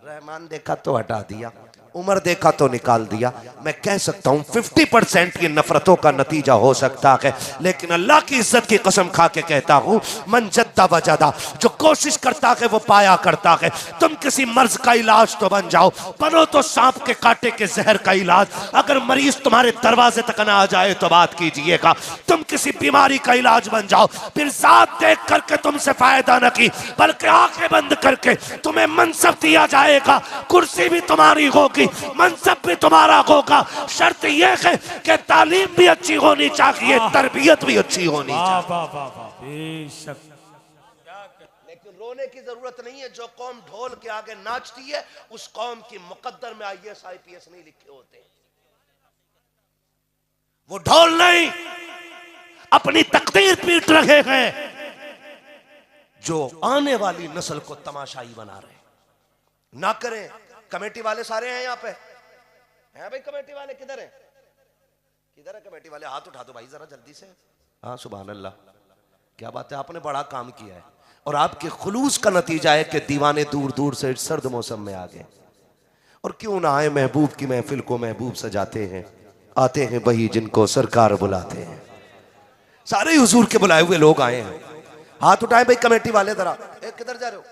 रहमान देखा तो हटा दिया, उमर देखा तो निकाल दिया। मैं कह सकता हूं 50% की नफरतों का नतीजा हो सकता है, लेकिन अल्लाह की इज्जत की कसम खा के कहता हूं मन जद्दा वजदा, जो कोशिश करता है वो पाया करता है। तुम किसी मर्ज का इलाज तो बन जाओ, बनो तो सांप के कांटे के जहर का इलाज। अगर मरीज तुम्हारे दरवाजे तक ना आ जाए तो बात कीजिएगा। तुम किसी बीमारी का इलाज बन जाओ, फिर जात देख करके तुमसे फायदा न की, बल्कि आंखें बंद करके तुम्हें मनसब दिया जाएगा। कुर्सी भी तुम्हारी होगी, मनसब भी तुम्हारा होगा। शर्त यह है कि तालीम भी अच्छी होनी चाहिए, तरबियत भी अच्छी होनी चाहिए। लेकिन रोने की जरूरत नहीं है। जो कौम ढोल के आगे नाचती है उस कौम की मुकद्दर में IAS IPS नहीं लिखे होते। वो ढोल नहीं, अपनी तकदीर पीट रहे हैं जो आने वाली नस्ल को तमाशाई बना रहे। ना करें। कमेटी वाले सारे हैं यहाँ पे? हैं भाई कमेटी वाले? किधर है? किधर है कमेटी वाले? हाथ उठा दो भाई जरा जल्दी से। हाँ सुभान अल्लाह, क्या बात है। आपने बड़ा काम किया है और आपके खुलूस का नतीजा है कि दीवाने दूर दूर से सर्द मौसम में आ गए। और क्यों ना आए, महबूब की महफिल को महबूब सजाते हैं। आते हैं वही जिनको सरकार बुलाते हैं। सारे हुजूर के बुलाए हुए लोग आए हैं। हाथ उठाए भाई कमेटी वाले जरा। किधर जा रहे हो?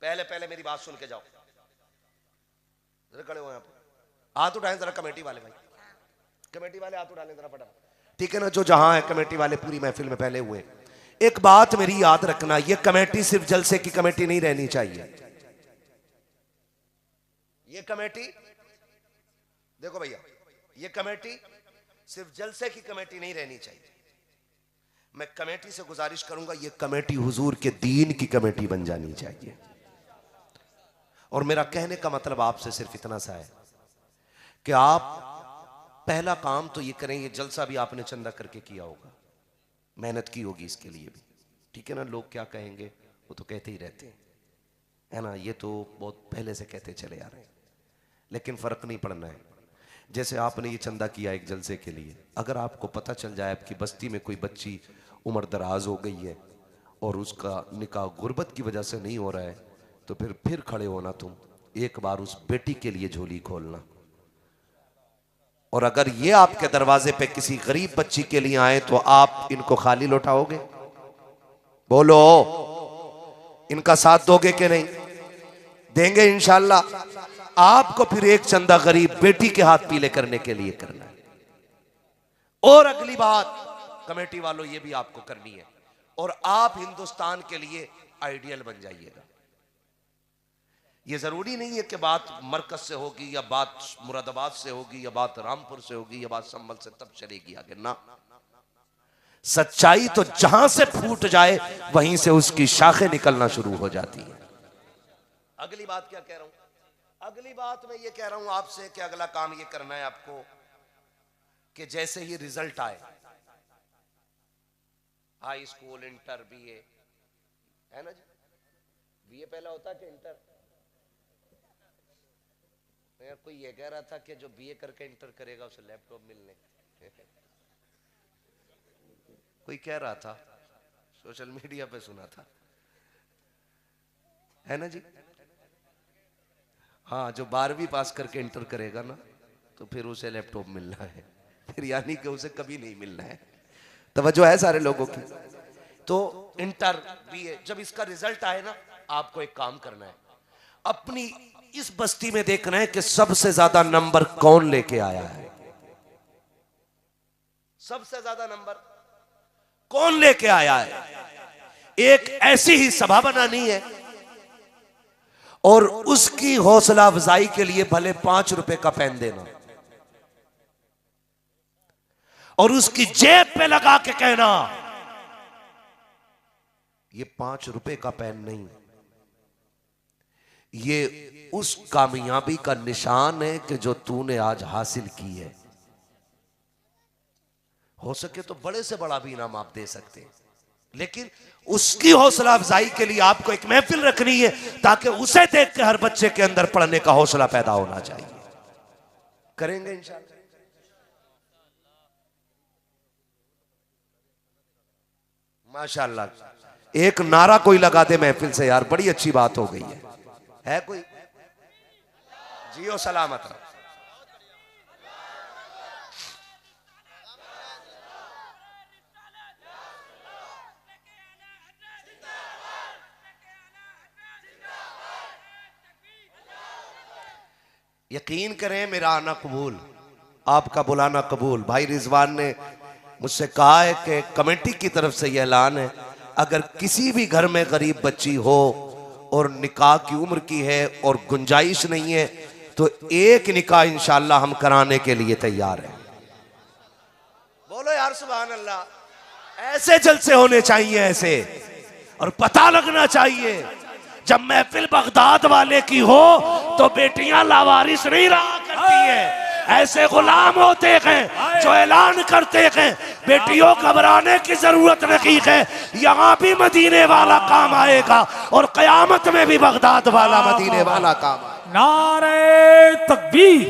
पहले मेरी बात सुन के जाओ। जरा खड़े हो यहाँ पे, हाथ उठाएं जरा कमेटी वाले भाई। कमेटी वाले हाथ उठा लें जरा फटाफट, ठीक है ना? जो जहां है कमेटी वाले पूरी महफिल में पहले हुए। एक बात मेरी याद रखना, ये कमेटी सिर्फ जलसे की कमेटी नहीं रहनी चाहिए। ये कमेटी देखो भैया, ये कमेटी सिर्फ जलसे की कमेटी नहीं रहनी चाहिए। मैं कमेटी से गुजारिश करूंगा, ये कमेटी हुजूर के दीन की कमेटी बन जानी चाहिए। और मेरा कहने का मतलब आपसे सिर्फ इतना सा है कि आप पहला काम तो ये करें, ये जलसा भी आपने चंदा करके किया होगा, मेहनत की होगी इसके लिए भी, ठीक है ना? लोग क्या कहेंगे वो तो कहते ही रहते हैं, है ना, ये तो बहुत पहले से कहते चले आ रहे हैं, लेकिन फर्क नहीं पड़ना है। जैसे आपने ये चंदा किया एक जलसे के लिए, अगर आपको पता चल जाए आपकी बस्ती में कोई बच्ची उम्र दराज हो गई है और उसका निकाह गुर्बत की वजह से नहीं हो रहा है, तो फिर खड़े होना, तुम एक बार उस बेटी के लिए झोली खोलना। और अगर ये आपके दरवाजे पे किसी गरीब बच्ची के लिए आए तो आप इनको खाली लौटाओगे? बोलो, इनका साथ दोगे कि नहीं? देंगे इंशाल्लाह। आपको फिर एक चंदा गरीब बेटी के हाथ पीले करने के लिए करना है। और अगली बात कमेटी वालों, ये भी आपको करनी है, और आप हिंदुस्तान के लिए आइडियल बन जाइएगा। ये जरूरी नहीं है कि बात मरकज से होगी या बात मुरादाबाद से होगी या बात रामपुर से होगी या बात संभल से तब चलेगी आगे ना। सच्चाई तो जहां से फूट जाए वहीं से उसकी शाखें निकलना शुरू हो जाती है। अगली बात क्या कह रहा हूं? अगली बात मैं ये कह रहा हूं आपसे कि अगला काम ये करना है आपको कि जैसे ही रिजल्ट आए, हाई स्कूल, इंटर, बीए, है ना जी, बीए पहला होता है कि इंटर? यार कोई ये कह रहा था कि जो बीए करके इंटर करेगा उसे लैपटॉप मिलने कोई कह रहा था, सोशल मीडिया पे सुना था, है ना जी। हाँ, जो 12वीं पास करके इंटर करेगा ना तो फिर उसे लैपटॉप मिलना है, फिर यानी कि उसे कभी नहीं मिलना है। तवज्जो है सारे लोगों की? तो इंटर, बीए, जब इसका रिजल्ट आए ना, आपको एक काम करना है, अपनी इस बस्ती में देखना है कि सबसे ज्यादा नंबर कौन लेके आया है। सबसे ज्यादा नंबर कौन लेके आया है। एक ऐसी ही सभा बनानी है और उसकी हौसला अफजाई के लिए भले 5 रुपए का पेन देना और उसकी जेब पे लगा के कहना, ये 5 रुपए का पेन नहीं, ये उस कामयाबी का निशान है कि जो तूने आज हासिल की है। हो सके तो बड़े से बड़ा भी इनाम आप दे सकते हैं, लेकिन उसकी हौसला अफजाई के लिए आपको एक महफिल रखनी है ताकि उसे देख के हर बच्चे के अंदर पढ़ने का हौसला पैदा होना चाहिए। करेंगे इंशाअल्लाह। माशाअल्लाह। एक नारा कोई लगा दे महफिल से यार, बड़ी अच्छी बात हो गई है कोई? जियो सलामत रहो। यकीन करें मेरा आना कबूल, आपका बुलाना कबूल। भाई रिजवान ने मुझसे कहा है कि कमेटी की तरफ से यह ऐलान है, अगर किसी भी घर में गरीब बच्ची हो और निकाह की उम्र की है और गुंजाइश नहीं है तो एक निकाह इंशाअल्लाह हम कराने के लिए तैयार हैं। बोलो यार सुभान अल्लाह। ऐसे जलसे होने चाहिए ऐसे, और पता लगना चाहिए जब महफिल बगदाद वाले की हो तो बेटियां लावारिस नहीं रहा करती हैं। ऐसे गुलाम होते हैं जो ऐलान करते हैं बेटियों घबराने की जरूरत नहीं है, यहाँ भी मदीने वाला काम आएगा और कयामत में भी बगदाद वाला मदीने वाला काम आएगा। नारे तकबीर,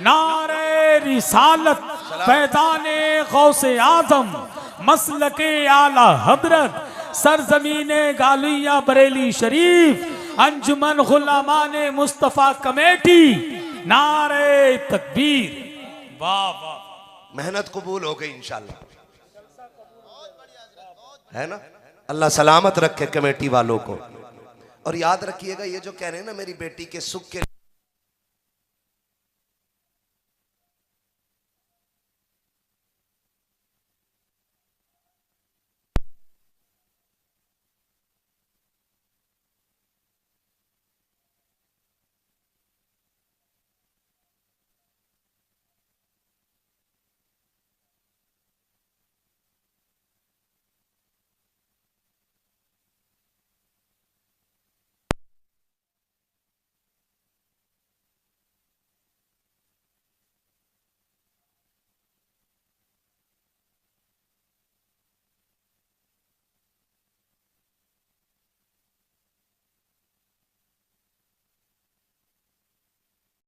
नारे रिसालत, फैज़ाने गौसे आज़म, मसलके आला हजरत, सरजमीने गालिया बरेली शरीफ, अंजुमन गुलामाने मुस्तफा कमेटी, नारे तकबीर। वाह वाह। मेहनत कबूल हो गई इंशाअल्लाह, है ना। अल्लाह सलामत रखे कमेटी वालों को। और याद रखिएगा, ये जो कह रहे हैं ना मेरी बेटी के सुख के